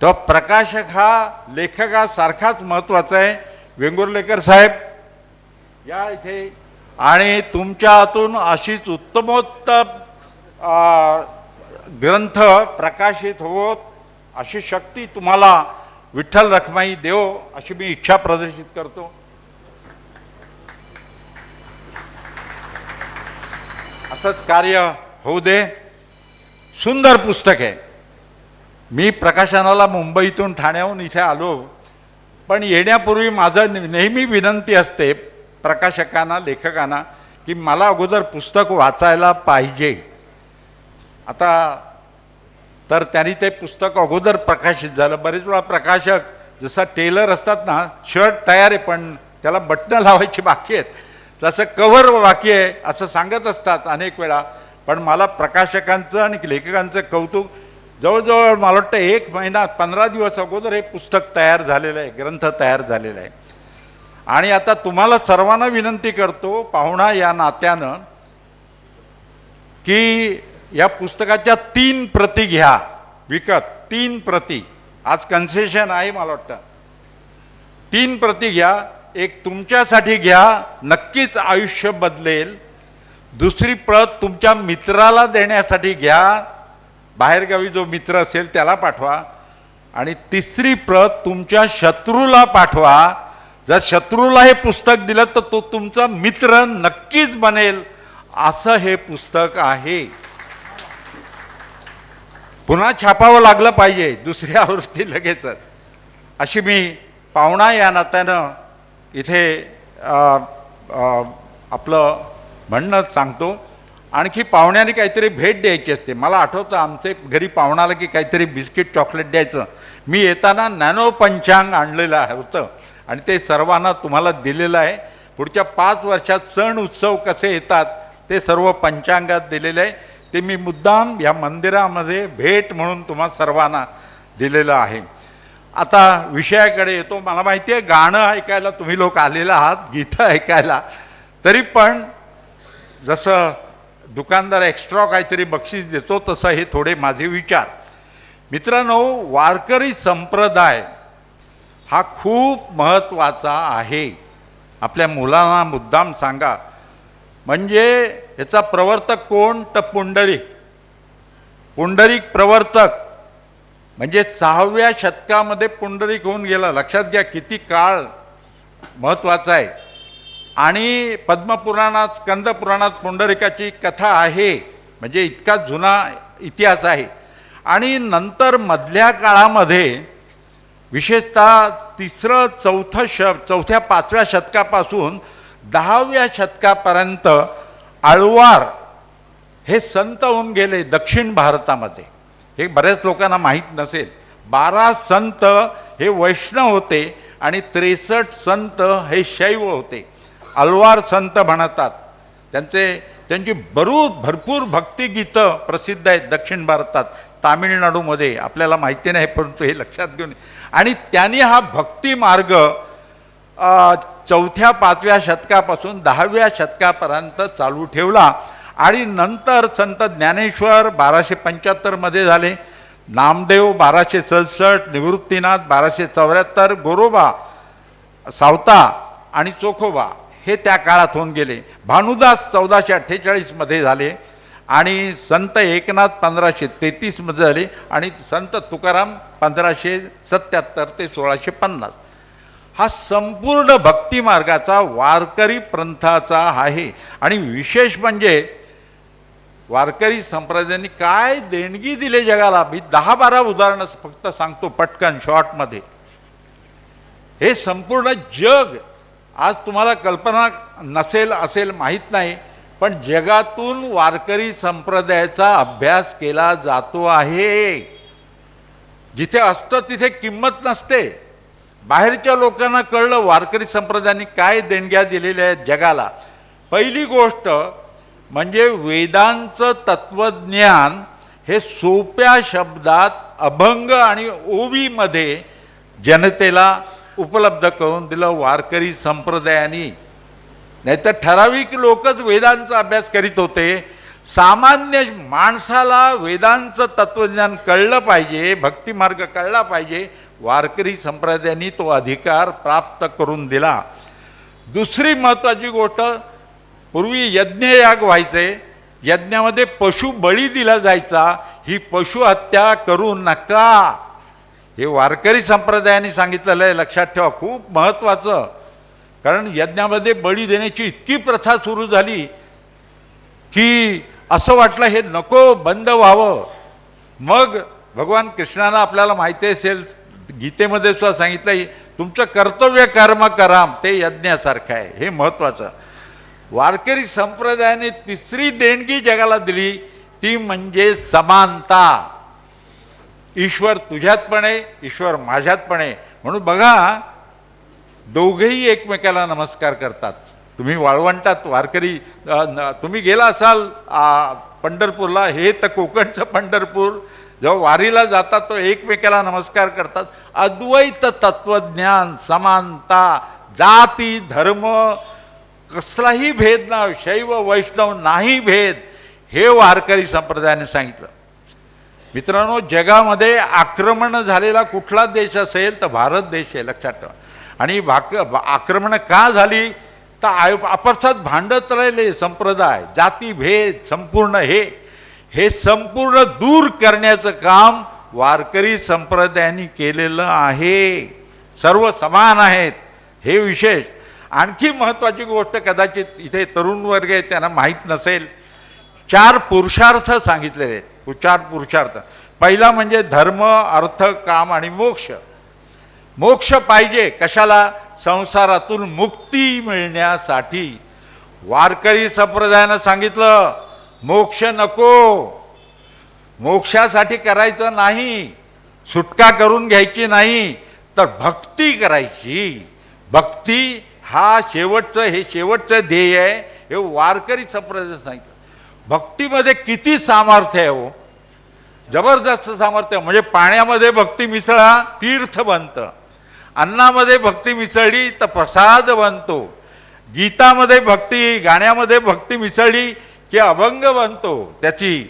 तेव्हा प्रकाशक हा लेखकासारखाच महत्त्वाचा आहे. वेंगुर्लेकर साहेब या इथे, आणि तुमच्या हातून अशीच उत्तमोत्तम ग्रंथ प्रकाशित होत अशी शक्ती तुम्हाला विठ्ठल रखमाई देव अशी मी इच्छा प्रदर्शित करतो. असंच कार्य होऊ दे. सुंदर पुस्तक आहे. मी प्रकाशनाला मुंबईतून ठाण्याहून इथे आलो, पण येण्यापूर्वी माझं नेहमी विनंती असते प्रकाशकांना, लेखकांना की मला अगोदर पुस्तक वाचायला पाहिजे. आता तर त्यांनी ते पुस्तक अगोदर प्रकाशित झालं. बरेच वेळा प्रकाशक जसा टेलर असतात ना, शर्ट तयार आहे पण त्याला बटणं लावायची बाकी आहेत, तसं कव्हर बाकी आहे असं सांगत असतात अनेक वेळा. पण मला प्रकाशकांचं आणि लेखकांचं कौतुक, जवळजवळ मला वाटतं 1 महिना 15 दिवस अगोदर हे पुस्तक तयार झालेलं आहे, ग्रंथ तयार झालेला आहे. आणि आता तुम्हाला सर्वांना विनंती करतो पाहुणा या नात्यानं की या पुस्तकाच्या 3 प्रती घ्या विकत. 3 प्रती आज कन्सेशन आहे मला वाटतं. 3 प्रती घ्या. एक तुमच्यासाठी घ्या, नक्कीच आयुष्य बदलेल. दुसरी प्रत तुमच्या मित्राला देण्यासाठी घ्या, बाहेरगावी जो मित्र असेल त्याला पाठवा. आणि तिसरी प्रत तुमच्या शत्रूला पाठवा. जर शत्रूला हे पुस्तक दिलं तर तो तुमचा मित्र नक्कीच बनेल, असं हे पुस्तक आहे. पुन्हा छापावं लागलं पाहिजे दुसरी आवृत्ती लगेचच, अशी मी पाहुणा या नात्यानं इथे आपलं म्हणणं सांगतो. आणखी पाहुण्याने काहीतरी भेट द्यायची असते. मला आठवतं आमचे घरी पाहुणाला की काहीतरी बिस्किट चॉकलेट द्यायचं. मी येताना नॅनो पंचांग आणलेलं होतं आणि ते सर्वांना तुम्हाला दिलेलं आहे. पुढच्या 5 वर्षात सण उत्सव कसे येतात ते सर्व पंचांगात दिलेलं आहे. ते मी मुद्दाम या मंदिरामध्ये भेट म्हणून तुम्हा सर्वांना दिलेलं आहे. आता विषयाकडे येतो. मला माहिती आहे गाणं ऐकायला तुम्ही लोक आलेला आहात, गीतं ऐकायला. तरी पण जसं दुकानदार एक्स्ट्रा काहीतरी बक्षीस देतो तसं हे थोडे माझे विचार. मित्रांनो, वारकरी संप्रदाय हा खूप महत्त्वाचा आहे. आपल्या मुलांना मुद्दाम सांगा. म्हणजे याचा प्रवर्तक कोण? तर पुंडरीक प्रवर्तक. म्हणजे 6व्या शतकामध्ये पुंडरीक होऊन गेला. लक्षात घ्या किती काळ महत्त्वाचा आहे. आणि पद्मपुराणात, स्कंदपुराणात पुंडरीकाची कथा आहे. म्हणजे इतका जुना इतिहास आहे. आणि नंतर मधल्या काळामध्ये विशेषतः 3रं 4थ्या 5व्या शतकापासून 10व्या शतकापर्यंत आळवार हे संत होऊन गेले दक्षिण भारतामध्ये. हे बऱ्याच लोकांना माहीत नसेल. 12 संत हे वैष्णव होते आणि 63 संत हे शैव होते. आळवार संत म्हणतात. त्यांची भरपूर भक्तिगीतं प्रसिद्ध आहेत दक्षिण भारतात, तामिळनाडूमध्ये. आपल्याला माहिती नाही परंतु हे लक्षात घेऊन. आणि त्यांनी हा भक्ती मार्ग 4थ्या 5व्या शतकापासून 10व्या शतकापर्यंत चालू ठेवला. आणि नंतर संत ज्ञानेश्वर 1275 मध्ये झाले, नामदेव 1267, निवृत्तीनाथ 1274, गोरोबा, सावता आणि चोखोबा हे त्या काळात होऊन गेले. भानुदास 1448 मध्ये झाले आणि संत एकनाथ 1533 मध्ये झाले आणि संत तुकाराम 1577 ते 1650. हा संपूर्ण भक्ती मार्गाचा वारकरी पंथाचा आहे. आणि विशेष म्हणजे वारकरी संप्रदायाने काय देणगी दिले जगाला. मी 10-12 उदाहरणं फक्त सांगतो पटकन शॉर्टमध्ये. हे संपूर्ण जग, आज तुम्हाला कल्पना नसेल असेल माहीत नाही, पण जगातून वारकरी संप्रदायाचा अभ्यास केला जातो आहे. जिथे असतं तिथे किंमत नसते. बाहेरच्या लोकांना कळलं वारकरी संप्रदायाने काय देणग्या दिलेल्या आहेत जगाला. पहिली गोष्ट म्हणजे वेदांचं तत्वज्ञान हे सोप्या शब्दात अभंग आणि ओवीमध्ये जनतेला उपलब्ध करून दिलं वारकरी संप्रदायाने. नाहीतर ठराविक लोकच वेदांचा अभ्यास करीत होते. सामान्य माणसाला वेदांचं तत्वज्ञान कळलं पाहिजे, भक्तिमार्ग कळला पाहिजे. वारकरी संप्रदायाने तो अधिकार प्राप्त करून दिला. दुसरी महत्त्वाची गोष्ट, पूर्वी यज्ञयाग व्हायचे, यज्ञामध्ये पशु बळी दिला जायचा. ही पशु हत्या करू नका, हे वारकरी संप्रदायाने सांगितलेलं आहे. लक्षात ठेवा, खूप महत्त्वाचं. कारण यज्ञामध्ये बळी देण्याची इतकी प्रथा सुरू झाली की असं वाटलं हे नको, बंद व्हावं. मग भगवान कृष्णानं आपल्याला माहिती असेल गीतेमध्ये सुद्धा सांगितलं, तुमचं कर्तव्य कर्म करा, ते यज्ञासारखं आहे. हे महत्त्वाचं. वारकरी संप्रदायाने तिसरी देणगी जगाला दिली ती म्हणजे समानता. ईश्वर तुझ्यात पण आहे, ईश्वर माझ्यात पण आहे. म्हणून बघा, दोघेही एकमेकाला नमस्कार करतात. तुम्ही वाळवंटात वारकरी तुम्ही गेला असाल पंढरपूरला, हे तर कोकणचं पंढरपूर. जेव्हा वारीला जातात तो एकमेकाला नमस्कार करतात. अद्वैत तत्वज्ञान, समानता, जाती धर्म कसलाही भेद ना, शैव वैष्णव नाही भेद, हे वारकरी संप्रदायाने सांगितलं. मित्रांनो, जगामध्ये आक्रमण झालेला कुठला देश असेल तर भारत देश आहे, लक्षात ठेवा. आणि आक्रमण का झाली तर आपसात भांडत राहिले संप्रदाय, जातीभेद संपूर्ण, हे संपूर्ण दूर करण्याचं काम वारकरी संप्रदायाने केलेलं आहे. सर्व समान आहेत, हे विशेष. आणखी महत्त्वाची गोष्ट कदाचित इथे तरुण वर्ग आहे त्यांना माहीत नसेल. 4 पुरुषार्थ सांगितलेले आहेत. 4 पुरुषार्थ. पहिला म्हणजे धर्म, अर्थ, काम आणि मोक्ष. मोक्ष पाहिजे कशाला? संसारातून मुक्ती मिळण्यासाठी. वारकरी संप्रदायानं सांगितलं मोक्ष नको, मोक्षासाठी करायचं नाही, सुटका करून घ्यायची नाही, तर भक्ती करायची. भक्ती हा शेवटचं ध्येय आहे, हे वारकरी संप्रदायानं सांगितलं. भक्तीमध्ये किती सामर्थ्य आहे हो, जबरदस्त सामर्थ्य. म्हणजे पाण्यामध्ये भक्ती मिसळा तीर्थ बनतं, अन्नामध्ये भक्ती मिसळली तर प्रसाद बनतो, गीतामध्ये भक्ती, गाण्यामध्ये भक्ती मिसळली की अभंग बनतो त्याची,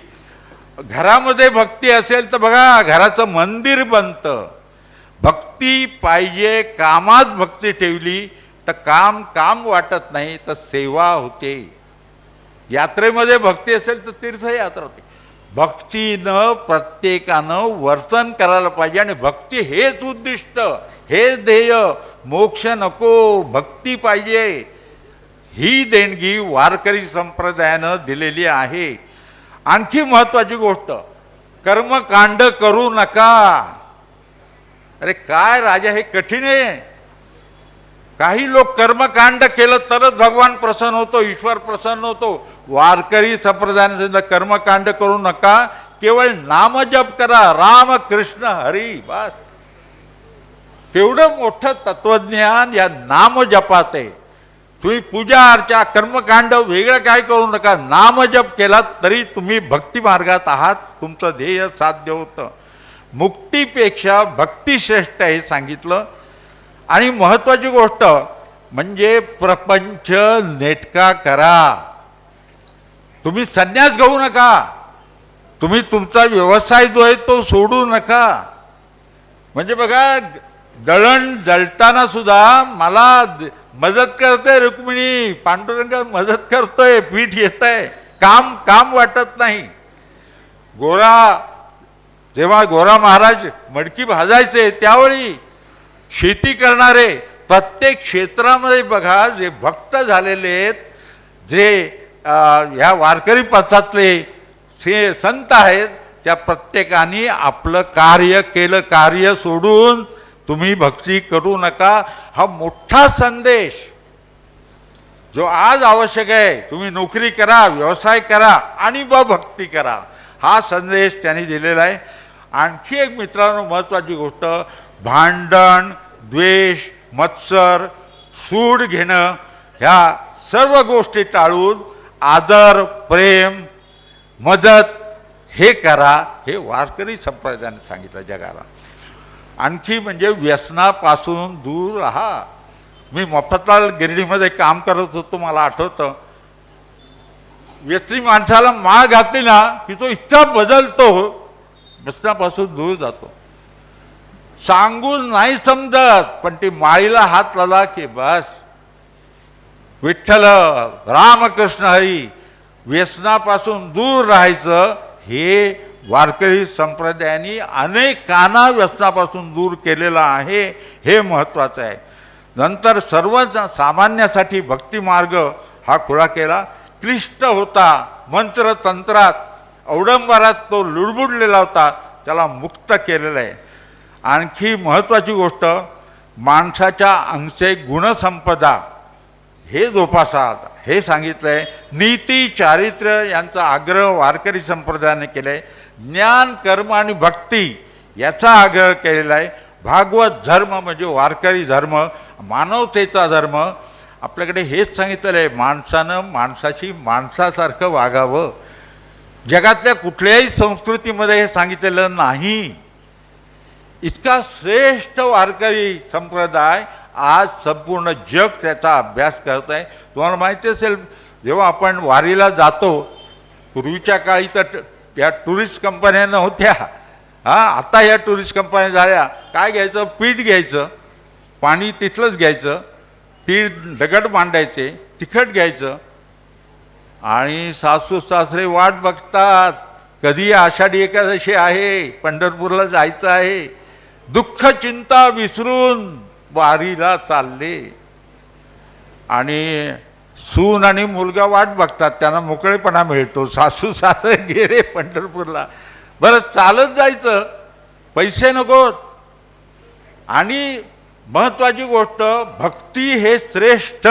घरामध्ये भक्ती असेल तर बघा घराचं मंदिर बनतं. भक्ती पाहिजे. कामात भक्ती ठेवली तर काम वाटत नाही, तर सेवा होते. यात्रेमध्ये भक्ती असेल तर तीर्थयात्रा होते. भक्तीनं प्रत्येकानं वर्तन करायला पाहिजे. आणि भक्ती हेच उद्दिष्ट, हेच ध्येय. मोक्ष नको, भक्ती पाहिजे. ही देणगी वारकरी संप्रदायानं दिलेली आहे. आणखी महत्वाची गोष्ट, कर्मकांड करू नका. अरे काय राजा, हे कठीण आहे. काही लोक कर्मकांड केलं तरच भगवान प्रसन्न होतो, ईश्वर प्रसन्न होतो. वारकरी संप्रदायाने सांगितलं कर्मकांड करू नका, केवळ नामजप करा, राम कृष्ण हरी, बस. केवढं मोठं तत्वज्ञान या नामजपात आहे. तुम्ही पूजा अर्चा कर्मकांड वेगळं काय करू नका. नामजप केला तरी तुम्ही भक्ती मार्गात आहात, तुमचं ध्येय साध्य होतं. मुक्तीपेक्षा भक्ती श्रेष्ठ हे सांगितलं. आणि महत्वाची गोष्ट म्हणजे प्रपंच नेटका करा. तुम्ही संन्यास घेऊ नका. तुम्ही तुमचा व्यवसाय जो आहे तो सोडू नका. म्हणजे बघा, दळण दळताना सुद्धा मला मदत करते रुक्मिणी, पांडुरंग मदत करतोय, पीठ येत आहे, काम वाटत नाही. जेव्हा गोरा महाराज मडकी भाजायचे त्यावेळी शेती करणारे प्रत्येक क्षेत्रामध्ये बघा जे भक्त झालेले आहेत, जे ह्या वारकरी पथातले संत आहेत, त्या प्रत्येकाने आपलं कार्य केलं. कार्य सोडून तुम्ही भक्ती करू नका. हा मोठा संदेश जो आज आवश्यक आहे. तुम्ही नोकरी करा, व्यवसाय करा आणि भक्ती करा, हा संदेश त्यांनी दिलेला आहे. आणखी एक मित्रांनो महत्त्वाची गोष्ट, भांडण, द्वेष, मत्सर, सूड घेणं, ह्या सर्व गोष्टी टाळून आदर, प्रेम, मदत हे करा. हे वारकरी संप्रदायाने सांगितलं जगाला. आणखी म्हणजे व्यसनापासून दूर राहा. मी मफतलाल गिरडीमध्ये काम करत होतो, मला आठवतं. व्यसनी माणसाला माळ घातली ना की तो इतका बदलतो, व्यसनापासून दूर जातो. सांगून नाही समजत, पण ती माळीला हात लावला की बस, विठ्ठल रामकृष्ण हरी, व्यसनापासून दूर राहायचं. हे वारकरी संप्रदायाने अनेकांना व्यसनापासून दूर केलेलं आहे, हे महत्त्वाचं आहे. नंतर सर्व सामान्यासाठी भक्ती मार्ग हा खुला केला. क्लिष्ट होता, मंत्रतंत्रात अवडंबरात तो लुडबुडलेला होता, त्याला मुक्त केलेलं आहे. आणखी महत्त्वाची गोष्ट, माणसाच्या अंगचे गुणसंपदा हे जोपासा, हे सांगितलं आहे. नीती चारित्र्य यांचा आग्रह वारकरी संप्रदायाने केला आहे. ज्ञान, कर्म आणि भक्ती याचा आग्रह केलेला आहे. भागवत धर्म म्हणजे वारकरी धर्म, मानवतेचा धर्म. आपल्याकडे हेच सांगितलेलं आहे, माणसानं माणसाची माणसासारखं वागावं. जगातल्या कुठल्याही संस्कृतीमध्ये हे सांगितलेलं नाही. इतका श्रेष्ठ वारकरी संप्रदाय आज संपूर्ण जग त्याचा अभ्यास करत आहे. तुम्हाला माहिती असेल, जेव्हा आपण वारीला जातो, पूर्वीच्या काळी तर या टुरिस्ट कंपन्या नव्हत्या. आता ह्या टुरिस्ट कंपन्या झाल्या. काय घ्यायचं? पीठ घ्यायचं, पाणी तिथलंच घ्यायचं, तीळ दगड मांडायचे, तिखट घ्यायचं, आणि सासू सासरे वाट बघतात कधी आषाढी एकादशी आहे, पंढरपूरला जायचं आहे. दुःख चिंता विसरून वारीला चालले. आणि सून आणि मुलगा वाट बघतात, त्यांना मोकळेपणा मिळतो. सासू सासरे गेले पंढरपूरला. बरं, चालत जायचं, पैसे नकोत. आणि महत्त्वाची गोष्ट, भक्ती हे श्रेष्ठ.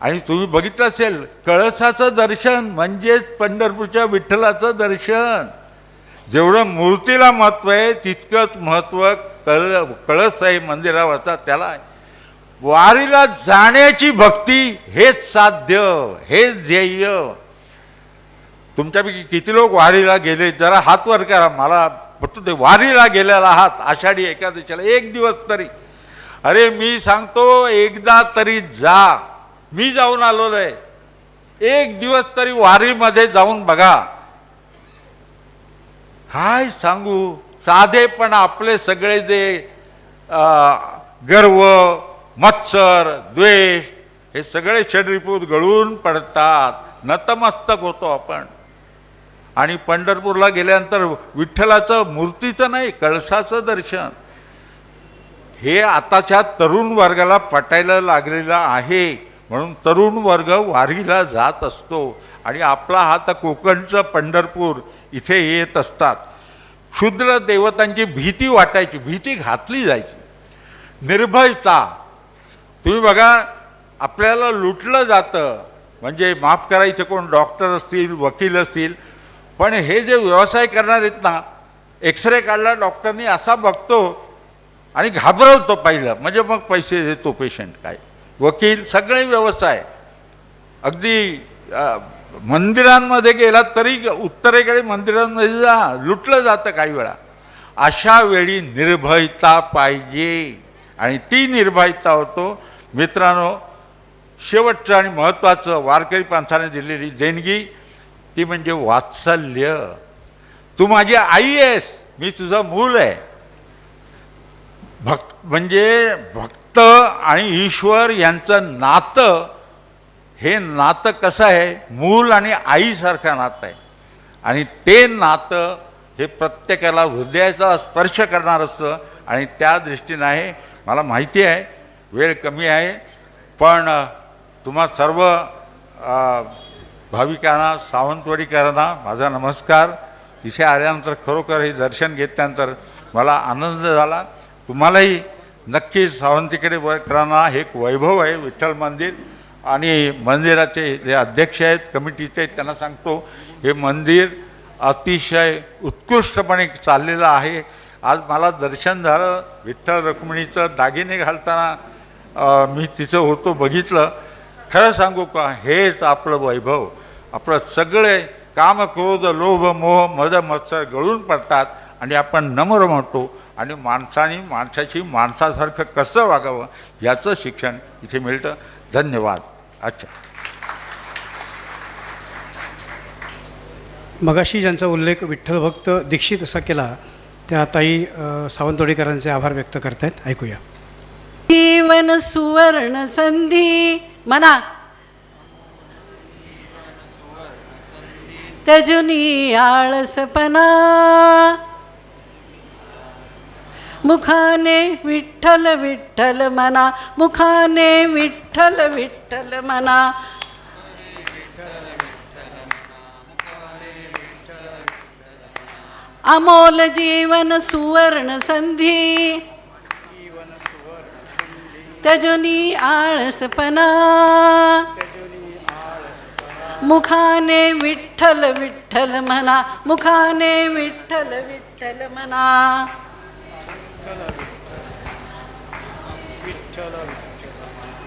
आणि तुम्ही बघितलं असेल, कळसाचं दर्शन म्हणजेच पंढरपूरच्या विठ्ठलाचं दर्शन. जेवढं मूर्तीला महत्त्व आहे तितकंच महत्त्व कळस आहे मंदिरावरचा त्याला आहे. वारीला जाण्याची भक्ती हेच साध्य, हेच ध्येय. तुमच्यापैकी किती लोक वारीला गेले? जरा हात वर करा, मला पटू दे. वारीला गेलेला आहात आषाढी एकादशीला एक दिवस तरी. अरे मी सांगतो, एकदा तरी जा. मी जाऊन आलो आहे. एक दिवस तरी वारीमध्ये जाऊन बघा. काय सांगू, साधेपण आपले सगळे जे गर्व, मत्सर, द्वेष हे सगळे षड्रिपूत गळून पडतात. नतमस्तक होतो आपण. आणि पंढरपूरला गेल्यानंतर विठ्ठलाचं मूर्तीचं नाही, कळसाचं दर्शन हे आताच्या तरुण वर्गाला पटायला लागलेलं आहे. म्हणून तरुण वर्ग वारीला जात असतो. आणि आपला हा तर कोकणचं पंढरपूर इथे येत असतात. क्षुद्र देवतांची भीती वाटायची, भीती घातली जायची. निर्भयता. तुम्ही बघा, आपल्याला लुटलं जातं. म्हणजे माफ करा, इथे कोण डॉक्टर असतील, वकील असतील, पण हे जे व्यवसाय करणार आहेत ना, एक्सरे काढला डॉक्टरनी असा बघतो आणि घाबरवतो पहिलं, म्हणजे मग पैसे देतो पेशंट. काय वकील, सगळे व्यवसाय. अगदी मंदिरांमध्ये गेला तरी उत्तरेकडे मंदिरांमध्ये जा, लुटलं जातं काही वेळा. अशा वेळी निर्भयता पाहिजे. आणि ती निर्भयता होतो. मित्रांनो, शेवटचं आणि महत्त्वाचं वारकरी पंथाने दिलेली देणगी ती म्हणजे वात्सल्य. तू माझी आई आहेस, मी तुझं मूल आहे. म्हणजे भक्त आणि ईश्वर यांचं नातं, हे नातं कसं आहे? मूल आणि आईसारखं नातं आहे. आणि ते नातं हे प्रत्येकाला हृदयाचा स्पर्श करणार असतं. आणि त्या दृष्टीनं आहे. मला माहिती आहे वेळ कमी आहे, पण तुम्हा सर्व भाविकांना, सावंतवाडीकरांना माझा नमस्कार. इथे आल्यानंतर खरोखर हे दर्शन घेतल्यानंतर मला आनंद झाला. तुम्हालाही नक्की सावंतीकरांना हे एक वैभव आहे विठ्ठल मंदिर. आणि मंदिराचे जे अध्यक्ष आहेत, कमिटीचे, त्यांना सांगतो, हे मंदिर अतिशय उत्कृष्टपणे चाललेलं आहे. आज मला दर्शन झालं विठ्ठल रुक्मिणीचं दागिने घालताना. मी तिथं होतो, बघितलं. खरं सांगू का, हेच आपलं वैभव. आपलं सगळे काम, क्रोध, लोभ, मोह, मद, मत्सर गळून पडतात आणि आपण नम्र म्हणतो. आणि माणसाने माणसाची माणसासारखं कसं वागावं याचं शिक्षण इथे मिळतं. धन्यवाद. अच्छा, मगाशी ज्यांचा उल्लेख विठ्ठल भक्त दीक्षित असा केला, त्या ताई सावंतवाडीकरांचे आभार व्यक्त करतायत. ऐकूया. जीवन सुवर्ण संधी म्हणा, त्यजुनी आळसपणा, मुखाने विठ्ठल विठ्ठल म्हणा, मुखाने विठ्ठल विठ्ठल म्हणा. अमोल जीवन सुवर्ण संधी, त्यजुनी आळसपणा, मुखाने विठ्ठल विठ्ठल म्हणा, मुखाने विठ्ठल विठ्ठल म्हणा.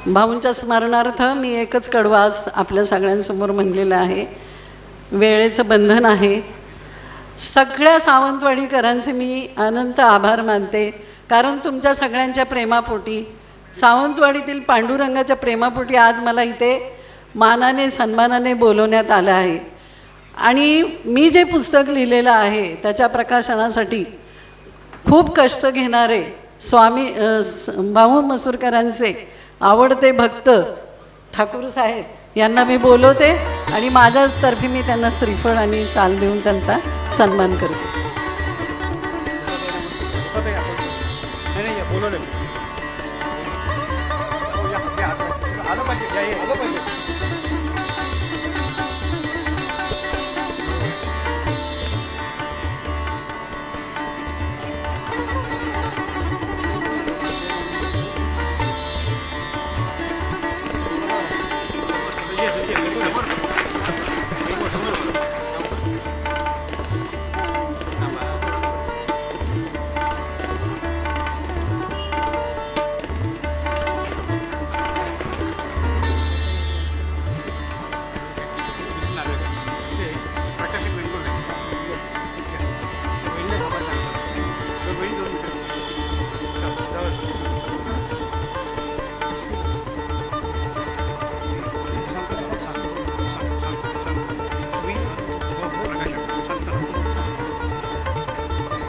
भाऊंच्या स्मरणार्थ मी एकच कडवास आपल्या सगळ्यांसमोर म्हणलेलं आहे. वेळेचं बंधन आहे. सगळ्या सावंतवाडीकरांचे मी अनंत आभार मानते, कारण तुमच्या सगळ्यांच्या प्रेमापोटी, सावंतवाडीतील पांडुरंगाच्या प्रेमापोटी आज मला इथे मानाने सन्मानाने बोलवण्यात आलं आहे. आणि मी जे पुस्तक लिहिलेलं आहे त्याच्या प्रकाशनासाठी खूप कष्ट घेणारे स्वामी भाऊ मसूरकरांचे आवडते भक्त ठाकूर साहेब यांना मी बोलवते आणि माझ्यातर्फे मी त्यांना श्रीफळ आणि शाल देऊन त्यांचा सन्मान करते.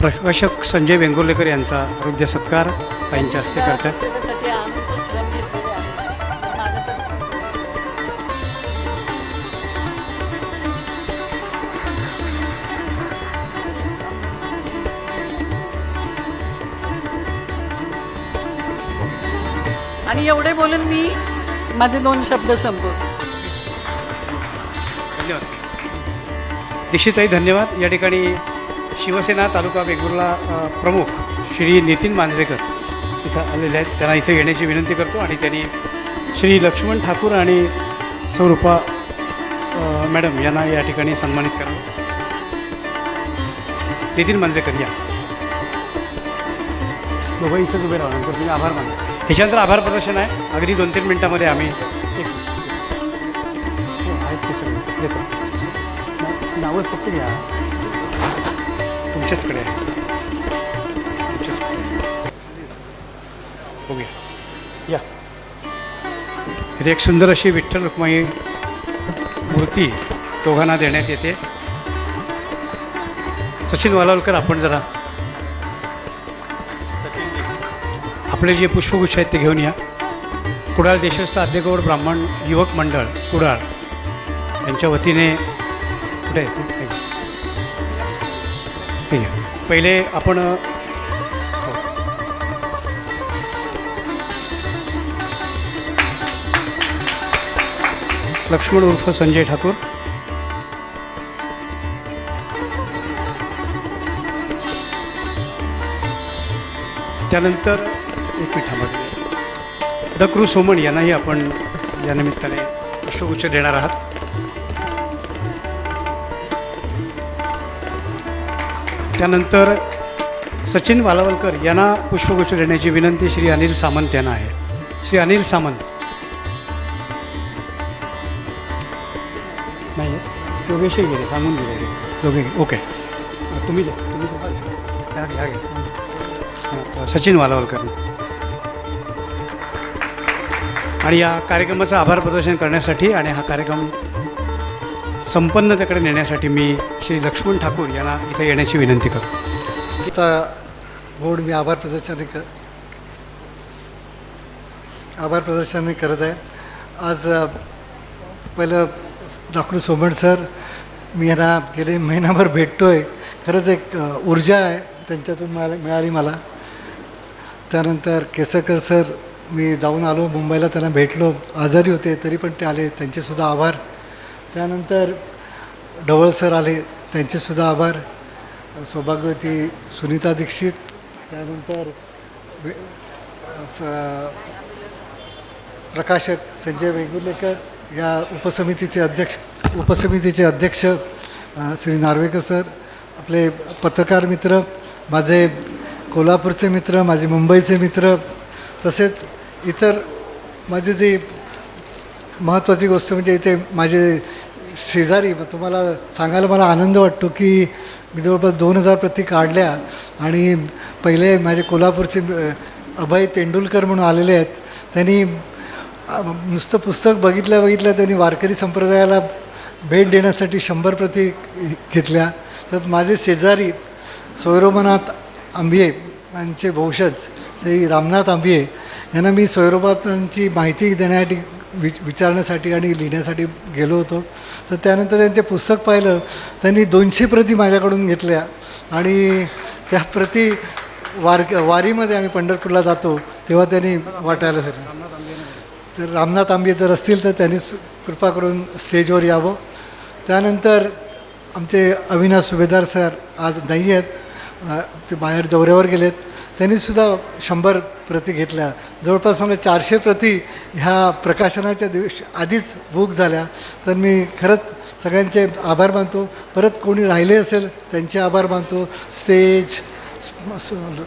प्रकाशक संजय वेंगुर्लेकर यांचा हृदय सत्कार त्यांच्या हस्ते करतात. त्यासाठी अनंत श्रम घेतलेले आहे. आणि एवढे बोलून मी माझे 2 शब्द संपवतो. धन्यवाद. दीक्षिताई धन्यवाद. या ठिकाणी शिवसेना तालुका वेंगुर्ला प्रमुख श्री नितीन मांजरेकर इथं आलेले आहेत. त्यांना इथे येण्याची विनंती करतो आणि त्यांनी श्री लक्ष्मण ठाकूर आणि सौरूपा मॅडम यांना या ठिकाणी सन्मानित करावं. नितीन मांजरेकर या दोघं इथंच उभे राहा, नंतर तुम्ही आभार माना. ह्याच्यानंतर आभार प्रदर्शन आहे. अगदी 2-3 मिनटामध्ये आम्ही आहेत ते सगळे देतो. नावच फक्त घ्या. तुमच्याचकडे आहे. बघूया या. इथे एक सुंदर अशी विठ्ठल रुक्माई मूर्ती दोघांना देण्यात येते. सचिन वालावलकर आपण जरा आपले जे पुष्पगुच्छ आहेत ते घेऊन या. कुडाळ देशस्थ आद्यगौड ब्राह्मण युवक मंडळ कुडाळ यांच्या वतीने कुठे आहे ते ठीक आहे. पहिले आपण लक्ष्मण उर्फ संजय ठाकूर, त्यानंतर एक मिनिटामध्ये दक्रू सोमण यांनाही आपण या निमित्ताने पुष्पगुच्छ देणार आहात. त्यानंतर सचिन वालावलकर यांना पुष्पगुच्छ देण्याची विनंती श्री अनिल सामंत यांना आहे. श्री अनिल सामंत नाही आहे. योगेशही गेले, सांगून गेले दोघे. ओके तुम्ही द्या, तुम्ही घ्या. सचिन वालावलकर. आणि या कार्यक्रमाचं आभार प्रदर्शन करण्यासाठी आणि हा कार्यक्रम संपन्नतेकडे नेण्यासाठी मी श्री लक्ष्मण ठाकूर यांना इथे येण्याची विनंती करतो. तिचा गोड मी आभार प्रदर्शन करत आहे. आज पहिलं दाखरू सोमण सर, मी यांना गेले महिनाभर भेटतो आहे. खरंच एक ऊर्जा आहे त्यांच्यातून मिळाली मला. त्यानंतर केसरकर सर, मी जाऊन आलो मुंबईला, त्यांना भेटलो, आजारी होते तरी पण ते आले, त्यांचेसुद्धा आभार. त्यानंतर ढवळ सर आले, त्यांचेसुद्धा आभार. सौभाग्यवती सुनीता दीक्षित, त्यानंतर प्रकाशक संजय वेंगुर्लेकर, या उपसमितीचे अध्यक्ष श्री नार्वेकर सर, आपले पत्रकार मित्र, माझे कोल्हापूरचे मित्र, माझे मुंबईचे मित्र, तसेच इतर माझी जी महत्त्वाची गोष्ट म्हणजे इथे माझे शेजारी, तुम्हाला सांगायला मला आनंद वाटतो की मी जवळपास 2000 प्रती काढल्या आणि पहिले माझे कोल्हापूरचे अभय तेंडुलकर म्हणून आलेले आहेत. त्यांनी नुसतं पुस्तक बघितल्या त्यांनी वारकरी संप्रदायाला भेट देण्यासाठी 100 प्रती घेतल्या. तर माझे शेजारी सोयरोबनाथ आंबिये यांचे वंशज श्री रामनाथ आंबिये यांना मी सोयरोबातांची माहिती देण्यासाठी विचारण्यासाठी आणि लिहिण्यासाठी गेलो होतो. तर त्यानंतर त्यांनी ते पुस्तक पाहिलं. त्यांनी 200 प्रती माझ्याकडून घेतल्या आणि त्या प्रती वारीमध्ये आम्ही पंढरपूरला जातो तेव्हा त्यांनी वाटायला झालं. तर रामनाथ आंबे जर असतील तर त्यांनी कृपा करून स्टेजवर यावं. त्यानंतर आमचे अविनाश सुभेदार सर आज नाही आहेत, ते बाहेर दौऱ्यावर गेलेत. त्यांनीसुद्धा 100 प्रती घेतल्या. जवळपास मला 400 प्रती ह्या प्रकाशनाच्या दिवशी आधीच बुक झाल्या. तर मी खरंच सगळ्यांचे आभार मानतो. परत कोणी राहिले असेल त्यांचे आभार मानतो. स्टेज,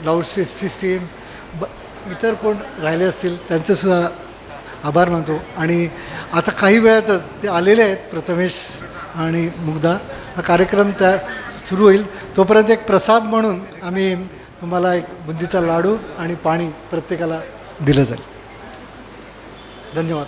लाऊड सिस्टीम, इतर कोण राहिले असतील त्यांचंसुद्धा आभार मानतो. आणि आता काही वेळातच ते आलेले आहेत, प्रथमेश आणि मुग्धा. हा कार्यक्रम त्या सुरू होईल. तोपर्यंत एक प्रसाद म्हणून आम्ही तुम्हाला एक बुंदीचा लाडू आणि पाणी प्रत्येकाला दिलं जाईल. धन्यवाद.